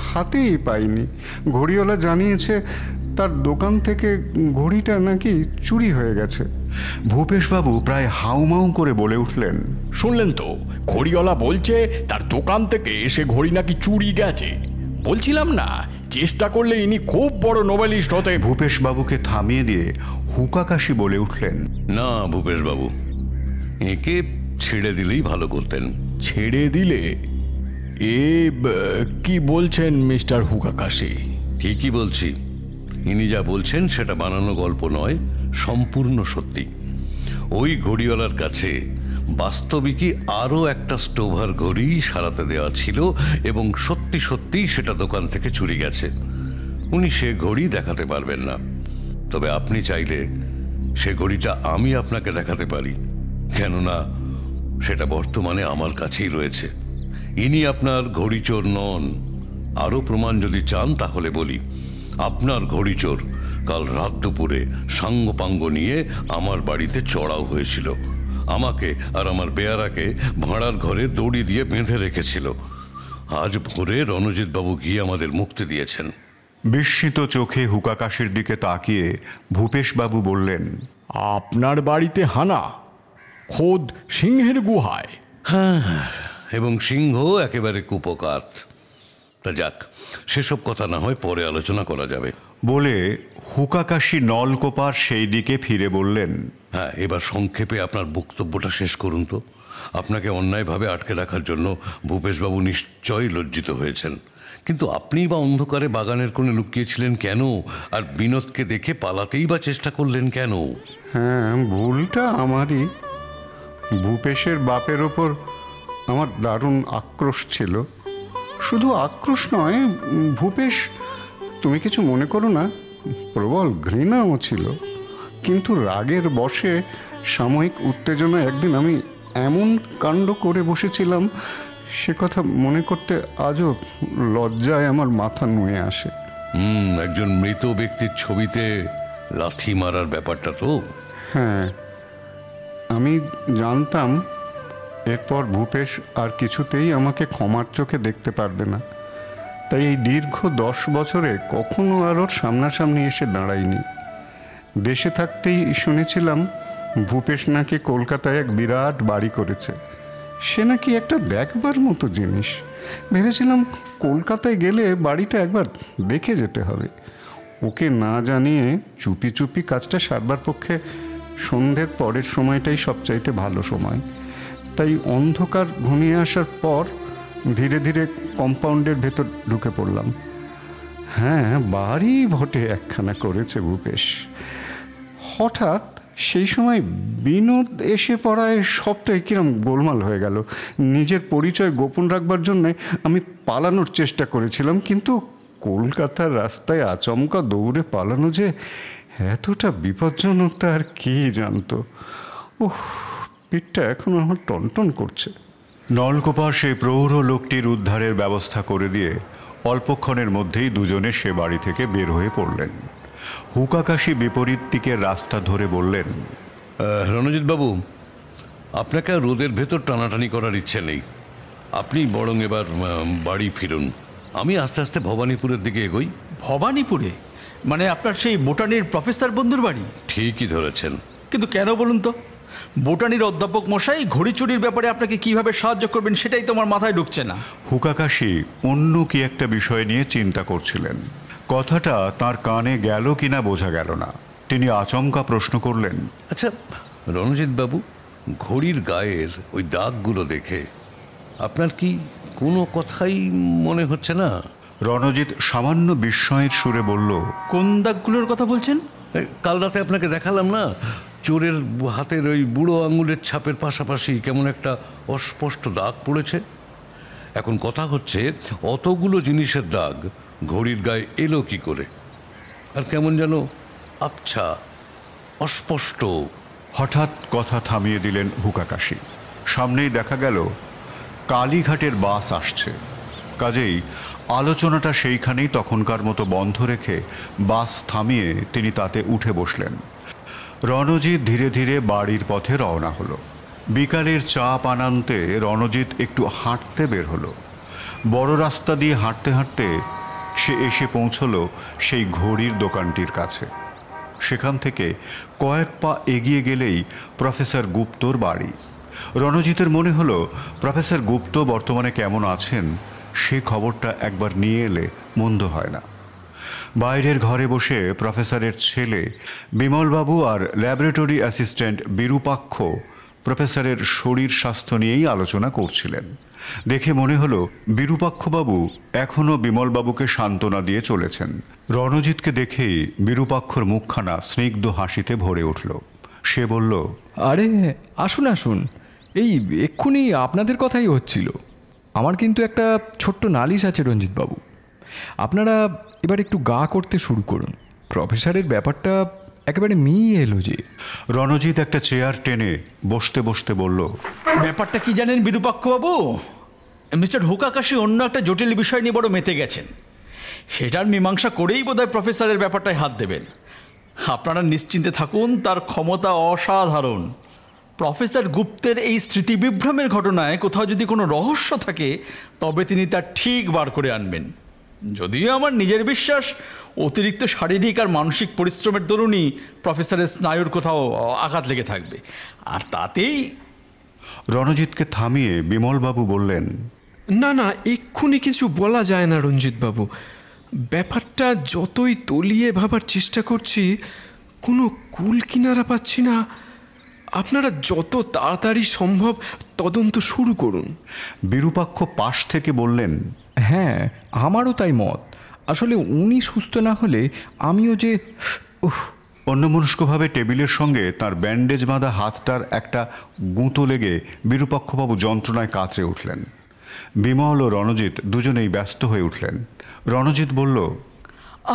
হাতেই পাইনি। ঘড়িওয়ালা জানিয়েছে তার দোকান থেকে ঘড়িটা নাকি চুরি হয়ে গেছে। ভূপেশবাবু প্রায় হাউমাউ করে বলে উঠলেন, শুনলেন তো, ঘড়িওয়ালা বলছে তার দোকান থেকে সে ঘড়ি নাকি চুরি গেছে। বলছিলাম না, চেষ্টা করলে ইনি খুব বড় নোবেলিস্ট হতে। ভূপেশবাবুকে থামিয়ে দিয়ে হুকাকাশি বলে উঠলেন, না ভূপেশবাবু, একে ছেড়ে দিলেই ভালো করতেন। ছেড়ে দিলে? কি বলছেন মিস্টার হুকাকাশি? ঠিকই বলছি। ইনি যা বলছেন সেটা বানানো গল্প নয়, সম্পূর্ণ সত্যি। ওই ঘড়িওয়ালার কাছে বাস্তবিকই আরও একটা স্টোভার ঘড়ি সারাতে দেওয়া ছিল এবং সত্যি সত্যিই সেটা দোকান থেকে চুরি গেছে। উনি সে ঘড়ি দেখাতে পারবেন না, তবে আপনি চাইলে সে ঘড়িটা আমি আপনাকে দেখাতে পারি, কেননা সেটা বর্তমানে আমার কাছেই রয়েছে। ইনি আপনার ঘড়িচোর নন। আরও প্রমাণ যদি চান তাহলে বলি, আপনার ঘড়িচোর কাল রাত দুপুরে সাঙ্গপাঙ্গ নিয়ে আমার বাড়িতে চড়াও হয়েছিল। আমাকে আর আমার বেয়ারাকে ভাড়ার ঘরে দড়ি দিয়ে বেঁধে রেখেছিল। আজ ভোরে রণজিৎবাবু গিয়ে আমাদের মুক্তি দিয়েছেন। বিস্মিত চোখে হুকাকাশির দিকে তাকিয়ে ভূপেশবাবু বললেন, আপনার বাড়িতে হানা, খোদ সিংহের গুহায়? হ্যাঁ, এবং সিংহ একেবারে কুপকাত। তা যাক, সেসব কথা না হয় পরে আলোচনা করা যাবে বলে হুকাকাশি নলকোপার সেই দিকে ফিরে বললেন, হ্যাঁ, এবার সংক্ষেপে আপনার বক্তব্যটা শেষ করুন তো। আপনাকে অন্যায়ভাবে আটকে রাখার জন্য ভূপেশবাবু নিশ্চয়ই লজ্জিত হয়েছেন, কিন্তু আপনিই বা অন্ধকারে বাগানের কোণে লুকিয়েছিলেন কেন? আর বিনোদকে দেখে পালাতেই বা চেষ্টা করলেন কেন? হ্যাঁ, ভুলটা আমারই। ভূপেশের বাপের ওপর আমার দারুণ আক্রোশ ছিল। শুধু আক্রোশ নয়, ভূপেশ, তুমি কিছু মনে করো না, প্রবল ঘৃণাও ছিল। কিন্তু রাগের বশে সাময়িক উত্তেজনা একদিন আমি এমন কাণ্ড করে বসেছিলাম, সে কথা মনে করতে আজও লজ্জায় আমার মাথা নুয়ে আসে। একজন মৃত ব্যক্তির ছবিতে লাথি মারার ব্যাপারটা তো। হ্যাঁ, আমি জানতাম এরপর ভূপেশ আর কিছুতেই আমাকে ক্ষমার চোখে দেখতে পারবে না। তাই এই দীর্ঘ 10 বছরে কখনো আর ওর সামনাসামনি এসে দাঁড়াইনি। দেশে থাকতেই শুনেছিলাম ভূপেশ নাকি কলকাতায় এক বিরাট বাড়ি করেছে। সে নাকি একটা দেখবার মতো জিনিস। ভেবেছিলাম কলকাতায় গেলে বাড়িটা একবার দেখে যেতে হবে। ওকে না জানিয়ে চুপি চুপি কাজটা সারবার পক্ষে সন্ধ্যের পরের সময়টাই সবচাইতে ভালো সময়। তাই অন্ধকার ঘনিয়ে আসার পর ধীরে ধীরে কম্পাউন্ডের ভেতর ঢুকে পড়লাম। হ্যাঁ, বাড়ি ভোটে একখানা করেছে ভূপেশ। হঠাৎ সেই সময় বিনোদ এসে পড়ায় সবটাই কিরম গোলমাল হয়ে গেল। নিজের পরিচয় গোপন রাখবার জন্যে আমি পালানোর চেষ্টা করেছিলাম, কিন্তু কলকাতার রাস্তায় আচমকা দৌড়ে পালানো যে এতটা বিপজ্জনক তা আর কে জানতো। ওহ, পিঠটা এখন আমার টনটন করছে। নলকোপার সেই প্রৌঢ় লোকটির উদ্ধারের ব্যবস্থা করে দিয়ে অল্পক্ষণের মধ্যেই দুজনে সে বাড়ি থেকে বের হয়ে পড়লেন। হুকাকাশি বিপরীত দিকের রাস্তা ধরে বললেন, রণজিৎবাবু, আপনাকে আর রোদের ভেতর টানাটানি করার ইচ্ছে নেই। আপনি বরং এবার বাড়ি ফিরুন। আমি আস্তে আস্তে ভবানীপুরের দিকে এগোই। ভবানীপুরে? মানে আপনার সেই বোটানির প্রফেসর বন্ধুর বাড়ি? ঠিকই ধরেছেন। কিন্তু কেন বলুন তো? বোটানির অধ্যাপক মশাই ঘড়ি চুরির ব্যাপারে আপনাকে কিভাবে সাহায্য করবেন সেটাই তো আমার মাথায় ঢুকছে না। হুকাকাশি অন্য কি একটা বিষয় নিয়ে চিন্তা করছিলেন। কথাটা তার কানে গেল কিনা বোঝা গেল না। তিনি আচমকা প্রশ্ন করলেন, আচ্ছা রণজিৎবাবু, ঘড়ির গায়ের ওই দাগগুলো দেখে আপনার কি কোনো কথাই মনে হচ্ছে না? রণজিৎ সামান্য বিস্ময়ের সুরে বলল, কোন দাগগুলোর কথা বলছেন? কাল রাতে আপনাকে দেখালাম না, চোরের হাতের ওই বুড়ো আঙুলের ছাপের পাশাপাশি কেমন একটা অস্পষ্ট দাগ পড়েছে। এখন কথা হচ্ছে, অতগুলো জিনিসের দাগ ঘড়ির গায়ে এলো কি করে? আর কেমন যেন আবছা, অস্পষ্ট। হঠাৎ কথা থামিয়ে দিলেন হুকাকাশি। সামনেই দেখা গেল কালীঘাটের বাস আসছে। কাজেই আলোচনাটা সেইখানেই তখনকার মতো বন্ধ রেখে বাস থামিয়ে তিনি তাতে উঠে বসলেন। রণজিৎ ধীরে ধীরে বাড়ির পথে রওনা হলো। বিকালের চা পানান্তে রণজিৎ একটু হাঁটতে বের হলো। বড় রাস্তা দিয়ে হাঁটতে হাঁটতে সে এসে পৌঁছলো সেই ঘড়ির দোকানটির কাছে। সেখান থেকে কয়েক পা এগিয়ে গেলেই প্রফেসর গুপ্তর বাড়ি। রণজিতের মনে হলো প্রফেসর গুপ্ত বর্তমানে কেমন আছেন সে খবরটা একবার নিয়ে এলে মন্দ হয় না। বাইরের ঘরে বসে প্রফেসরের ছেলে বিমলবাবু আর ল্যাবরেটরি অ্যাসিস্ট্যান্ট বিরূপাক্ষ প্রফেসরের শরীর স্বাস্থ্য নিয়েই আলোচনা করছিলেন। দেখে মনে হলো বিরূপাক্ষবাবু এখনও বিমলবাবুকে সান্ত্বনা দিয়ে চলেছেন। রণজিৎকে দেখেই বিরূপাক্ষর মুখখানা স্নিগ্ধ হাসিতে ভরে উঠল। সে বলল, আরে আসুন আসুন, এই এক্ষুনি আপনাদের কথাই হচ্ছিল। আমার কিন্তু একটা ছোট্ট নালিশ আছে রঞ্জিতবাবু। আপনারা এবার একটু গা করতে শুরু করুন। প্রফেসরের ব্যাপারটা একেবারে মিয়ে এলো যে। রণজিৎ একটা চেয়ার টেনে বসতে বসতে বলল, ব্যাপারটা কি জানেন বিরূপাক্ষবাবু? মিস্টার হুকাকাশি অন্য একটা জটিল বিষয় নিয়ে বড় মেতে গেছেন। সেটার মীমাংসা করেই বোধহয় প্রফেসরের ব্যাপারটায় হাত দেবেন। আপনারা নিশ্চিন্তে থাকুন, তার ক্ষমতা অসাধারণ। প্রফেসর গুপ্তের এই স্মৃতিবিভ্রমের ঘটনায় কোথাও যদি কোনো রহস্য থাকে তবে তিনি তা ঠিক বার করে আনবেন। যদিও আমার নিজের বিশ্বাস অতিরিক্ত শারীরিক আর মানসিক পরিশ্রমের দরুনই প্রফেসরের স্নায়ুর কোথাও আঘাত লেগে থাকবে, আর তাতেই। রণজিৎকে থামিয়ে বিমলবাবু বললেন, না না, এক্ষুনি কিছু বলা যায় না রঞ্জিতবাবু। ব্যাপারটা যতই তলিয়ে ভাবার চেষ্টা করছি কোনো কুল কিনারা পাচ্ছি না। আপনারা যত তাড়াতাড়ি সম্ভব তদন্ত শুরু করুন। বিরূপাক্ষ পাশ থেকে বললেন, হ্যাঁ, আমারও তাই মত। আসলে উনি সুস্থ না হলে আমিও যে অন্যমনস্কভাবে টেবিলের সঙ্গে তার ব্যান্ডেজ বাঁধা হাতটার একটা গুঁতো লেগে বিরূপাক্ষবাবু যন্ত্রণায় কাতরে উঠলেন। বিমল ও রণজিৎ দুজনেই ব্যস্ত হয়ে উঠলেন। রণজিৎ বলল,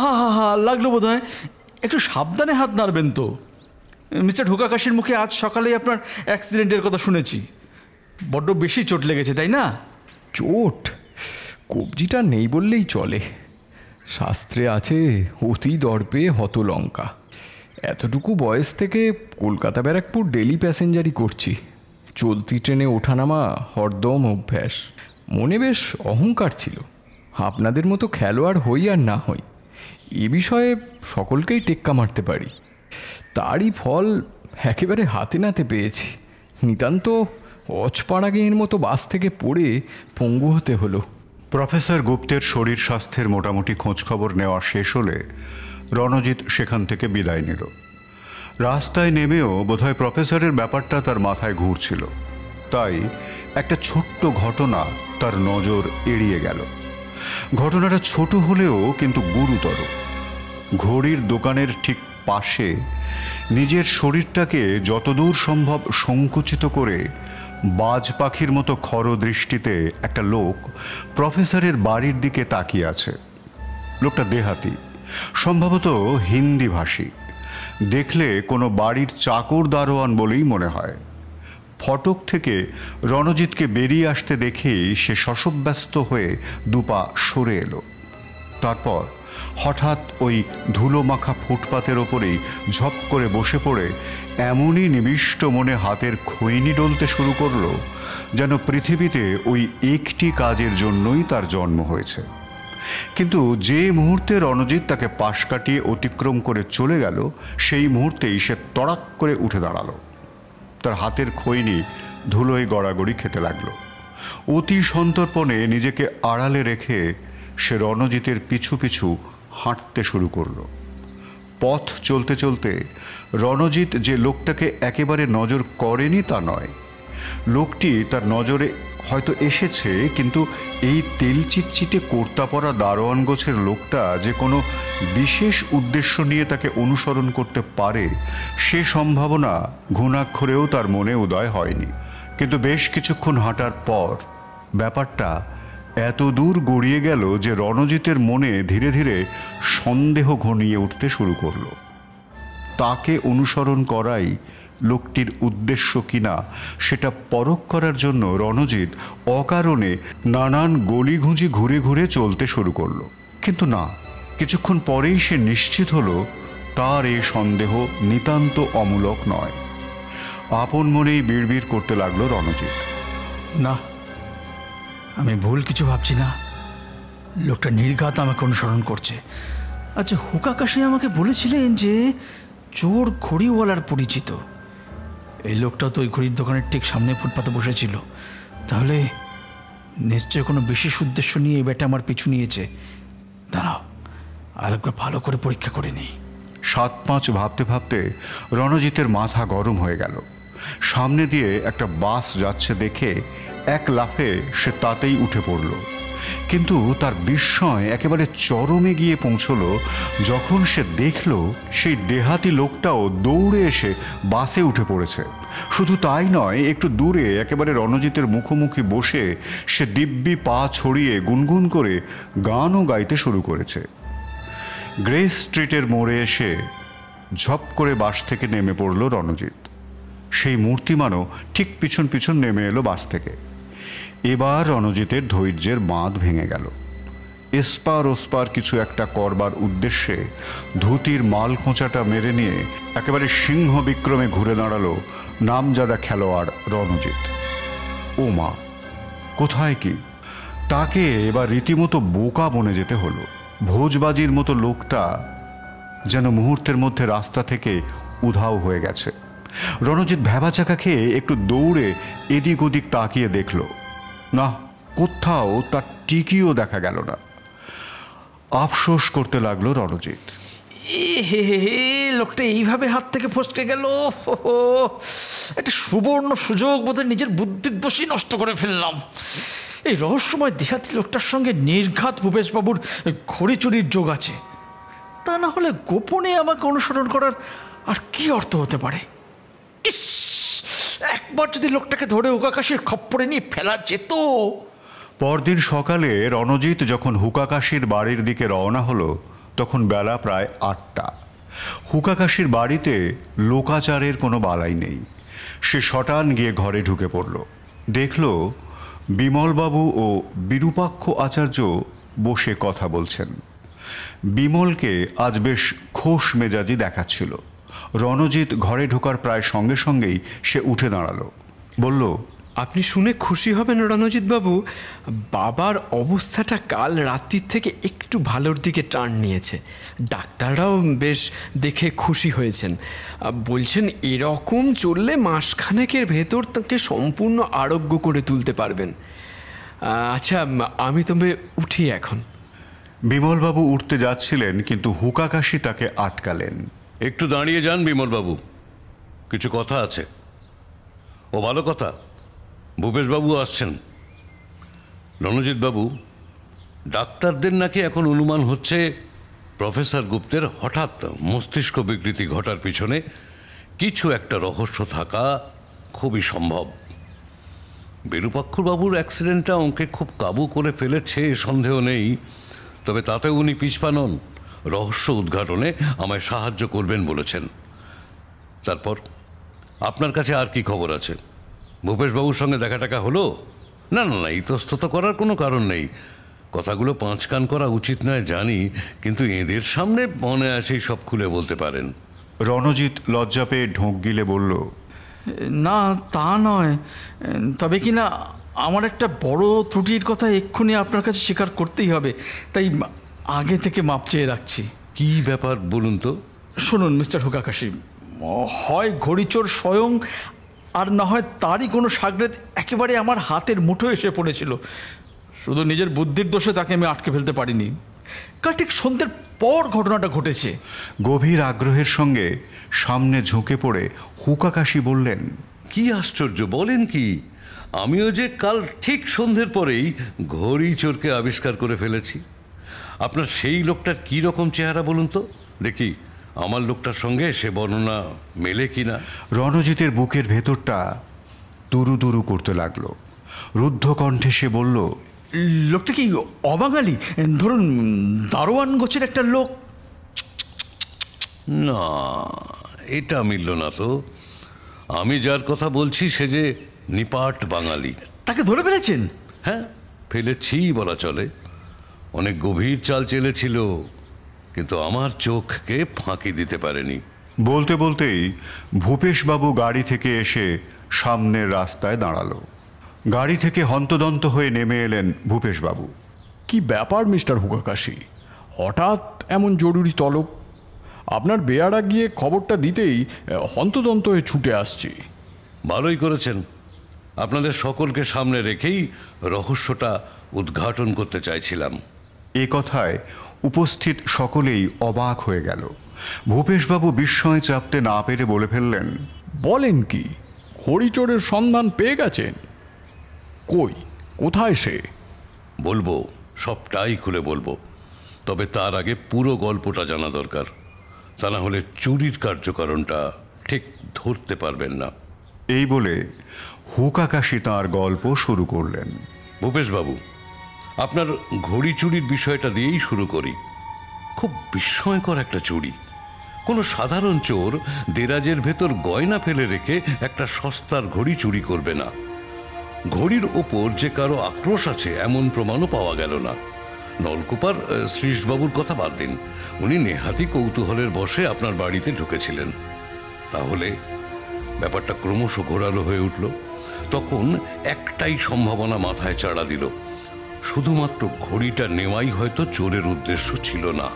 আহা, লাগলো বোধ হয়। একটু সাবধানে হাত নাড়বেন তো। মিস্টার হুকাকাশির মুখে আজ সকালেই আপনার অ্যাক্সিডেন্টের কথা শুনেছি। বড্ড বেশি চোট লেগেছে, তাই না? চোট কবজিটা নেই বললেই চলে। শাস্ত্রে আছে অতি দর্পে হত লঙ্কা। এতটুকু বয়স থেকে কলকাতা ব্যারাকপুর ডেলি প্যাসেঞ্জারি করছি। চলতি ট্রেনে ওঠানামা হরদম অভ্যাস। মনে বেশ অহংকার ছিল, আপনাদের মতো খেলোয়াড় হই আর না হই এ বিষয়ে সকলকেই টেক্কা মারতে পারি। তারই ফল একেবারে হাতে নাতে পেয়েছি। নিতান্ত অচপাড়াগের মতো বাস থেকে পড়ে পঙ্গু হতে হলো। প্রফেসর গুপ্তের শরীর স্বাস্থ্যের মোটামুটি খোঁজখবর নেওয়া শেষ হলে রণজিৎ সেখান থেকে বিদায় নিল। রাস্তায় নেমেও বোধহয় প্রফেসরের ব্যাপারটা তার মাথায় ঘুরছিল, তাই একটা ছোট্ট ঘটনা তার নজর এড়িয়ে গেল। ঘটনাটা ছোট হলেও কিন্তু গুরুতর। ঘড়ির দোকানের ঠিক পাশে নিজের শরীরটাকে যতদূর সম্ভব সংকুচিত করে বাজ পাখির মতো খর দৃষ্টিতে একটা লোক প্রফেসরের বাড়ির দিকে তাকিয়ে আছে। লোকটা দেহাতি, সম্ভবত হিন্দি ভাষী। দেখলে কোনো বাড়ির চাকর দারোয়ান বলেই মনে হয়। ফটক থেকে রণজিৎকে বেরিয়ে আসতে দেখেই সে শশব্যস্ত হয়ে দুপা সরে এলো। তারপর হঠাৎ ওই ধুলো মাখা ফুটপাতের ওপরেই ঝপ করে বসে পড়ে এমনই নিবিষ্ট মনে হাতের খৈনি ডলতে শুরু করলো যেন পৃথিবীতে ওই একটি কাজের জন্যই তার জন্ম হয়েছে। কিন্তু যে মুহূর্তে রণজিৎ তাকে পাশ কাটিয়ে অতিক্রম করে চলে গেল, সেই মুহূর্তেই সে তড়াক করে উঠে দাঁড়ালো। তার হাতের খৈনি ধুলোয় গড়াগড়ি খেতে লাগলো। অতি সন্তর্পণে নিজেকে আড়ালে রেখে সে রণজিতের পিছু পিছু হাঁটতে শুরু করলো। পথ চলতে চলতে রণজিৎ যে লোকটাকে একেবারে নজর করেনি তা নয়, লোকটি তার নজরে হয়তো এসেছে, কিন্তু এই তেল চিটচিটে কোর্তা পরা দারোয়ান গোছের লোকটা যে কোনো বিশেষ উদ্দেশ্য নিয়ে তাকে অনুসরণ করতে পারে সে সম্ভাবনা ঘুণাক্ষরেও তার মনে উদয় হয়নি। কিন্তু বেশ কিছুক্ষণ হাঁটার পর ব্যাপারটা এত দূর গড়িয়ে গেল যে রণজিতের মনে ধীরে ধীরে সন্দেহ ঘনিয়ে উঠতে শুরু করল। তাকে অনুসরণ করাই লোকটির উদ্দেশ্য কিনা সেটা পরখ করার জন্য রণজিৎ অকারণে নানান গলিঘুঁজি ঘুরে ঘুরে চলতে শুরু করলো। কিন্তু না, কিছুক্ষণ পরেই সে নিশ্চিত হলো তার এ সন্দেহ নিতান্ত অমূলক নয়। আপন মনেই বিড়বিড় করতে লাগলো রণজিৎ, না, আমি ভুল কিছু ভাবছি না। লোকটা নির্ঘাত আমাকে অনুসরণ করছে। আচ্ছা, হুকাকাশি আমাকে বলেছিলেন যে চোর ঘড়িওয়ালার পরিচিত। এই লোকটা তো ওই ঘড়ির দোকানের ঠিক সামনে ফুটপাতে বসেছিল। তাহলে নিশ্চয় কোনো বিশেষ উদ্দেশ্য নিয়ে এই ব্যাটা আমার পিছু নিয়েছে। দাঁড়াও, আরেকবার ভালো করে পরীক্ষা করে নিই। 7-5 ভাবতে ভাবতে রণজিতের মাথা গরম হয়ে গেল। সামনে দিয়ে একটা বাস যাচ্ছে দেখে এক লাফে সে তাতেই উঠে পড়ল। কিন্তু তার বিস্ময় একেবারে চরমে গিয়ে পৌঁছল যখন সে দেখল সেই দেহাতি লোকটাও দৌড়ে এসে বাসে উঠে পড়েছে। শুধু তাই নয়, একটু দূরে একেবারে রণজিতের মুখোমুখি বসে সে দিব্যি পা ছড়িয়ে গুনগুন করে গানও গাইতে শুরু করেছে। গ্রেস স্ট্রিটের মোড়ে এসে ঝপ করে বাস থেকে নেমে পড়ল রণজিৎ। সেই মূর্তিমানও ঠিক পিছন পিছন নেমে এলো বাস থেকে। এবার রণজিতের ধৈর্যের বাঁধ ভেঙে গেল। এসপার ওসপার কিছু একটা করবার উদ্দেশ্যে ধুতির মাল খোঁচাটা মেরে নিয়ে একেবারে সিংহ বিক্রমে ঘুরে দাঁড়ালো নামজাদা খেলোয়াড় রণজিৎ। ও মা, কোথায় কি! তাকে এবার রীতিমতো বোকা বনে যেতে হলো। ভোজবাজির মতো লোকটা যেন মুহূর্তের মধ্যে রাস্তা থেকে উধাও হয়ে গেছে। রণজিৎ ভ্যাবাচাকা খেয়ে একটু দৌড়ে এদিক ওদিক তাকিয়ে দেখল, না, কোথাও তার টিকিও দেখা গেল না। আফসোস করতে লাগলো রণজিৎ। লোকটা এইভাবে হাত থেকে ফসকে গেল। একটা সুবর্ণ সুযোগ বোধহয় নিজের বুদ্ধির দোষী নষ্ট করে ফেললাম। এই রহস্যময় দেহাতি লোকটার সঙ্গে নির্ঘাত ভূপেশবাবুর ঘড়ি চুরির যোগ আছে। তা না হলে গোপনে আমাকে অনুসরণ করার আর কি অর্থ হতে পারে? ইস, একবার যদি লোকটাকে ধরে হুকাকাশির খপ্পরে নিয়ে ফেলা যেত। পরদিন সকালে রণজিৎ যখন হুকাকাশির বাড়ির দিকে রওনা হলো তখন বেলা প্রায় 8টা। হুকাকাশির বাড়িতে লোকাচারের কোনো বালাই নেই। সে শটান গিয়ে ঘরে ঢুকে পড়ল। দেখল বিমলবাবু ও বিরূপাক্ষ আচার্য বসে কথা বলছেন। বিমলকে আজ বেশ খোশ মেজাজি দেখাচ্ছিল। রণজিৎ ঘরে ঢোকার প্রায় সঙ্গে সঙ্গেই সে উঠে দাঁড়ালো, বলল, আপনি শুনে খুশি হবেন রণজিৎ বাবু, বাবার অবস্থাটা কাল রাত্রির থেকে একটু ভালোর দিকে টার্ন নিয়েছে। ডাক্তাররাও বেশ দেখে খুশি হয়েছেন। বলছেন এরকম চললে মাসখানেকের ভেতর তাকে সম্পূর্ণ আরোগ্য করে তুলতে পারবেন। আচ্ছা, আমি তবে উঠি এখন। বিমলবাবু উঠতে যাচ্ছিলেন, কিন্তু হুকাকাশি তাকে আটকালেন। একটু দাঁড়িয়ে যান বিমলবাবু, কিছু কথা আছে। ও ভালো কথা, ভূপেশবাবু আসছেন। রণজিৎবাবু, ডাক্তারদের নাকি এখন অনুমান হচ্ছে প্রফেসর গুপ্তের হঠাৎ মস্তিষ্ক বিকৃতি ঘটার পিছনে কিছু একটা রহস্য থাকা খুবই সম্ভব। বিরূপাক্ষবাবুর অ্যাক্সিডেন্টটা ওকে খুব কাবু করে ফেলেছে, সন্দেহ নেই। তবে তাতেও উনি পিছপা নন। রহস্য উদ্ঘাটনে আমায় সাহায্য করবেন বলেছেন। তারপর আপনার কাছে আর কি খবর আছে? ভূপেশবাবুর সঙ্গে দেখা টাকা হলো? না না না, ইতস্তত করার কোনো কারণ নেই। কথাগুলো পাঁচ কান করা উচিত নয় জানি, কিন্তু এদের সামনে মনে আসেই সব খুলে বলতে পারেন। রণজিৎ লজ্জা পেয়ে ঢোক গিলে বলল, না, তা নয়। তবে কি না, আমার একটা বড় ত্রুটির কথা এক্ষুনি আপনার কাছে স্বীকার করতেই হবে, তাই আগে থেকে মাপ চেয়ে রাখছি। কি ব্যাপার বলুন তো? শুনুন মিস্টার হুকাকাশি, হয় ঘড়িচোর স্বয়ং, আর না হয় তারই কোনো সাগরেদ একেবারে আমার হাতের মুঠো এসে পড়েছিল। শুধু নিজের বুদ্ধির দোষে তাকে আমি আটকে ফেলতে পারিনি। কাল ঠিক সন্ধ্যের পর ঘটনাটা ঘটেছে। গভীর আগ্রহের সঙ্গে সামনে ঝুঁকে পড়ে হুকাকাশি বললেন, কি আশ্চর্য, বলেন কি! আমিও যে কাল ঠিক সন্ধ্যের পরেই ঘড়ি চোরকে আবিষ্কার করে ফেলেছি। আপনার সেই লোকটার কি রকম চেহারা বলুন তো দেখি, আমার লোকটার সঙ্গে সে বর্ণনা মেলে কিনা। রণজিতের বুকের ভেতরটা দুরু দুরু করতে লাগলো। রুদ্ধ কণ্ঠে সে বলল, লোকটা কি অবাঙালি? ধরুন দারোয়ান গোছের একটা লোক? না, এটা মিলল না তো। আমি যার কথা বলছি সে যে নিপাট বাঙালি। তাকে ধরে ফেলেছেন? হ্যাঁ, ফেলেছি বলা চলে। অনেক গভীর চাল চেলেছিল, কিন্তু আমার চোখকে ফাঁকি দিতে পারেনি। বলতে বলতেই ভূপেশবাবু গাড়ি থেকে এসে সামনের রাস্তায় দাঁড়ালো। গাড়ি থেকে হন্তদন্ত হয়ে নেমে এলেন ভূপেশবাবু। কি ব্যাপার মিস্টার হুকাকাশি, হঠাৎ এমন জরুরি তলব? আপনার বেয়ারা গিয়ে খবরটা দিতেই হন্তদন্ত হয়ে ছুটে আসছি। ভালোই করেছেন। আপনাদের সকলকে সামনে রেখেই রহস্যটা উদ্ঘাটন করতে চাইছিলাম। এ কথায় উপস্থিত সকলেই অবাক হয়ে গেল। ভূপেশবাবু বিস্ময় চাপতে না পেরে বলে ফেললেন, বলেন কি, ঘড়িচোরের সন্ধান পেয়ে গেছেন? কই, কোথায় সে? বলবো, সবটাই খুলে বলবো, তবে তার আগে পুরো গল্পটা জানা দরকার। তা না হলে চুরির কার্যকারণটা ঠিক ধরতে পারবেন না। এই বলে হুকাকাশি তাঁর গল্প শুরু করলেন। ভূপেশবাবু, আপনার ঘড়ি চুরির বিষয়টা দিয়েই শুরু করি। খুব বিস্ময়কর একটা চুরি। কোনো সাধারণ চোর দেরাজের ভেতর গয়না ফেলে রেখে একটা সস্তার ঘড়ি চুরি করবে না। ঘড়ির ওপর যে কারো আক্রোশ আছে এমন প্রমাণও পাওয়া গেল না। নলকূপার শ্রীশবাবুর কথা বাদ দিন, উনি নেহাতি কৌতূহলের বশে আপনার বাড়িতে ঢুকেছিলেন। তাহলে ব্যাপারটা ক্রমশ ঘোরালো হয়ে উঠল। তখন একটাই সম্ভাবনা মাথায় চাড়া দিল, শুধুমাত্র ঘড়িটা নেওয়াই হয়তো চোরের উদ্দেশ্য ছিল না।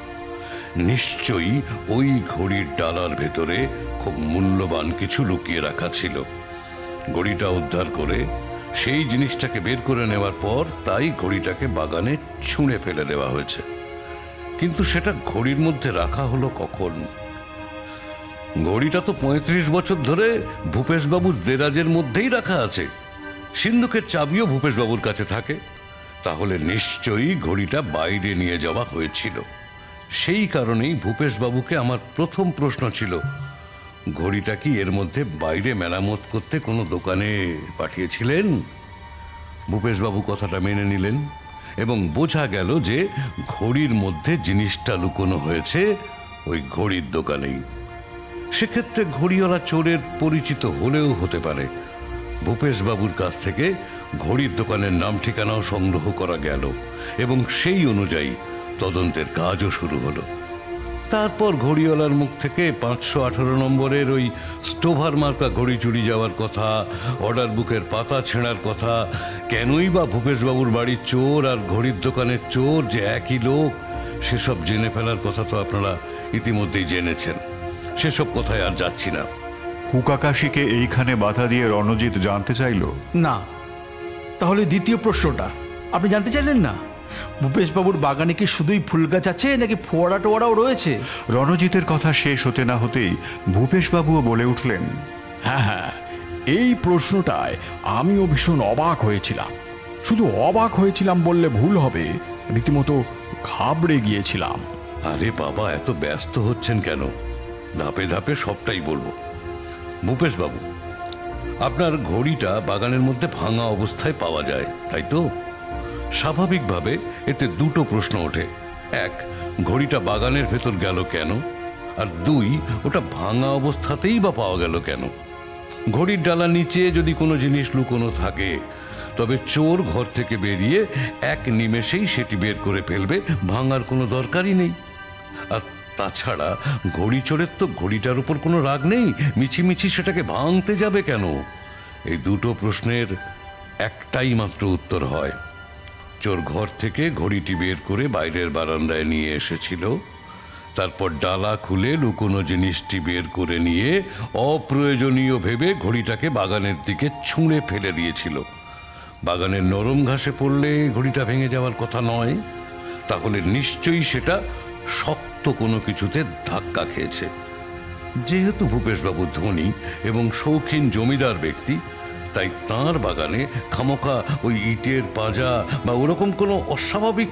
নিশ্চয়ই ওই ঘড়ির ডালার ভেতরে খুব মূল্যবান কিছু লুকিয়ে রাখা ছিল। ঘড়িটা উদ্ধার করে সেই জিনিসটাকে বের করে নেওয়ার পর তাই ঘড়িটাকে বাগানে ছুঁড়ে ফেলে দেওয়া হয়েছে। কিন্তু সেটা ঘড়ির মধ্যে রাখা হলো কখন? ঘড়িটা তো ৩৫ বছর ধরে ভূপেশবাবুর দেরাজের মধ্যেই রাখা আছে। সিন্ধুকের চাবিও ভূপেশবাবুর কাছে থাকে। তাহলে নিশ্চয়ই ঘড়িটা বাইরে নিয়ে যাওয়া হয়েছিল। সেই কারণেই ভূপেশবাবুকে আমার প্রথম প্রশ্ন ছিল, ঘড়িটা কি এর মধ্যে বাইরে মেরামত করতে কোনো দোকানে পাঠিয়েছিলেন? ভূপেশবাবু কথাটা মেনে নিলেন এবং বোঝা গেল যে ঘড়ির মধ্যে জিনিসটা লুকোনো হয়েছে ওই ঘড়ির দোকানেই। সেক্ষেত্রে ঘড়িওয়ালা চোরের পরিচিত হলেও হতে পারে। ভূপেশবাবুর কাছ থেকে ঘড়ির দোকানের নাম ঠিকানাও সংগ্রহ করা গেল এবং সেই অনুযায়ী তদন্তের কাজও শুরু হলো। তারপর ঘড়িওয়ালার মুখ থেকে 518 নম্বরের ওই স্টোভার মার্কা ঘড়ি চুরি যাওয়ার কথা, অর্ডার বুকের পাতা ছেঁড়ার কথা, কেনই বা ভূপেশবাবুর বাড়ির চোর আর ঘড়ির দোকানের চোর যে একই লোক, সেসব জেনে ফেলার কথা তো আপনারা ইতিমধ্যেই জেনেছেন। সেসব কথায় আর যাচ্ছি না। হুকাকাশিকে এইখানে বাধা দিয়ে রণজিৎ জানতে চাইল, না, তাহলে দ্বিতীয় প্রশ্নটা আপনি জানতে চাইলেন না? ভূপেশবাবুর বাগানে কি শুধুই ফুল গাছ আছে নাকি ফোয়ারা টোয়ারাও রয়েছে? রণজিতের কথা শেষ হতে না হতেই ভূপেশবাবুও বলে উঠলেন, হ্যাঁ হ্যাঁ, এই প্রশ্নটায় আমিও ভীষণ অবাক হয়েছিলাম। শুধু অবাক হয়েছিলাম বললে ভুল হবে, রীতিমতো ঘাবড়ে গিয়েছিলাম। আরে বাবা, এত ব্যস্ত হচ্ছেন কেন? ধাপে ধাপে সবটাই বলবো। ভূপেশবাবু, আপনার ঘড়িটা বাগানের মধ্যে ভাঙা অবস্থায় পাওয়া যায়, তাই তো? স্বাভাবিকভাবে এতে দুটো প্রশ্ন ওঠে। এক, ঘড়িটা বাগানের ভেতর গেল কেন? আর দুই, ওটা ভাঙা অবস্থাতেই বা পাওয়া গেল কেন? ঘড়ির ডালার নিচে যদি কোনো জিনিস লুকোনো থাকে, তবে চোর ঘর থেকে বেরিয়ে এক নিমেষেই সেটি বের করে ফেলবে, ভাঙার কোনো দরকারই নেই। আর তাছাড়া ঘড়ি চোরের তো ঘড়িটার উপর কোনো রাগ নেই, মিছিমিছি সেটাকে ভাঙতে যাবে কেন? এই দুটো প্রশ্নের একটাই মাত্র উত্তর হয়, চোর ঘর থেকে ঘড়িটি বের করে বাইরের বারান্দায় নিয়ে এসেছিল, তারপর ডালা খুলে লুকোনো জিনিসটি বের করে নিয়ে অপ্রয়োজনীয় ভেবে ঘড়িটাকে বাগানের দিকে ছুঁড়ে ফেলে দিয়েছিল। বাগানের নরম ঘাসে পড়লে ঘড়িটা ভেঙে যাওয়ার কথা নয়, তাহলে নিশ্চয়ই সেটা শক্ত শক্ত কোনো কিছুতে ধাক্কা খেয়েছে। যেহেতু ভূপেশবাবু ধনী এবং শৌখিন জমিদার ব্যক্তি, তাই তাঁর বাগানে খামোখা ওই ইটের পাঁজা বা ওরকম কোনো অস্বাভাবিক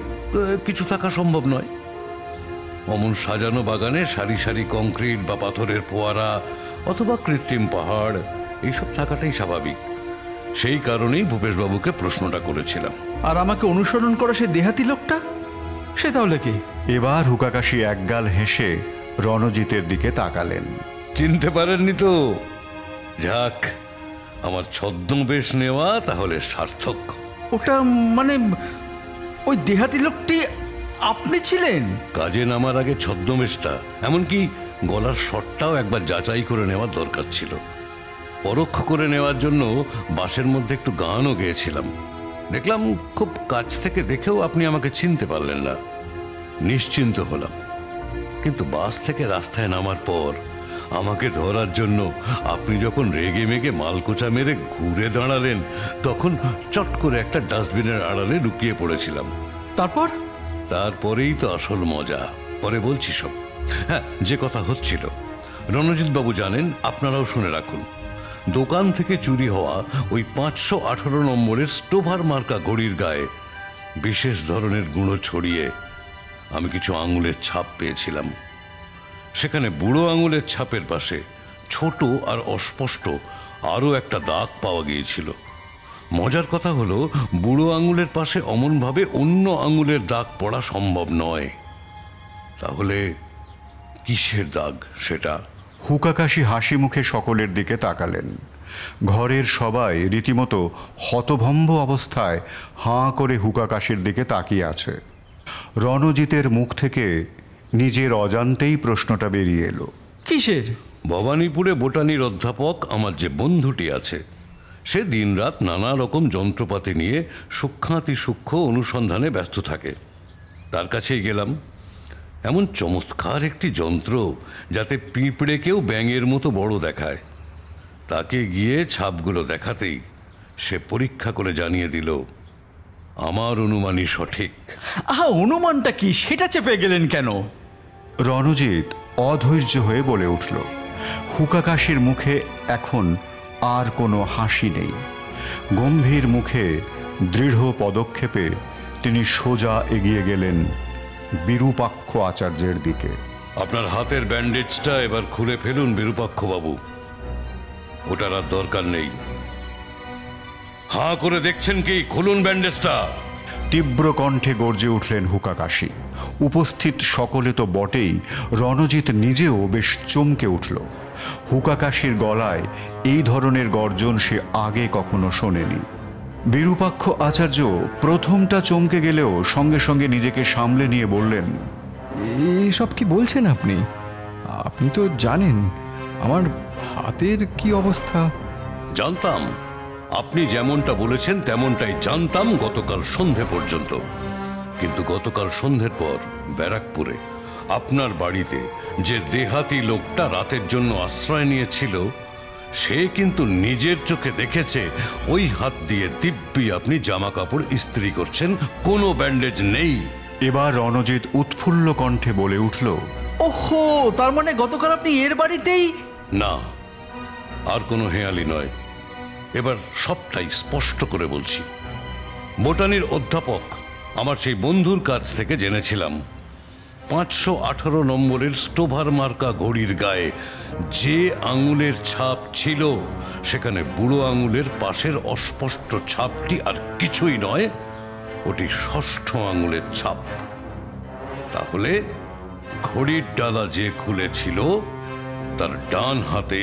কিছু থাকা সম্ভব নয়। অমন সাজানো বাগানে সারি সারি কংক্রিট বা পাথরের ফোয়ারা অথবা কৃত্রিম পাহাড় এইসব থাকাটাই স্বাভাবিক। সেই কারণেই ভূপেশবাবুকে প্রশ্নটা করেছিলাম। আর আমাকে অনুসরণ করা সে দেহাতি লোকটা, সে তাহলে কি? এবার হুকাকাশি একগাল হেসে রণজিতের দিকে তাকালেন। চিনতে পারেননি তো? যাক, আমার ছদ্মবেশ নেওয়া তাহলে সার্থক। ওটা মানে ওই দেহাতি লোকটি আপনি ছিলেন? কাজে নামার আগে ছদ্মবেশটা, এমনকি গলার শটটাও একবার যাচাই করে নেওয়ার দরকার ছিল। পরোক্ষ করে নেওয়ার জন্য বাসের মধ্যে একটু গানও গেয়েছিলাম। দেখলাম খুব কাছ থেকে দেখেও আপনি আমাকে চিনতে পারলেন না। নিশ্চিন্ত হলাম। কিন্তু বাস থেকে রাস্তায় নামার পর আমাকে ধরার জন্য আপনি যখন রেগে মেগে মালকোচা মেরে ঘুরে দাঁড়ালেন, তখন চট করে একটা ডাস্টবিনের আড়ালে লুকিয়ে পড়েছিলাম। তারপরেই তো আসল মজা। পরে বলছি সব। হ্যাঁ, যে কথা হচ্ছিল, রণজিৎ বাবু জানেন, আপনারাও শুনে রাখুন, দোকান থেকে চুরি হওয়া ওই 518 নম্বরের স্টোভার মার্কা ঘড়ির গায়ে বিশেষ ধরনের গুঁড়ো ছড়িয়ে আমি কিছু আঙুলের ছাপ পেয়েছিলাম। সেখানে বুড়ো আঙুলের ছাপের পাশে ছোট আর অস্পষ্ট আরও একটা দাগ পাওয়া গিয়েছিল। মজার কথা হলো, বুড়ো আঙুলের পাশে অমনভাবে অন্য আঙুলের দাগ পড়া সম্ভব নয়। তাহলে কিসের দাগ সেটা? হুকাকাশি হাসি মুখে সকলের দিকে তাকালেন। ঘরের সবাই রীতিমতো হতভম্ব অবস্থায় হাঁ করে হুকাকাশির দিকে তাকিয়ে আছে। রণজিতের মুখ থেকে নিজের অজান্তেই প্রশ্নটা বেরিয়ে এলো। কিসের? ভবানীপুরে বোটানির অধ্যাপক আমার যে বন্ধুটি আছে, সে দিনরাত নানা রকম যন্ত্রপাতি নিয়ে সূক্ষ্মাতি সূক্ষ্ম অনুসন্ধানে ব্যস্ত থাকে। তার কাছেই গেলাম। এমন চমৎকার একটি যন্ত্র যাতে পিঁপড়েকেও ব্যাঙের মতো বড় দেখায়। তাকে গিয়ে ছাপগুলো দেখাতেই সে পরীক্ষা করে জানিয়ে দিল আমার অনুমানই সঠিক। আহা, অনুমানটা কি সেটা চেপে গেলেন কেন? রণজিৎ অধৈর্য হয়ে বলে উঠল। হুকাকাশির মুখে এখন আর কোনো হাসি নেই। গম্ভীর মুখে দৃঢ় পদক্ষেপে তিনি সোজা এগিয়ে গেলেন বিরূপাক্ষ আচার্যের দিকে। আপনার হাতের ব্যান্ডেজটা এবার খুলে ফেলুন বিরূপাক্ষ বাবু, ওটার আর দরকার নেই। হাঁ করে দেখছেন কি? খুলুন ব্যান্ডেজটা। তীব্র কণ্ঠে গর্জে উঠলেন হুকাকাশি। উপস্থিত সকলে তো বটেই, রণজিৎ নিজেও বেশ চমকে উঠল। হুকাকাশির গলায় এই ধরনের গর্জন সে আগে কখনো শোনেনি। বিরূপাক্ষ আচার্য প্রথমটা চমকে গেলেও সঙ্গে সঙ্গে নিজেকে সামলে নিয়ে বললেন, এইসব কি বলছেন আপনি? আপনি তো জানেন আমার হাতের কি অবস্থা। জানতাম, আপনি যেমনটা বলেছেন তেমনটাই জানতাম গতকাল সন্ধে পর্যন্ত। কিন্তু গতকাল সন্ধ্যের পর ব্যারাকপুরে আপনার বাড়িতে যে দেহাতি লোকটা রাতের জন্য আশ্রয় নিয়েছিল, সে কিন্তু নিজের চোখে দেখেছে ওই হাত দিয়ে দিব্যি আপনি জামা কাপড় ইস্ত্রি করছেন, কোনো ব্যান্ডেজ নেই। এবার রণজিৎ উৎফুল্ল কণ্ঠে বলে উঠল, ওহো, তার মানে গতকাল আপনি এর বাড়িতেই? না, আর কোনো হেয়ালি নয়। এবার সবটাই স্পষ্ট করে বলছি। বোটানির অধ্যাপক আমার সেই বন্ধুর কাছ থেকে জেনেছিলাম 518 নম্বরের স্টোভার মার্কা ঘড়ির গায়ে যে আঙুলের ছাপ ছিল, সেখানে বুড়ো আঙুলের পাশের অস্পষ্ট ছাপটি আর কিছুই নয়, ওটি ষষ্ঠ আঙুলের ছাপ। তাহলে ঘড়ির ডালা যে খুলেছিল তার ডান হাতে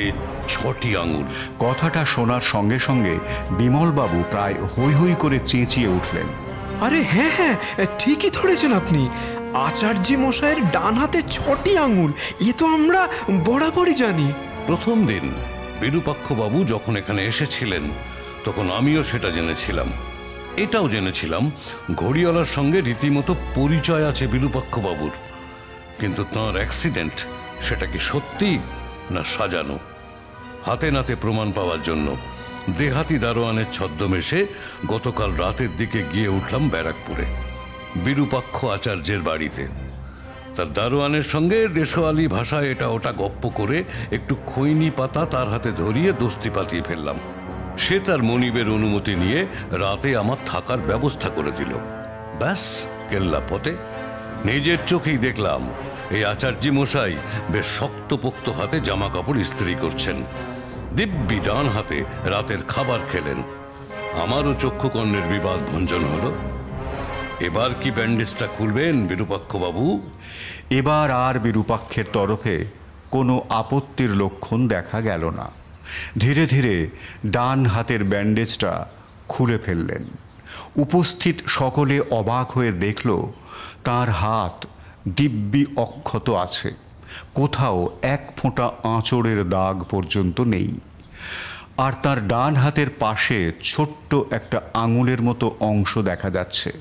6টি আঙুল। কথাটা শোনার সঙ্গে সঙ্গে বিমলবাবু প্রায় হৈ হৈ করে চেঁচিয়ে উঠলেন, আরে হ্যাঁ হ্যাঁ, ঠিকই ধরেছেন আপনি। আচার্য মশাইয়ের ডান হাতে 6টি আঙুল, এ তো আমরা বরাবরই জানি। প্রথম দিন বিরূপাক্ষ বাবু যখন এখানে এসেছিলেন, তখন আমিও সেটা জেনেছিলাম। এটাও জেনেছিলাম ঘড়িওয়ালার সঙ্গে রীতিমতো পরিচয় আছে বিরূপাক্ষ বাবুর। কিন্তু তাঁর অ্যাক্সিডেন্ট, সেটা কি সত্যি না সাজানো? হাতে নাতে প্রমাণ পাওয়ার জন্য দেহাতি দারোয়ানের ছদ্মবেশে গতকাল রাতের দিকে গিয়ে উঠলাম ব্যারাকপুরে বিরূপাক্ষ আচার্যের বাড়িতে। তার দারোয়ানের সঙ্গে দেশোয়ালি ভাষায় এটা ওটা গপ্প করে একটু খৈনি পাতা তার হাতে ধরিয়ে দোস্তি পাতিয়ে ফেললাম। সে তার মনিবের অনুমতি নিয়ে রাতে আমার থাকার ব্যবস্থা করে দিল। ব্যাস, কেল্লা পথে। নিজের চোখেই দেখলাম এই আচার্য মশাই বেশ শক্তপোক্ত হাতে জামা কাপড় ইস্ত্রি করছেন, দিব্যি ডান হাতে রাতের খাবার খেলেন। আমারও চক্ষুকর্ণের বিবাদ ভঞ্জন হলো। এবার কি ব্যান্ডেজটা খুলবেন বিরূপাক্ষ বাবু? এবার আর বিরূপাক্ষের তরফে কোনো আপত্তির লক্ষণ দেখা গেল না। ধীরে ধীরে ডান হাতের ব্যান্ডেজটা খুলে ফেললেন। উপস্থিত সকলে অবাক হয়ে দেখল তার হাত দিব্যি অক্ষত আছে, কোথাও এক ফোঁটা আঁচড়ের দাগ পর্যন্ত নেই। আর তার ডান হাতের পাশে ছোট্ট একটা আঙুলের মতো অংশ দেখা যাচ্ছে।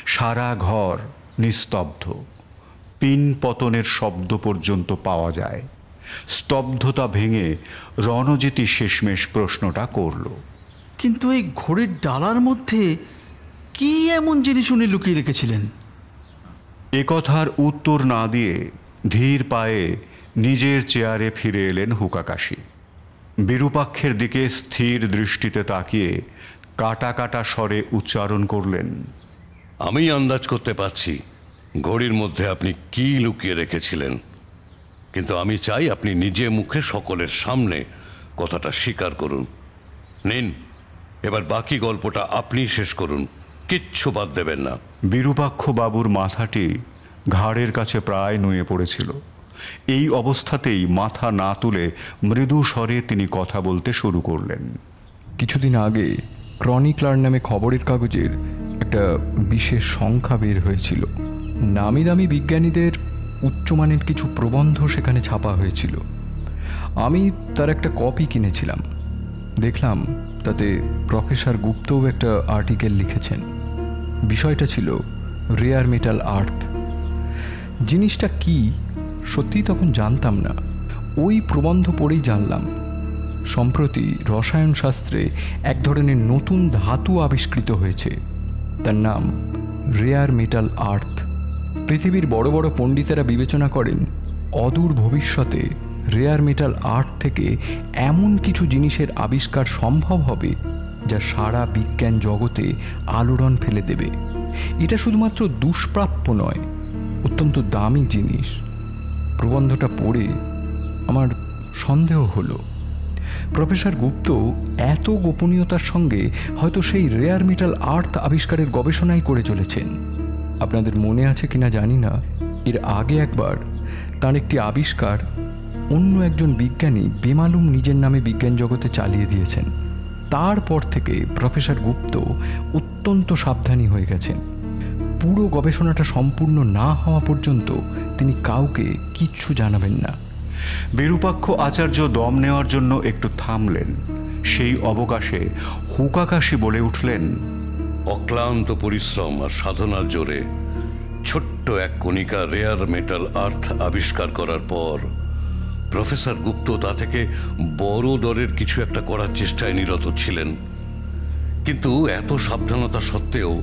সারা ঘর নিস্তব্ধ, পিন পতনের শব্দ পর্যন্ত পাওয়া যায়। স্তব্ধতা ভেঙে রণজিৎ শেষমেশ প্রশ্নটা করল, কিন্তু এই ঘড়ির ডালার মধ্যে কি এমন জিনিস উনি লুকিয়ে রেখেছিলেন? একথার উত্তর না দিয়ে ধীর পায়ে নিজের চেয়ারে ফিরে এলেন হুকাকাশি। বিরূপাক্ষের দিকে স্থির দৃষ্টিতে তাকিয়ে কাটা কাটা স্বরে উচ্চারণ করলেন, আমি আন্দাজ করতে পারছি ঘড়ির মধ্যে আপনি কি লুকিয়ে রেখেছিলেন, কিন্তু আমি চাই আপনি নিজে মুখে সকলের সামনে কথাটা স্বীকার করুন। নিন, এবার বাকি গল্পটা আপনি শেষ করুন, কিচ্ছু বাদ দেবেন না। বিরূপাক্ষ বাবুর মাথাটি ঘাড়ের কাছে প্রায় নুয়ে পড়েছিল। এই অবস্থাতেই মাথা না তুলে মৃদু স্বরে তিনি কথা বলতে শুরু করলেন। কিছুদিন আগে ক্রনিক্লার নামে খবরের কাগজের একটা বিশেষ সংখ্যা বের হয়েছিল। নামি দামি বিজ্ঞানীদের উচ্চমানের কিছু প্রবন্ধ সেখানে ছাপা হয়েছিল। আমি তার একটা কপি কিনেছিলাম। দেখলাম তাতে প্রফেসর গুপ্তও একটা আর্টিকেল লিখেছেন। বিষয়টা ছিল রেয়ার মেটাল আর্থ। জিনিসটা কি সত্যি তখন জানতাম না, ওই প্রবন্ধ পড়েই জানলাম সম্প্রতি রসায়ন শাস্ত্রে এক ধরনের নতুন ধাতু আবিষ্কৃত হয়েছে। তার নাম রেয়ার মেটাল আর্থ। পৃথিবীর বড় বড় পণ্ডিতেরা বিবেচনা করেন অদূর ভবিষ্যতে রেয়ার মেটাল আর্থ থেকে এমন কিছু জিনিসের আবিষ্কার সম্ভব হবে যা সারা বিজ্ঞান জগতে আলোড়ন ফেলে দেবে। এটা শুধুমাত্র দুষ্প্রাপ্য নয়, অত্যন্ত দামি জিনিস। প্রবন্ধটা পড়ে আমার সন্দেহ হলো, প্রফেসর গুপ্ত এত গোপনীয়তার সঙ্গে হয়তো সেই রেয়ার মেটাল আর্থ আবিষ্কারের গবেষণাই করে চলেছেন। আপনাদের মনে আছে কিনা জানি না, এর আগে একবার তার একটি আবিষ্কার অন্য একজন বিজ্ঞানী বেমালুম নিজের নামে বিজ্ঞান জগতে চালিয়ে দিয়েছেন। তারপর থেকে প্রফেসর গুপ্ত অত্যন্ত সাবধানী হয়ে গেছেন। পুরো গবেষণাটা সম্পূর্ণ না হওয়া পর্যন্ত তিনি কাউকে কিচ্ছু জানাবেন না। বিরূপাক্ষ আচার্য দম নেওয়ার জন্য একটু থামলেন। সেই অবকাশে হুকাকাশি বলে উঠলেন, অক্লান্ত পরিশ্রম আর সাধনার জোরে ছোট্ট এক কণিকা রেয়ার মেটাল আর্থ আবিষ্কার করার পর প্রফেসর গুপ্ত তা থেকে বড় দরের কিছু একটা করার চেষ্টায় নিরত ছিলেন। কিন্তু এত সাবধানতা সত্ত্বেও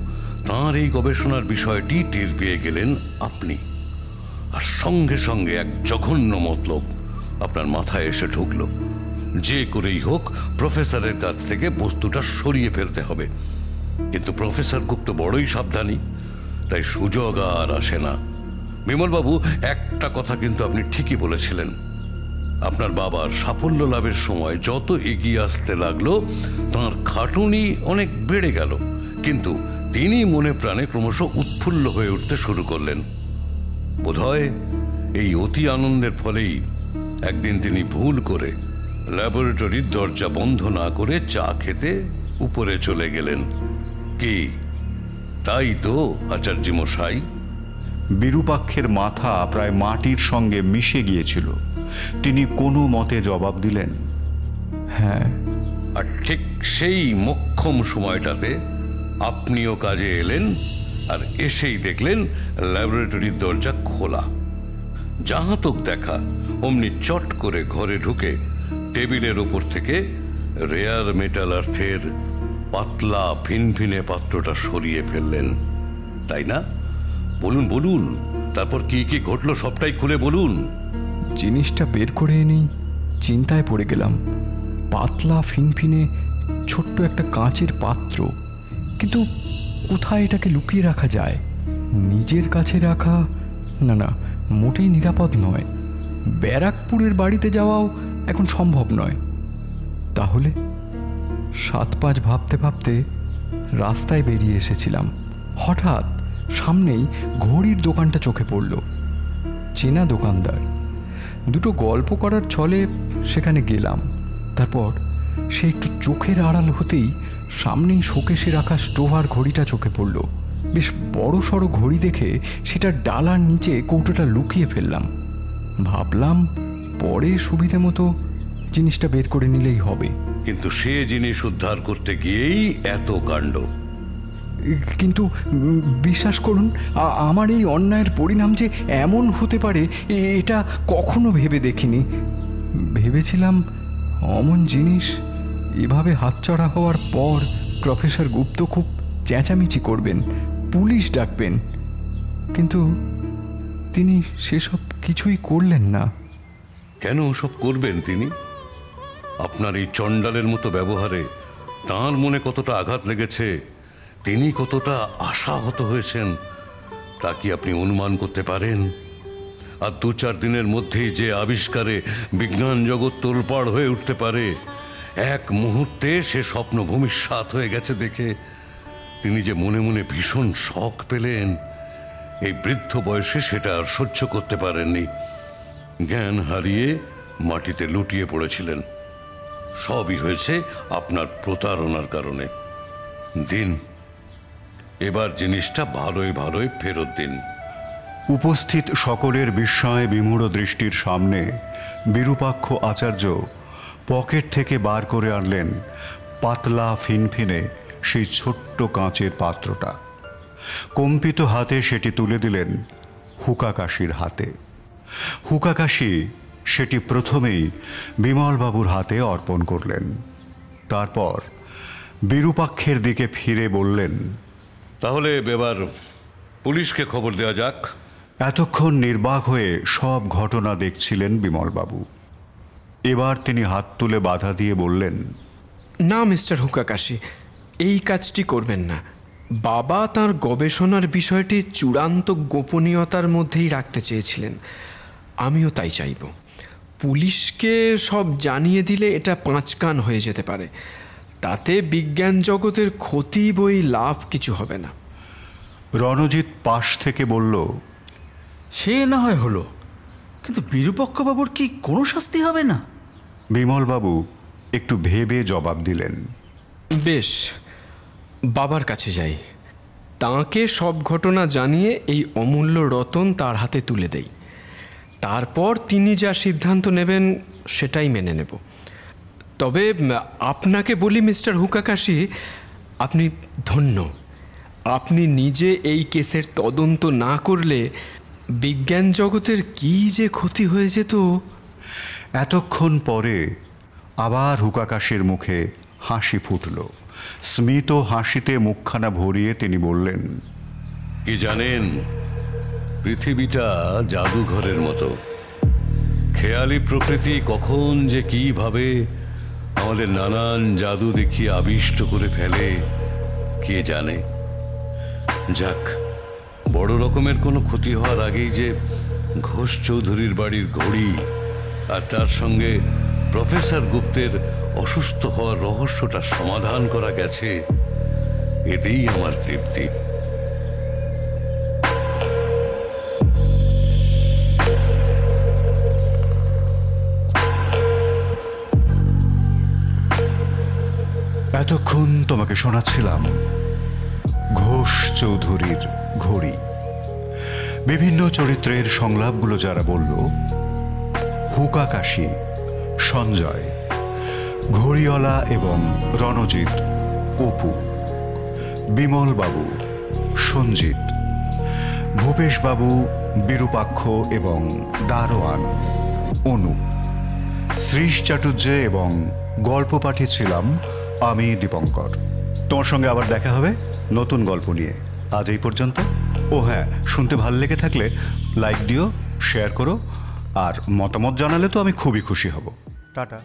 তাঁর এই গবেষণার বিষয়টি টের পেয়ে গেলেন আপনি, আর সঙ্গে সঙ্গে এক জঘন্য মতলব আপনার মাথায় এসে ঢুকলো। যে করেই হোক প্রফেসরের কাছ থেকে বস্তুটা সরিয়ে ফেলতে হবে। কিন্তু প্রফেসর গুপ্ত বড়ই সাবধানী, তাই সুযোগ আর আসে না। বিমলবাবু, একটা কথা কিন্তু আপনি ঠিকই বলেছিলেন। আপনার বাবার সাফল্য লাভের সময় যত এগিয়ে আসতে লাগলো তাঁর খাটুনি অনেক বেড়ে গেল, কিন্তু তিনি মনে প্রাণে ক্রমশ উৎফুল্ল হয়ে উঠতে শুরু করলেন। বোধহয় এই অতি আনন্দের ফলেই একদিন তিনি ভুল করে ল্যাবরেটরির দরজা বন্ধ না করে চা খেতে উপরে চলে গেলেন। কি তাই তো আচার্য মশাই? বিরূপাক্ষের মাথা প্রায় মাটির সঙ্গে মিশে গিয়েছিল। তিনি কোনো মতে জবাব দিলেন, হ্যাঁ। আর ঠিক সেই মোক্ষম সময়টাতে আপনিও কাজে এলেন, আর এসেই দেখলেন ল্যাবরেটরির দরজা খোলা। যাহাতক দেখা অমনি চট করে ঘরে ঢুকে টেবিলের ওপর থেকে রেয়ার মেটাল আর্থের পাতলা ফিনফিনে পাত্রটা সরিয়ে ফেললেন, তাই না? বলুন বলুন, তারপর কি কি ঘটলো সবটাই খুলে বলুন। জিনিসটা বের করে এনেই চিন্তায় পড়ে গেলাম। পাতলা ফিনফিনে ছোট্ট একটা কাঁচের পাত্র, কিন্তু কোথায় এটাকে লুকিয়ে রাখা যায়? নিজের কাছে রাখা না না, মোটেই নিরাপদ নয়। ব্যারাকপুরের বাড়িতে যাওয়াও এখন সম্ভব নয়। তাহলে 7-5 ভাবতে ভাবতে রাস্তায় বেরিয়ে এসেছিলাম। হঠাৎ সামনেই ঘড়ির দোকানটা চোখে পড়ল। চেনা দোকানদার। দুটো গল্প করার ছলে সেখানে গেলাম। তারপর সে একটু চোখের আড়াল হতেই সামনেই শোকেসে রাখা স্টোভার ঘড়িটা চোখে পড়ল। বেশ বড় সড়ো ঘড়ি দেখে সেটার ডালার নিচে কৌটোটা লুকিয়ে ফেললাম। ভাবলাম পরে সুবিধে মতো জিনিসটা বের করে নিলেই হবে। কিন্তু সে জিনিস উদ্ধার করতে গিয়েই এত কাণ্ড। কিন্তু বিশ্বাস করুন, আমার এই অন্যায়ের পরিণাম যে এমন হতে পারে এটা কখনো ভেবে দেখিনি। ভেবেছিলাম অমন জিনিস এভাবে হাতছাড়া হওয়ার পর প্রফেসর গুপ্ত খুব চেঁচামেচি করবেন, পুলিশ ডাকবেন, কিন্তু তিনি সেসব কিছুই করলেন না। কেন ওসব করবেন তিনি? আপনার এই চণ্ডালের মতো ব্যবহারে তাঁর মনে কতটা আঘাত লেগেছে, তিনি কতটা আশাহত হয়েছেন তা কি আপনি অনুমান করতে পারেন? আর 2-4 দিনের মধ্যেই যে আবিষ্কারে বিজ্ঞান জগৎ তোলপাড় হয়ে উঠতে পারে, এক মুহূর্তে সে স্বপ্ন ভূমিসাৎ হয়ে গেছে দেখে তিনি যে মনে মনে ভীষণ শখ পেলেন, এই বৃদ্ধ বয়সে সেটা আর সহ্য করতে পারেননি। জ্ঞান হারিয়ে মাটিতে লুটিয়ে পড়েছিলেন। সবই হয়েছে আপনার প্রতারণার কারণে। দিন, এবার জিনিসটা ভালোই ভালোই ফেরত দিন। উপস্থিত সকলের বিস্ময়ে বিমূঢ় দৃষ্টির সামনে বিরূপাক্ষ আচার্য পকেট থেকে বার করে আনলেন পাতলা ফিনফিনে সেই ছোট্ট কাঁচের পাত্রটা। কম্পিত হাতে সেটি তুলে দিলেন হুকাকাশির হাতে। হুকাকাশি সেটি প্রথমেই বিমলবাবুর হাতে অর্পণ করলেন। তারপর বিরূপাক্ষের দিকে ফিরে বললেন, তাহলে এবার পুলিশকে খবর দেওয়া যাক। এতক্ষণ নির্বাক হয়ে সব ঘটনা দেখছিলেন বিমলবাবু। এবার তিনি হাত তুলে বাধা দিয়ে বললেন, না মিস্টার হুকাকাশি, এই কাজটি করবেন না। বাবা তার গবেষণার বিষয়টি চূড়ান্ত গোপনীয়তার মধ্যেই রাখতে চেয়েছিলেন, আমিও তাই চাইব। পুলিশকে সব জানিয়ে দিলে এটা 5 কান হয়ে যেতে পারে, তাতে বিজ্ঞান জগতের ক্ষতি বই লাভ কিছু হবে না। রণজিৎ পাশ থেকে বলল, সে না হয় হলো, কিন্তু বিরূপক্ষবাবুর কি কোনো শাস্তি হবে না? বিমলবাবু একটু ভেবে জবাব দিলেন, বেশ, বাবার কাছে যাই, তাঁকে সব ঘটনা জানিয়ে এই অমূল্য রতন তার হাতে তুলে দেই। তারপর তিনি যা সিদ্ধান্ত নেবেন সেটাই মেনে নেব। তবে আপনাকে বলি মিস্টার হুকাকাশি, আপনি ধন্য। আপনি নিজে এই কেসের তদন্ত না করলে বিজ্ঞান জগতের কি যে ক্ষতি হয়ে যেত। এতক্ষণ পরে আবার হুকাকাশির মুখে হাসি ফুটল। স্মিত হাসিতে মুখখানা ভরিয়ে তিনি বললেন, কি জানেন, পৃথিবীটা জাদুঘরের মতো। খেয়ালি প্রকৃতি কখন যে কিভাবে আমাদের নানান জাদু দেখিয়ে আবিষ্ট করে ফেলে কে জানে। যাক, বড় রকমের কোনো ক্ষতি হওয়ার আগেই যে ঘোষ চৌধুরীর বাড়ির ঘড়ি আর তার সঙ্গে প্রফেসর গুপ্তের অসুস্থ হওয়ার রহস্যটা সমাধান করা গেছে, এতেই আমার তৃপ্তি। এতক্ষণ তোমাকে শোনাচ্ছিলাম ঘোষ চৌধুরীর ঘড়ি। বিভিন্ন চরিত্রের সংলাপগুলো যারা বলল, হুকাকাশি, সঞ্জয়, ঘড়িওয়ালা এবং রণজিৎ, অপু, বিমলবাবু, সঞ্জিত, ভূপেশবাবু, বিরূপাক্ষ এবং দারোয়ান, অনুপ, শ্রীশ চাটুর্যে এবং গল্প পাঠিয়েছিলাম আমি দীপঙ্কর। তোমার সঙ্গে আবার দেখা হবে নতুন গল্প নিয়ে। আজ এই পর্যন্ত। ও হ্যাঁ, শুনতে ভালো লেগে থাকলে লাইক দিও, শেয়ার করো, আর মতামত জানালে তো আমি খুবই খুশি হব। টাটা।